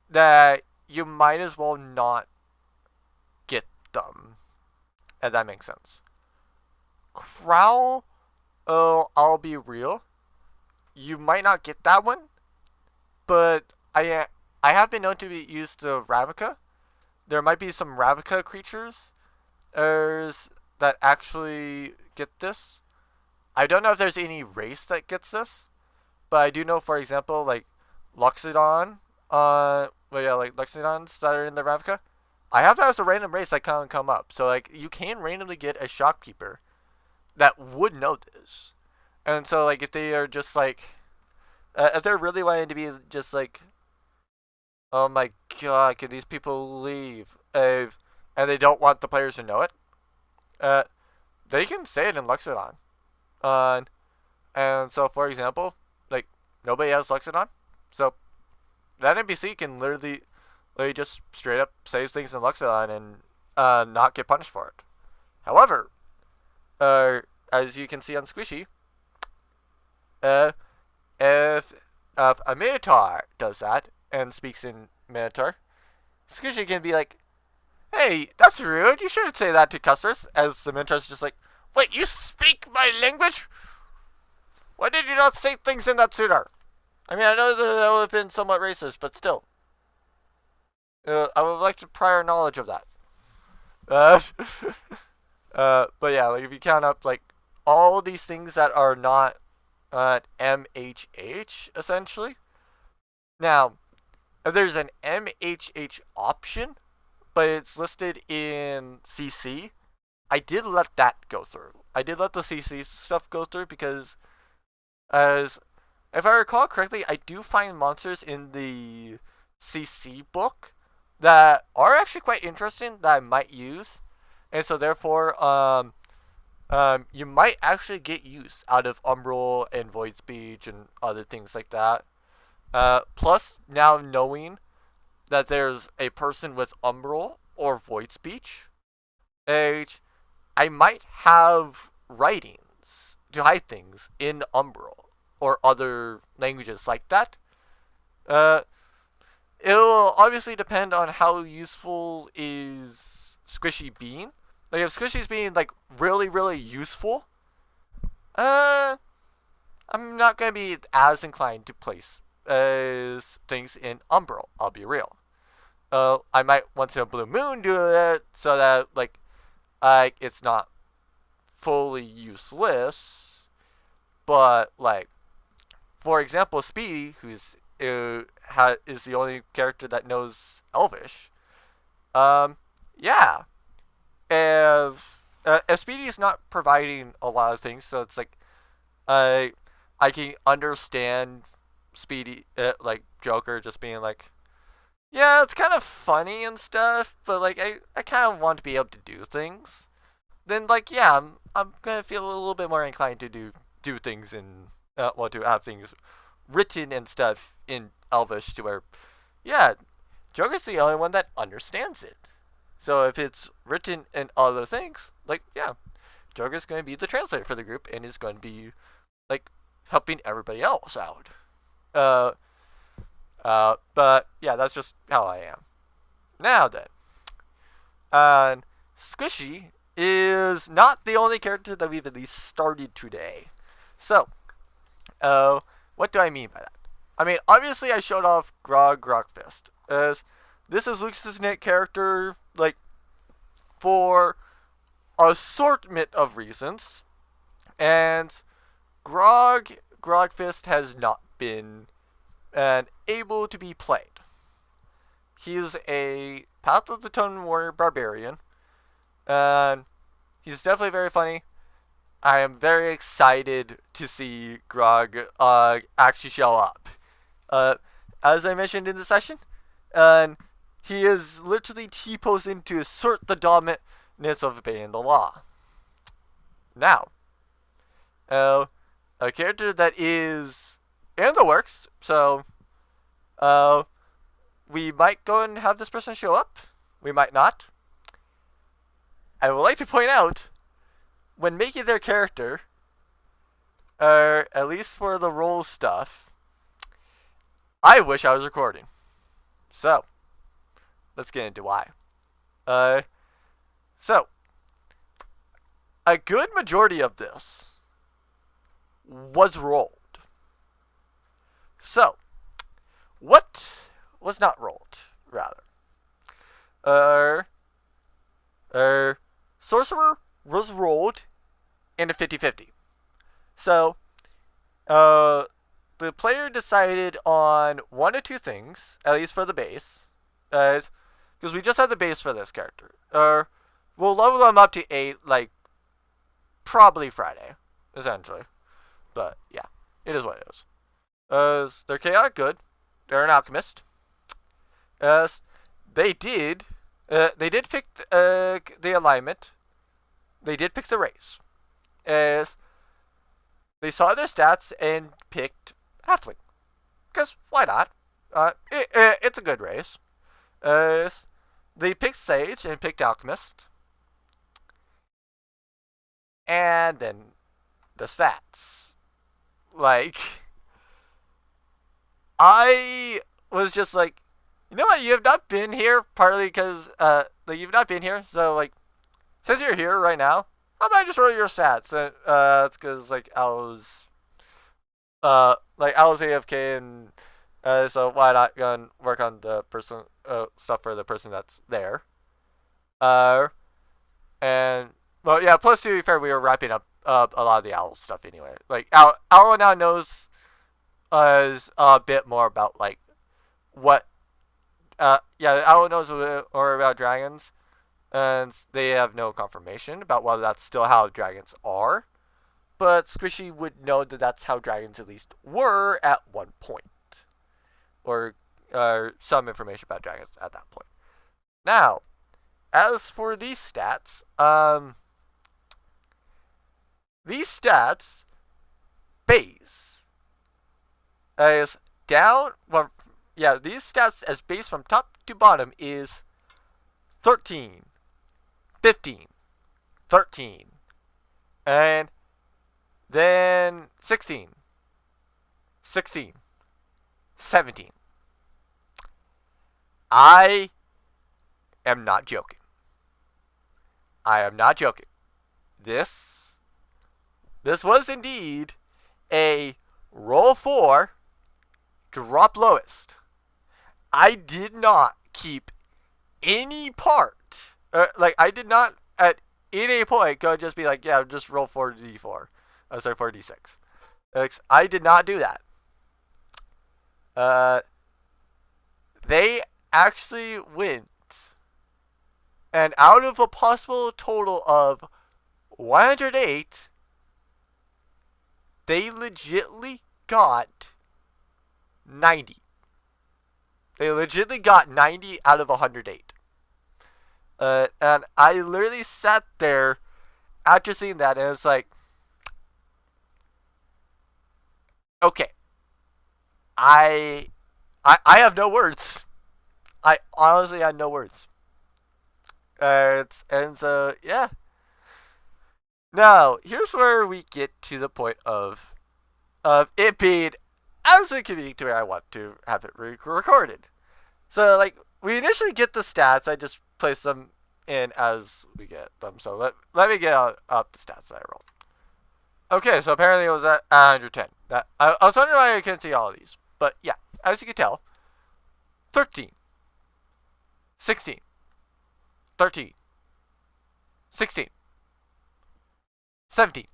that you might as well not get them. If that makes sense. Growl, oh, I'll be real. You might not get that one, but I have been known to use the Ravnica. There might be some Ravnica creatures that actually get this. I don't know if there's any race that gets this, but I do know, for example, like Loxodon, like Loxodons that are in the Ravnica. I have that as a random race that can come up. So like you can randomly get a shopkeeper that would know this. And so like if they are just like if they're really wanting to be just like, oh my god, can these people leave? And they don't want the players to know it, uh, they can say it in Loxodon. And so for example, like nobody has Loxodon, so that NPC can literally just straight up say things in Loxodon and not get punished for it. However, as you can see on Squishy, if a Minotaur does that and speaks in Minotaur, Squishy can be like, "Hey, that's rude. You shouldn't say that to customers." As the Minotaur's just like, "Wait, you speak my language? Why did you not say things in that suitor?" I mean, I know that would have been somewhat racist, but still. I would like to prior knowledge of that. But yeah, like if you count up like all these things that are not MHH, essentially. Now, if there's an MHH option, but it's listed in CC, I did let that go through. I did let the CC stuff go through because, as if I recall correctly, I do find monsters in the CC book that are actually quite interesting that I might use, and so therefore, you might actually get use out of Umbral and Void Speech and other things like that. Plus, now knowing that there's a person with Umbral or Void Speech, I might have writings to hide things in Umbral or other languages like that. It'll obviously depend on how useful is Squishy being. Like if Squishy's being like really, really useful, I'm not gonna be as inclined to place things in Umbral. I'll be real. I might once in a blue moon do it so that like it's not fully useless. But like, for example, Speedy, who's is the only character that knows Elvish. Yeah. If Speedy's not providing a lot of things, so it's like I can understand Speedy like Joker just being like, yeah, it's kind of funny and stuff, but like I kind of want to be able to do things. Then like yeah, I'm gonna feel a little bit more inclined to do things and want to have things written and stuff in Elvish to where, yeah, Joker's the only one that understands it. So if it's written in other things, like yeah, Joker's going to be the translator for the group and is going to be like helping everybody else out. But yeah, that's just how I am. Now then, Squishy is not the only character that we've at least started today. So, what do I mean by that? I mean, obviously I showed off Grogfist, as this is Lucas's knit character, like, for assortment of reasons, and Grogfist has not been able to be played. He is a Path of the Tone Warrior Barbarian, and he's definitely very funny. I am very excited to see Grog actually show up. As I mentioned in the session, he is literally T-posing to assert the dominance of obeying the law. Now, a character that is in the works, so we might go and have this person show up. We might not. I would like to point out, when making their character, at least for the role stuff, I wish I was recording. So, let's get into why. So, a good majority of this was rolled. So, what was not rolled, rather? Sorcerer was rolled in a 50-50. So, the player decided on one or two things, at least for the base, because we just have the base for this character. We'll level them up to 8, like, probably Friday, essentially. But, yeah, it is what it is. They're chaotic good. They're an alchemist. They did pick the alignment. They did pick the race. As they saw their stats and picked halfling. Because why not? It's a good race. They picked sage and picked alchemist. And then the stats. Like, I was just like, you know what? You have not been here partly because you've not been here. So like, since you're here right now, how about I just roll your stats? It's because like I was AFK and so why not go and work on the person stuff for the person that's there. And well yeah. Plus to be fair, we were wrapping up a lot of the owl stuff anyway. Like owl now knows us a bit more about like what. Owl knows a bit more about dragons, and they have no confirmation about whether that's still how dragons are. But Squishy would know that that's how dragons at least were at one point, or some information about dragons at that point. Now, as for these stats, base is down. Well, yeah, these stats as base from top to bottom is 13, 15, 13, and then 16, 16, 17. I am not joking. I am not joking. This was indeed a roll 4, drop lowest. I did not keep any part. I did not at any point go just be like, yeah, just roll 4d4. Sorry, 4d6. I did not do that. They actually went, and out of a possible total of 108, they legitimately got 90. They legitimately got 90 out of 108. And I literally sat there after seeing that, and it was like, okay, I have no words. I honestly had no words. And so yeah. Now here's where we get to the point of it being absolutely convenient to where I want to have it recorded. So like we initially get the stats. I just place them in as we get them. So let me get up the stats that I rolled. Okay, so apparently it was at 110. I was wondering why I couldn't see all of these. But yeah, as you can tell, 13, 16, 13, 16, 17,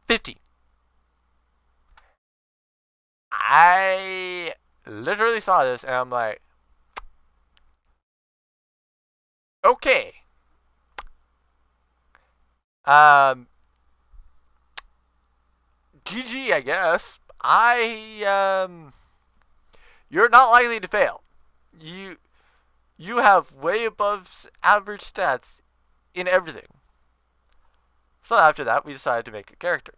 15. I literally saw this and I'm like, okay. GG, I guess. You're not likely to fail. You have way above average stats in everything. So after that, we decided to make a character.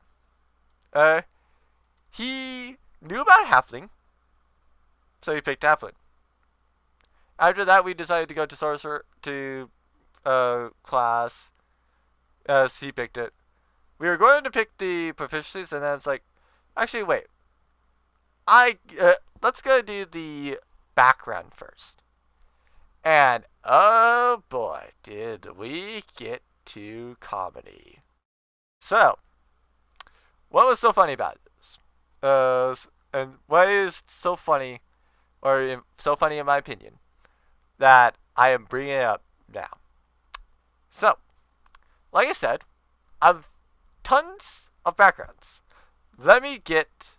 He knew about halfling, so he picked halfling. After that, we decided to go to sorcerer to class, as he picked it. We were going to pick the proficiencies, and then it's like, actually, wait. Let's go do the background first. And oh boy, did we get to comedy. So, what was so funny about this? And what is so funny, or so funny in my opinion, that I am bringing it up now? So, like I said, I've tons of backgrounds. Let me get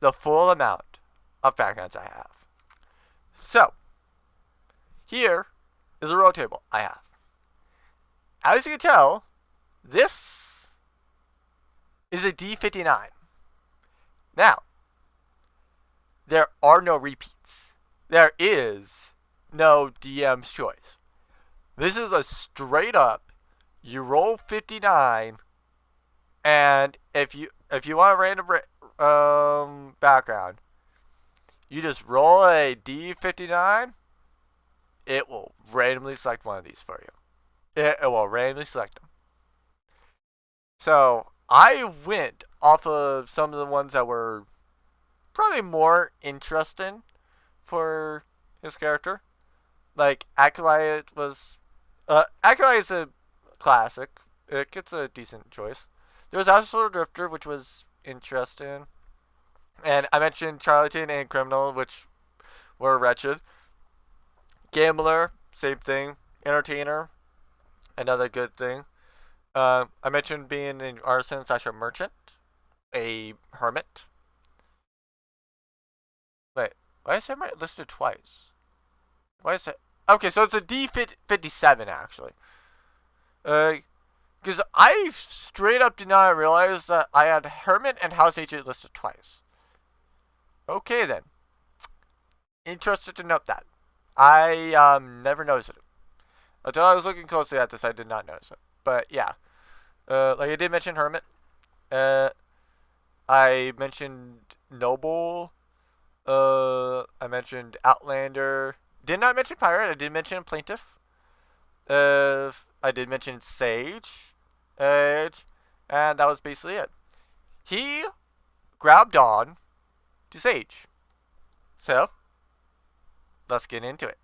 the full amount of backgrounds I have. So, here is a row table I have. As you can tell, this is a D59. Now, there are no repeats. There is no DM's choice. This is a straight up, you roll 59, and if you want a random background, you just roll a D59. It will randomly select one of these for you. It will randomly select them. So I went off of some of the ones that were probably more interesting for his character. Like Acolyte was, Acolyte is a classic. It gets a decent choice. There was Astral Drifter, which was interesting, and I mentioned Charlatan and Criminal, which were wretched. Gambler, same thing. Entertainer, another good thing. I mentioned being an artisan / a merchant, a hermit. Wait, why is hermit listed twice? Why is it? Okay, so it's a D57 actually. Because I straight up did not realize that I had hermit and house agent listed twice. Okay then. Interested to note that. I never noticed it. Until I was looking closely at this, I did not notice it. But yeah. Like I did mention hermit. I mentioned noble. I mentioned outlander. Did not mention pirate. I did mention plaintiff. I did mention sage. And that was basically it. He grabbed on to sage. So, let's get into it.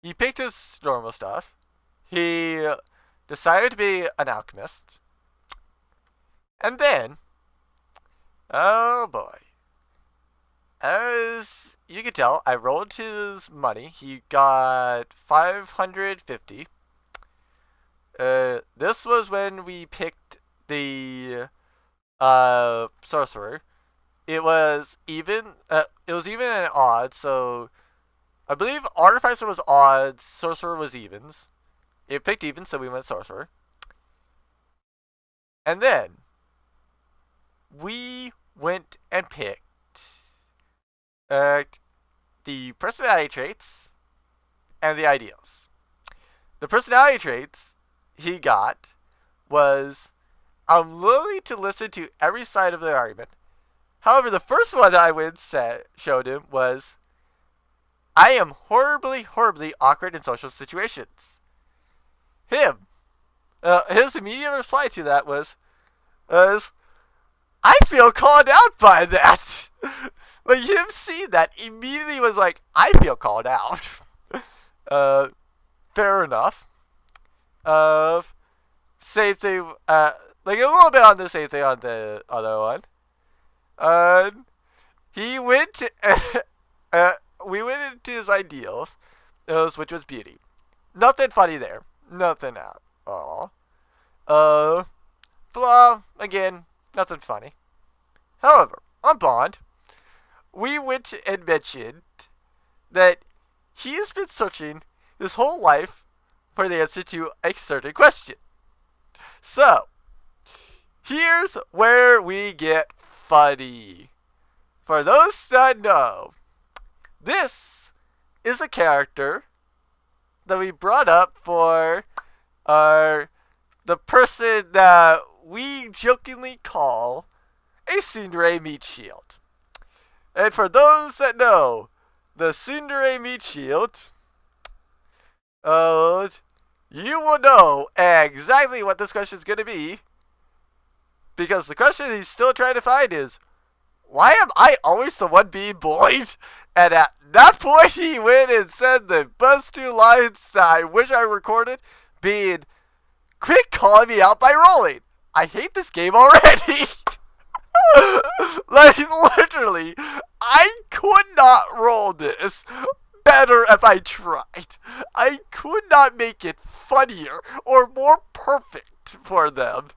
He picked his normal stuff. He decided to be an alchemist. And then, oh boy. As you can tell, I rolled his money. He got 550. This was when we picked the sorcerer. It was even. It was even an odd. So I believe artificer was odds, sorcerer was evens. It picked evens, so we went sorcerer. And then we went and picked the personality traits and the ideals. The personality traits he got was, I'm willing to listen to every side of the argument. However, the first one that I showed him was, I am horribly, horribly awkward in social situations. His immediate reply to that was, I feel called out by that. Like, him seeing that immediately was like, I feel called out. Fair enough. Same thing, like a little bit on the same thing on the other one. He went we went into his ideals, which was beauty. Nothing funny there. Nothing at all. Flaw, again, nothing funny. However, on Bond, we went and mentioned that he has been searching his whole life for the answer to a certain question. So, here's where we get funny. For those that know, this is a character that we brought up for the person that we jokingly call a Tsundere meat shield. And for those that know, the Tsundere meat shield, you will know exactly what this question is going to be, because the question he's still trying to find is, why am I always the one being bullied? And at that point, he went and said the best 2 lines that I wish I recorded, being, quit calling me out by rolling. I hate this game already. Like, literally, I could not roll this better if I tried. I could not make it funnier or more perfect for them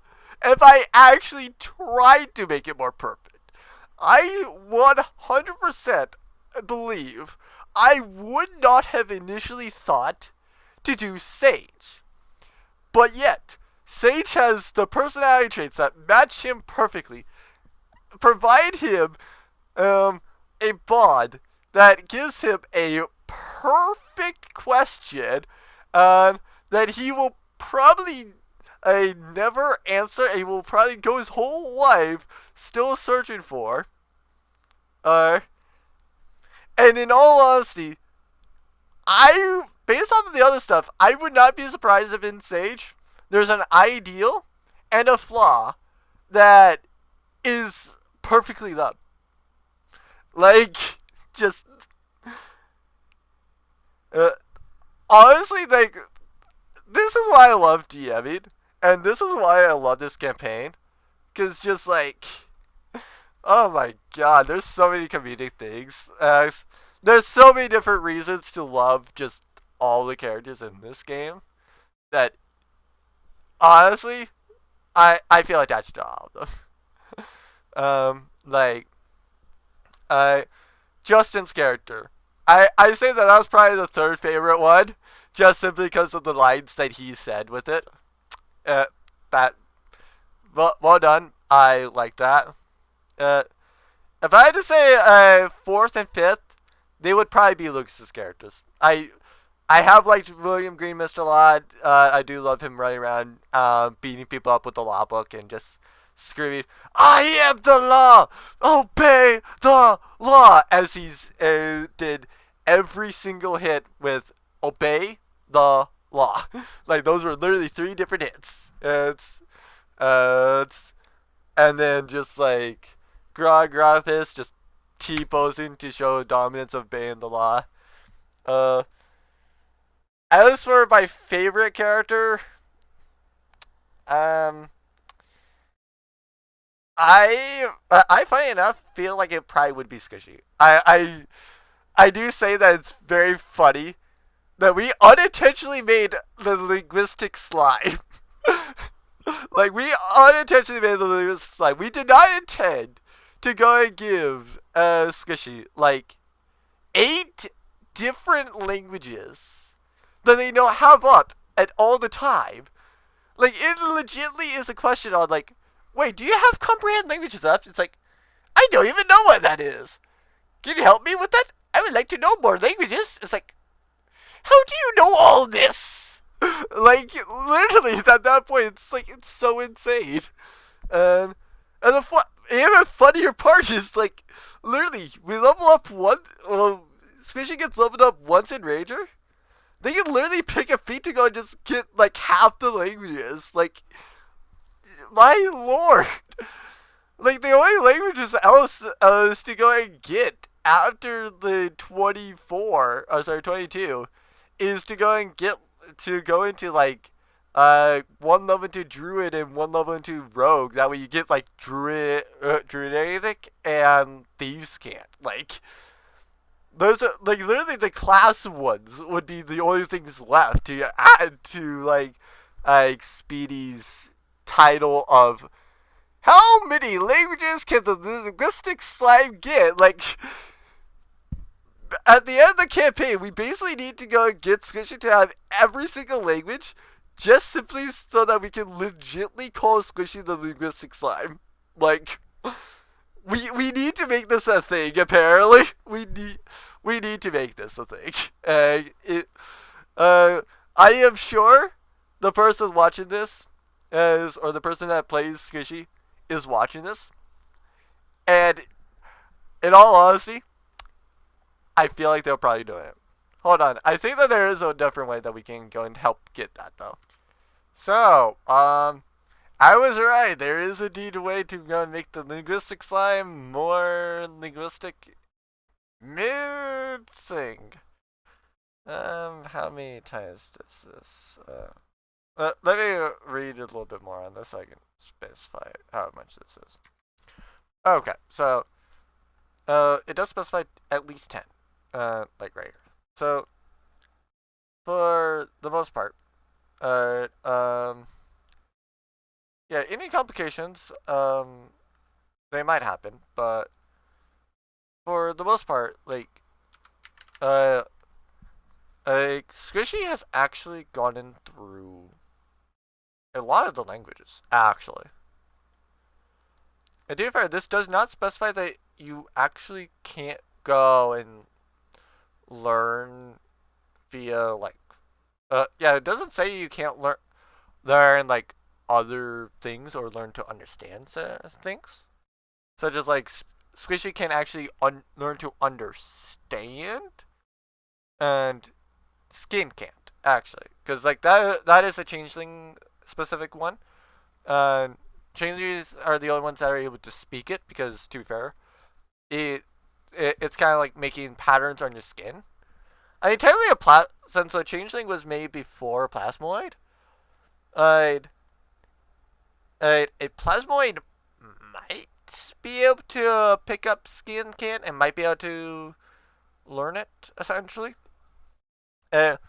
if I actually tried to make it more perfect. I 100% believe I would not have initially thought to do Sage. But yet, Sage has the personality traits that match him perfectly, provide him a bond that gives him a perfect question that he will probably never answer, and he will probably go his whole life still searching for. And in all honesty, based off of the other stuff, I would not be surprised if in Sage there's an ideal and a flaw that is perfectly done. Like, just honestly, like, this is why I love DMing, and this is why I love this campaign, because just like, oh my god, there's so many comedic things. There's so many different reasons to love just all the characters in this game that, honestly, I feel attached to all of them. Justin's character. I say that was probably the 3rd favorite one, just simply because of the lines that he said with it. Well done. I like that. If I had to say 4th and 5th, they would probably be Lucas's characters. I have liked William Greenmist a lot. I do love him running around beating people up with the law book and just screaming, "I am the law! Obey the law!" As he's did every single hit with "Obey the law." Like, those were literally 3 different hits. And then just like Groggraphis just T-posing to show dominance of obeying the law. As for my favorite character, I funny enough feel like it probably would be Squishy. I do say that it's very funny that we unintentionally made the linguistic slime. Like, we unintentionally made the linguistic slime. We did not intend to go and give Squishy like 8 different languages that they don't have up at all the time. Like, it legitimately is a question on, like, wait, do you have comprehend languages up? It's like, I don't even know what that is. Can you help me with that? I would like to know more languages. It's like, how do you know all this? Like, literally, at that point, it's like, it's so insane. And the even funnier part is, like, literally, we level up Squishy gets leveled up once in Ranger. They can literally pick a feat to go and just get, like, half the languages. Like, my lord. Like, the only languages else to go and get after the 22 is to go and get, to go into, like, 1 level into Druid and 1 level into Rogue. That way you get, like, Druidic and Thieves' Cant. Like, those are, like, literally the class ones would be the only things left to add to, like Speedy's title of how many languages can the linguistic slime get? Like, at the end of the campaign, we basically need to go and get Squishy to have every single language, just simply so that we can legitly call Squishy the linguistic slime. Like, we need to make this a thing. Apparently, we need to make this a thing. I am sure the person watching this or the person that plays Squishy is watching this, and in all honesty, I feel like they'll probably do it. Hold on, I think that there is a different way that we can go and help get that though. So, I was right. There is indeed a way to go and make the linguistic slime more linguistic mid thing. How many times does this? Let me read a little bit more on this so I can specify how much this is. Okay, so it does specify at least 10, like right here. So for the most part, yeah, any complications, they might happen, but for the most part, uh, Squishy has actually gone through a lot of the languages, actually. And to be fair, this does not specify that you actually can't go and learn via, yeah, it doesn't say you can't learn, like, other things or learn to understand things. Such as, like, Squishy can actually learn to understand, and Skin can't, actually. Because, like, that is a changeling specific one. Changelings are the only ones that are able to speak it, because, to be fair, it's kind of like making patterns on your skin. I mean, technically, since a changeling was made before Plasmoid, a Plasmoid might be able to pick up Skin can and might be able to learn it, essentially. That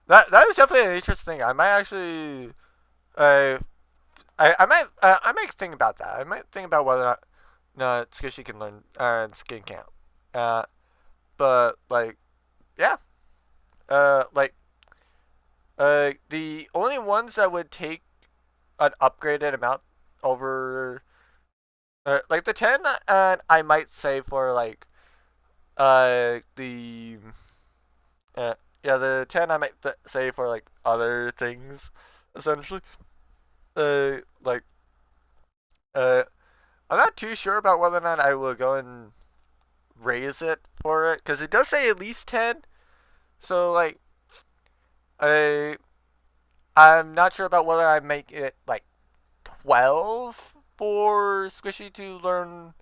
is definitely an interesting thing. I might actually, I might think about that. I might think about whether or not no, Squishy can learn Skin can't. But like, yeah, the only ones that would take an upgraded amount over, like the 10, I might say for like, the yeah, the 10 I might say for like other things, essentially. Like, I'm not too sure about whether or not I will go and raise it for it, because it does say at least 10. So like, I I'm not sure about whether I make it like 12 for Squishy to learn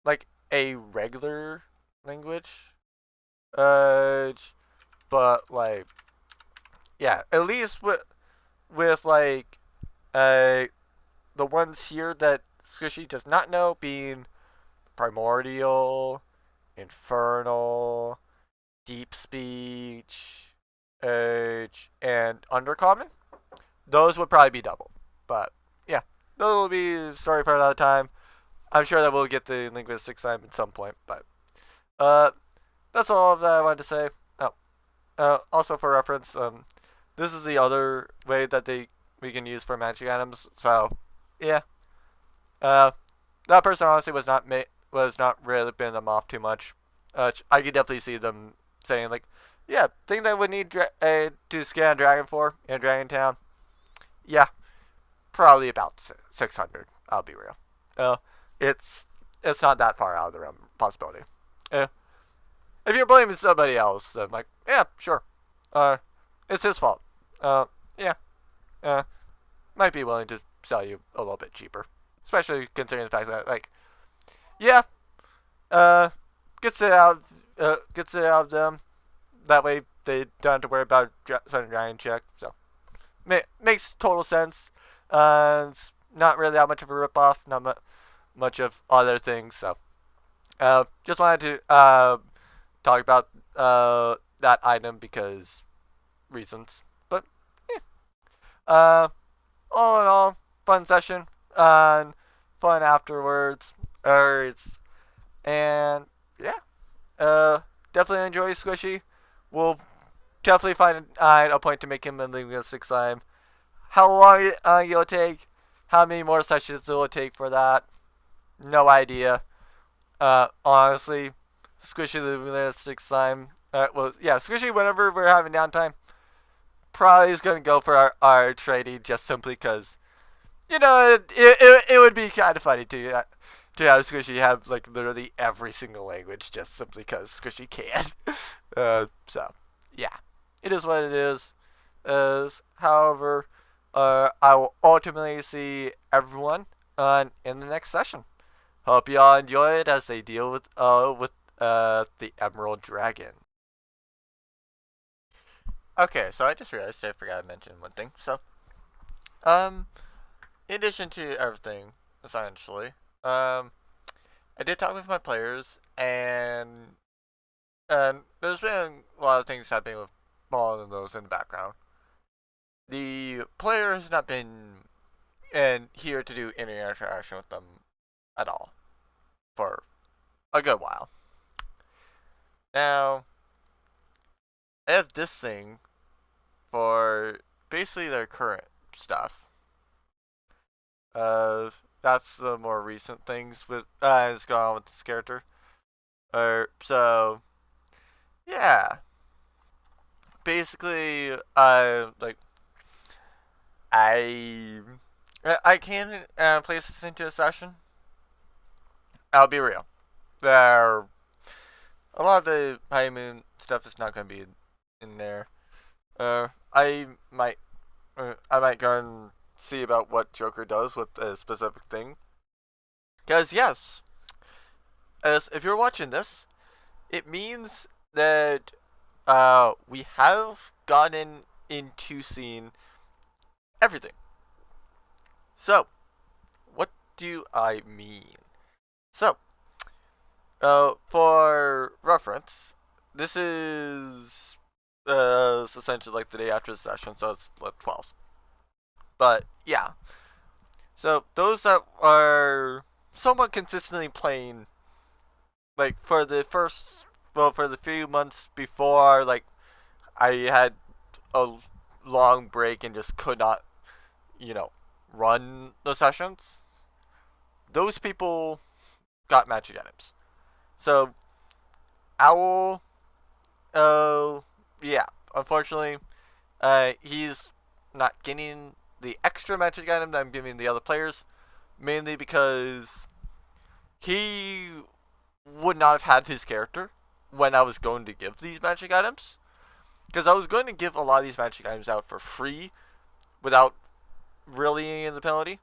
like a regular language. Uh, but like, yeah, at least with like the ones here that Squishy does not know, being primordial, infernal, deep speech, and undercommon. Those would probably be double. But yeah, those will be a story for another time. I'm sure that we'll get the linguistic slime at some point, but that's all that I wanted to say. Oh, also for reference, this is the other way that we can use for magic items. So yeah, that person honestly was not really bidding them off too much. I could definitely see them saying like, yeah, thing that would need to scan Dragon for in Dragon Town. Yeah, probably about 600. I'll be real. It's it's not that far out of the realm possibility. If you're blaming somebody else, then like, yeah, sure. It's his fault. Yeah. Might be willing to sell you a little bit cheaper, especially considering the fact that like, yeah, gets it out, of them. That way they don't have to worry about sending a giant check. So makes total sense. It's not really that much of a ripoff. Not much of other things. So just wanted to talk about that item because reasons. But yeah. All in all, fun session and fun afterwards. And yeah, definitely enjoy Squishy. We'll definitely find a point to make him a linguistic slime. How long it'll take, how many more sessions it will take for that, no idea. Honestly, Squishy linguistic slime. Well, yeah, Squishy. Whenever we're having downtime, probably is gonna go for our trading just simply because, it would be kind of funny to have Squishy have like literally every single language just simply because Squishy can. So yeah, it is what it is. However, I will ultimately see everyone in the next session. Hope you all enjoy it as they deal with the Emerald Dragon. Okay, so I just realized I forgot to mention one thing. So, in addition to everything, essentially, I did talk with my players, and there's been a lot of things happening with all of those in the background. The player has not been here to do any interaction with them at all for a good while. Now, I have this thing for basically their current stuff. That's the more recent things with that's going on with this character. So yeah, basically, like I I can place this into a session. I'll be real. There, a lot of the high moon stuff is not going to be in there. I might go and see about what Joker does with a specific thing. Because yes, as if you're watching this, it means that we have gotten into seeing everything. So, what do I mean? So, for reference, this is essentially like the day after the session, so it's like 12. But yeah, so those that are somewhat consistently playing, like for the few months before, like I had a long break and just could not, run the sessions. Those people got magic items. So Owl, yeah, unfortunately, he's not getting the extra magic item that I'm giving the other players, mainly because he would not have had his character when I was going to give these magic items. Because I was going to give a lot of these magic items out for free without really any of the penalty.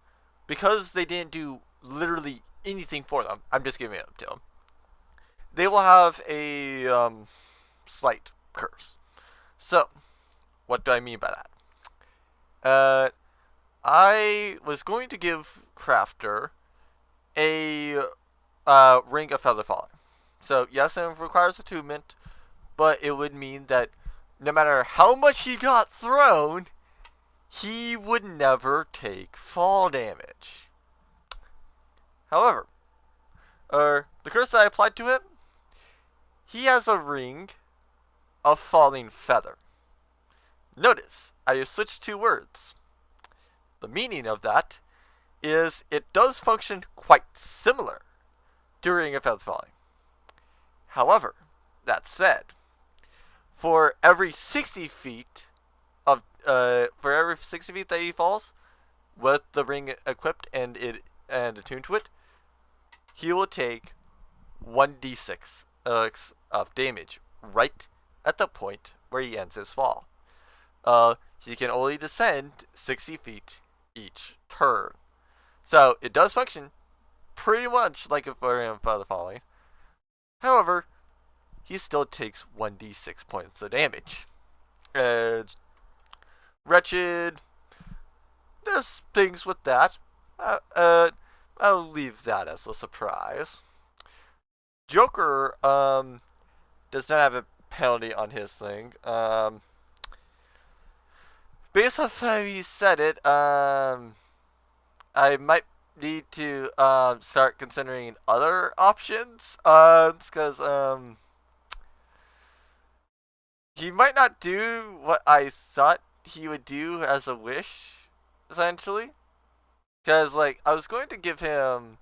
Because they didn't do literally anything for them, I'm just giving it to them. They will have a slight curse. So, what do I mean by that? I was going to give Crafter a Ring of Feather Falling. So, yes, it requires attunement, but it would mean that no matter how much he got thrown, he would never take fall damage. However, the curse that I applied to him, he has a Ring of Falling Feather. Notice, I have switched two words. The meaning of that is it does function quite similar to Ring of Feather Falling. However, that said, for every 60 feet that he falls with the ring equipped and attuned to it, he will take 1d6 of damage right at the point where he ends his fall. He can only descend 60 feet each turn. So it does function pretty much like a Ring of Feather Falling. However, he still takes 1d6 points of damage. Wretched, there's things with that. I'll leave that as a surprise. Joker does not have a penalty on his thing. Based on how he said it, I might need to start considering other options. Because he might not do what I thought he would do as a wish, essentially. Because, like, I was going to give him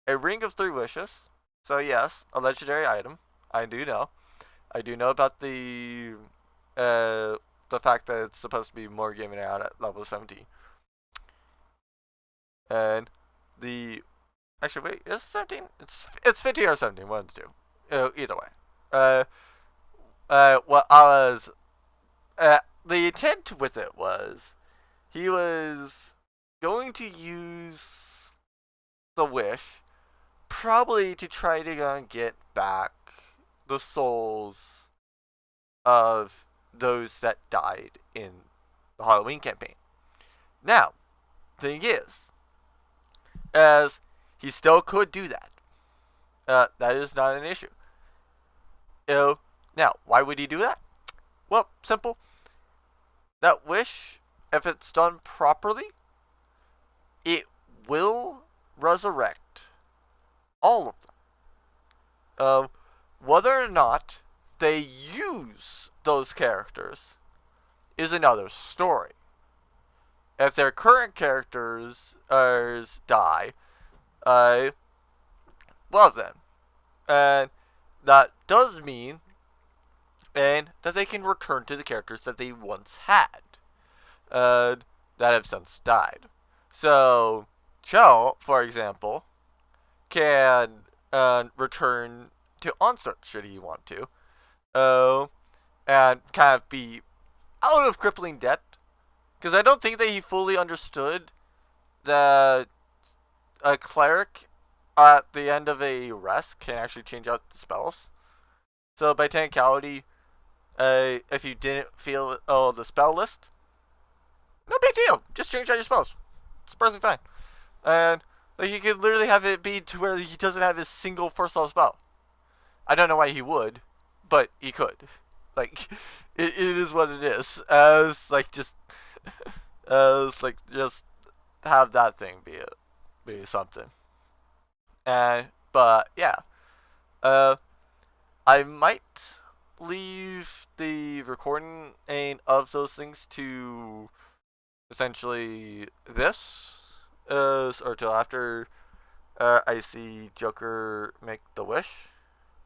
a Ring of Three Wishes. So, yes, a legendary item. I do know. I do know about the fact that it's supposed to be more given out at level 17. And actually, wait, is it 17? It's 15 or 17, one of the two. Either way. What I was... the intent with it was he was going to use the wish probably to try to go and get back the souls of those that died in the Halloween campaign. Now, thing is, as he still could do that. That is not an issue. Now, why would he do that? Well, simple. That wish, if it's done properly, it will resurrect all of them. Whether or not they use those characters is another story. If their current characters die, well then, and that does mean that they can return to the characters that they once had, that have since died. So, Chell, for example, can return to Onslaught should he want to, and kind of be out of crippling debt, because I don't think that he fully understood that a cleric at the end of a rest can actually change out the spells. So by technicality, if you didn't feel the spell list, no big deal. Just change out your spells. It's perfectly fine. And like you could literally have it be to where he doesn't have his single first level spell. I don't know why he would, but he could. Like it is what it is. As like just just have that thing be something. But yeah, I might leave the recording of those things to essentially this, or till after I see Joker make the wish.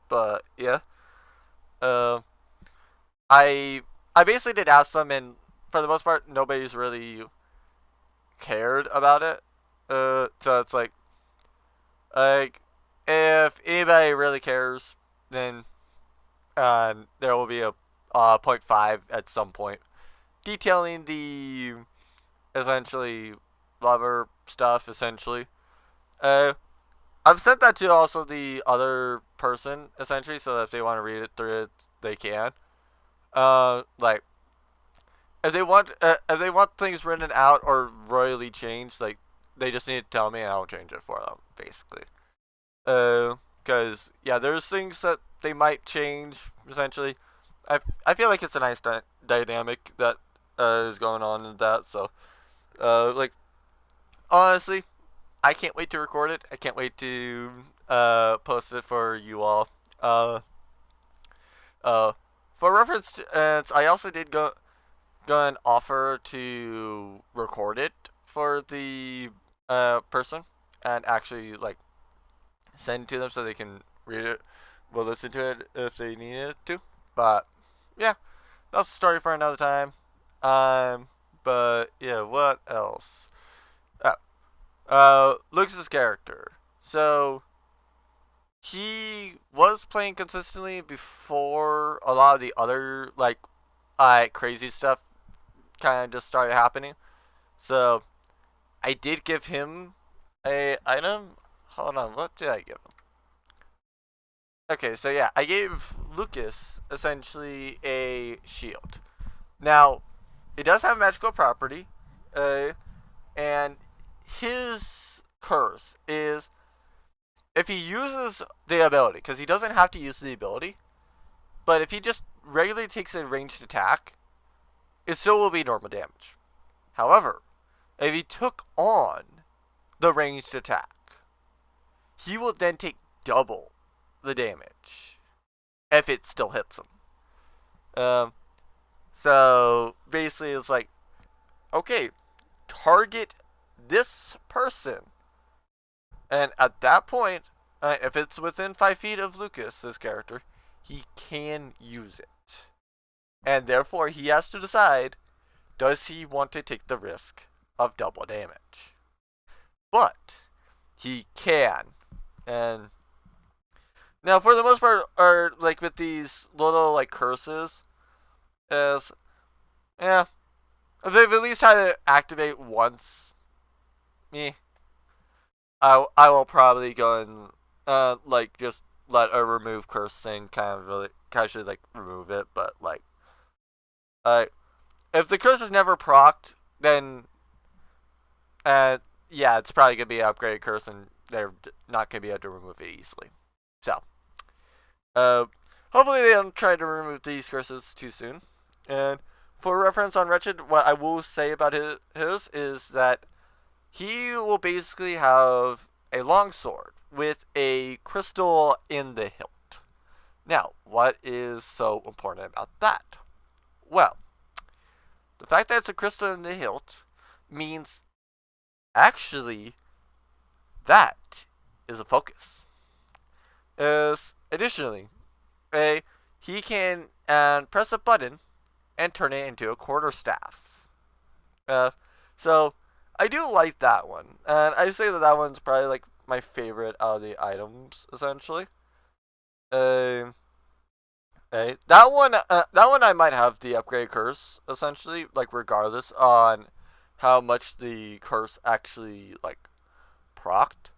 But yeah, I basically did ask them, and for the most part, nobody's really cared about it. So it's like if anybody really cares, then there will be a 0.5 at some point detailing the essentially lover stuff. Essentially, I've sent that to also the other person essentially, so that if they want to read it through it, they can. Like if they want things written out or royally changed, like they just need to tell me and I'll change it for them, basically. Because yeah, there's things that they might change essentially. I feel like it's a nice dynamic that is going on in that. So, like honestly, I can't wait to record it. I can't wait to post it for you all. For reference, I also did go and offer to record it for the person and actually like send it to them so they can read it or listen to it if they needed to. But yeah, that's a story for another time. But yeah, what else? Lucas's character. So he was playing consistently before a lot of the other like crazy stuff kind of just started happening. So I did give him a item. Hold on, what did I give him? Okay, so yeah, I gave Lucas essentially a shield. Now, it does have a magical property, and his curse is if he uses the ability, because he doesn't have to use the ability, but if he just regularly takes a ranged attack, it still will be normal damage. However, if he took on the ranged attack, he will then take double the damage if it still hits him. So basically, it's like, okay, target this person, and at that point, if it's within 5 feet of Lucas, this character, he can use it, and therefore he has to decide: does he want to take the risk of double damage? But he can, and now for the most part, are like with these little like curses, is yeah, if they've at least had to activate once, I will probably go and like just let a remove curse thing kind of really casually like remove it, but like if the curse is never procced, then yeah, it's probably gonna be an upgraded curse, and they're not gonna be able to remove it easily. So hopefully they don't try to remove these curses too soon. And for reference on Wretched, what I will say about his is that he will basically have a longsword with a crystal in the hilt. Now, what is so important about that? Well, the fact that it's a crystal in the hilt means actually that is a focus. Additionally, he can press a button and turn it into a quarterstaff. So I do like that one, and I say that one's probably like my favorite out of the items, essentially. That one I might have the upgrade curse, essentially, like regardless on how much the curse actually like procced.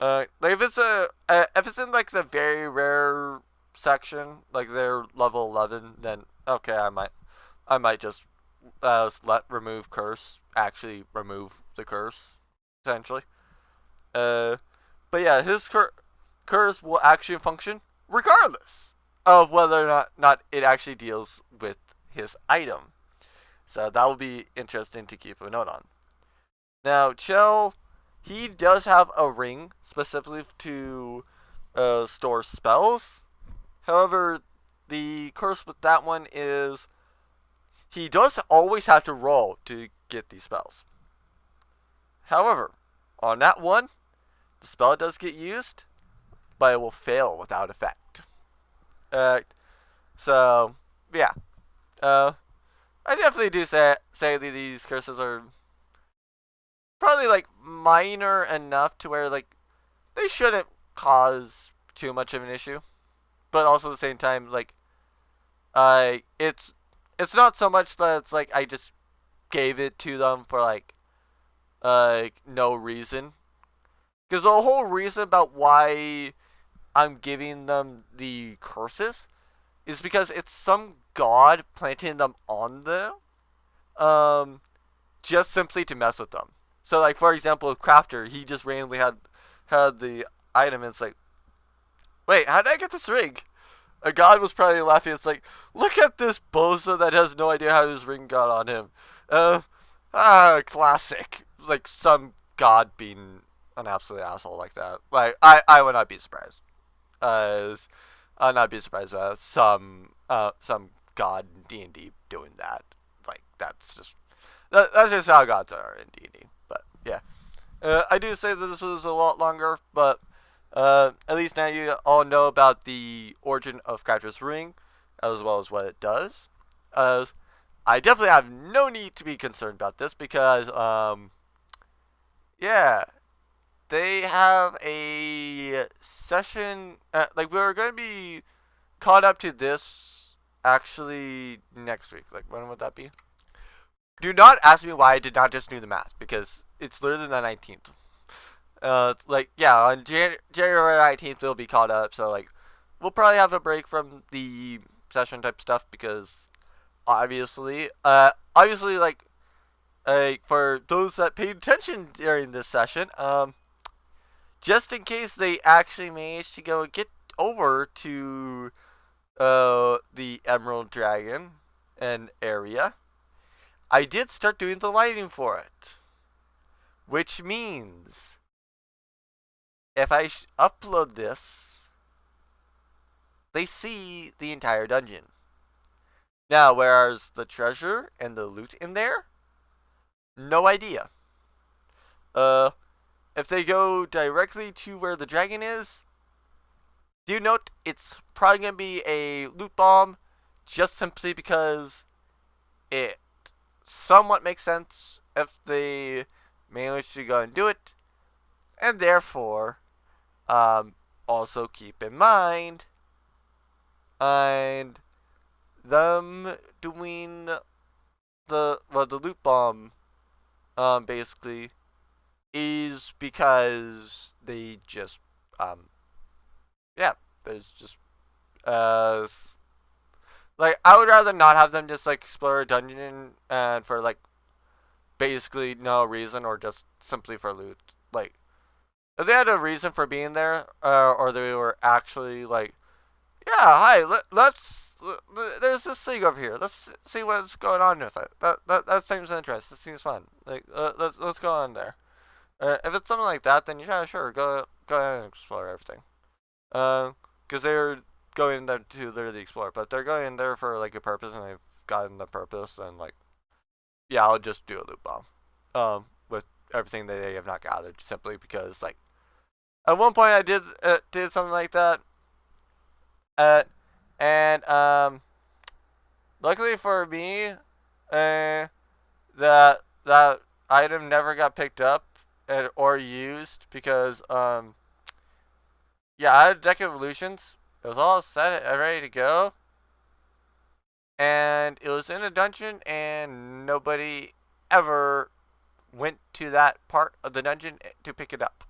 Like if it's in like the very rare section, like they're level 11, then okay, I might just let remove curse actually remove the curse, essentially. But yeah, his curse will actually function regardless of whether or not it actually deals with his item. So that will be interesting to keep a note on. Now, Chell, he does have a ring specifically to store spells. However, the curse with that one is he does always have to roll to get these spells. However, on that one, the spell does get used, but it will fail without effect. So, yeah. I definitely do say that these curses are probably like minor enough to where like they shouldn't cause too much of an issue, but also at the same time like it's not so much that it's like I just gave it to them for like no reason, because the whole reason about why I'm giving them the curses is because it's some god planting them on them, just simply to mess with them. So like for example, with Crafter, he just randomly had the item, and it's like, wait, how did I get this ring? A god was probably laughing. It's like, look at this bozo that has no idea how his ring got on him. Classic. Like some god being an absolute asshole like that. Like I would not be surprised. I'd not be surprised about some god in D&D doing that. Like that's just how gods are in D&D. But yeah, I do say that this was a lot longer, but at least now you all know about the origin of Crafter's Ring, as well as what it does. I definitely have no need to be concerned about this because, yeah, they have a session. Like we're going to be caught up to this actually next week. Like when would that be? Do not ask me why I did not just do the math because it's literally the 19th. Like yeah, on January 19th we'll be caught up. So like, we'll probably have a break from the session type stuff because obviously like for those that paid attention during this session, just in case they actually managed to go get over to the Emerald Dragon and area, I did start doing the lighting for it, which means if I upload this, they see the entire dungeon. Now, whereas the treasure and the loot in there, no idea. If they go directly to where the dragon is, do note it's probably going to be a loot bomb, just simply because it somewhat makes sense if they manage to go and do it, and therefore, also keep in mind, and them doing the loot bomb, basically, is because they just yeah, there's just like I would rather not have them just like explore a dungeon and for like basically no reason or just simply for loot. Like if they had a reason for being there, or they were actually like, yeah, hi, there's this thing over here. Let's see what's going on with it. That seems interesting. It seems fun. Like let's go on there. If it's something like that, then yeah, sure, go ahead and explore everything. Because they're going there to literally explore, but they're going there for like a purpose, and they've gotten the purpose, and like, yeah, I'll just do a loot bomb, with everything that they have not gathered, simply because like, at one point I did something like that, and luckily for me, that item never got picked up or used because yeah, I had a deck of evolutions. It was all set and ready to go. And it was in a dungeon, and nobody ever went to that part of the dungeon to pick it up.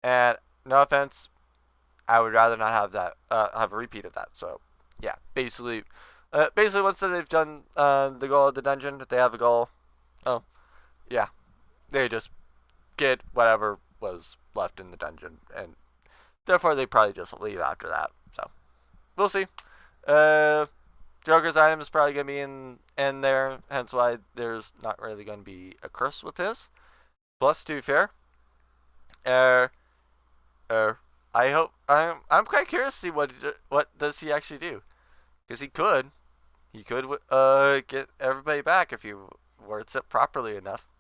And no offense, I would rather not have that, have a repeat of that. So, yeah, basically once they've done the goal of the dungeon, they have a goal. Oh, yeah, they just get whatever was left in the dungeon, and therefore they probably just leave after that. So, we'll see. Joker's item is probably going to be in there, hence why there's not really going to be a curse with his. Plus, to be fair, I hope I'm quite curious to see what does he actually do, because he could get everybody back if he words it properly enough.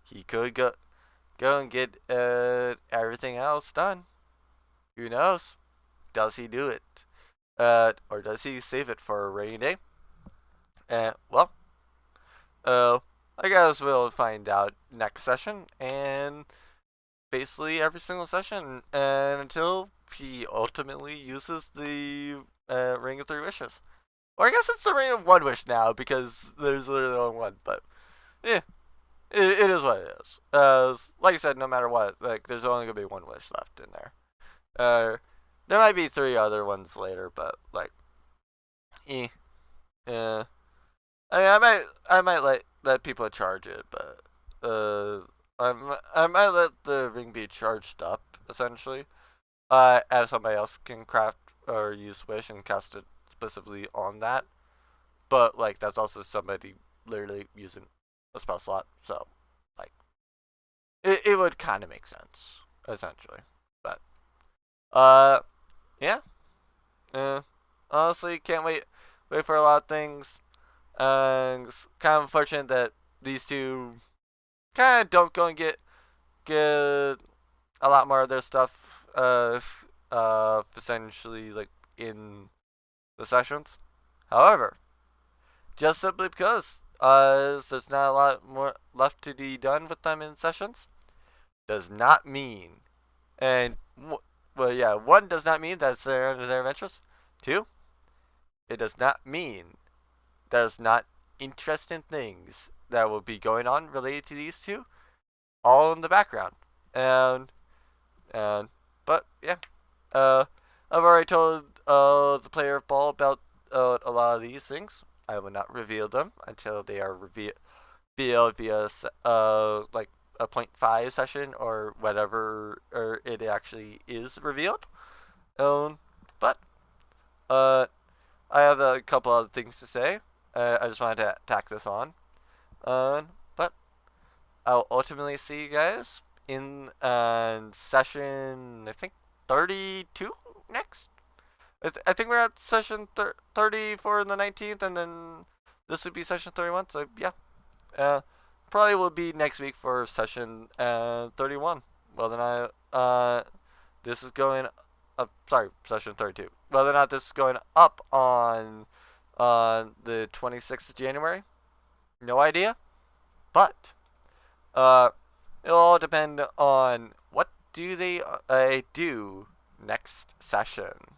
He could go and get everything else done. Who knows? Does he do it? Or does he save it for a rainy day? Well, I guess we'll find out next session, and basically every single session, and until he ultimately uses the Ring of Three Wishes. Or I guess it's the Ring of One Wish now, because there's literally only one, but yeah, it is what it is. Like I said, no matter what, like there's only gonna be one wish left in there. There might be 3 other ones later, but like, yeah. I mean, I might let people charge it, but I might let the ring be charged up essentially. As somebody else can craft or use wish and cast it specifically on that. But like that's also somebody literally using a spell slot, so like it would kind of make sense essentially. But yeah. Honestly, can't wait for a lot of things. It's kind of unfortunate that these two kind of don't go and get a lot more of their stuff essentially like in the sessions. However, just simply because there's not a lot more left to be done with them in sessions, does not mean, and well, yeah, 1 does not mean that it's their end of their adventures. 2, it does not mean there's not interesting things that will be going on related to these two, all in the background. And but yeah, I've already told the player of ball about a lot of these things. I will not reveal them until they are revealed via like a 0.5 session or whatever, or it actually is revealed. But I have a couple other things to say. I just wanted to tack this on. But I'll ultimately see you guys in session, I think, 32 next. I think we're at session 30 for the 19th, and then this would be session 31. So, yeah. Probably will be next week for session 31. Well, then this is going up, sorry, session 32. Whether or not this is going up on the 26th of January, no idea. But it'll all depend on what do they do next session.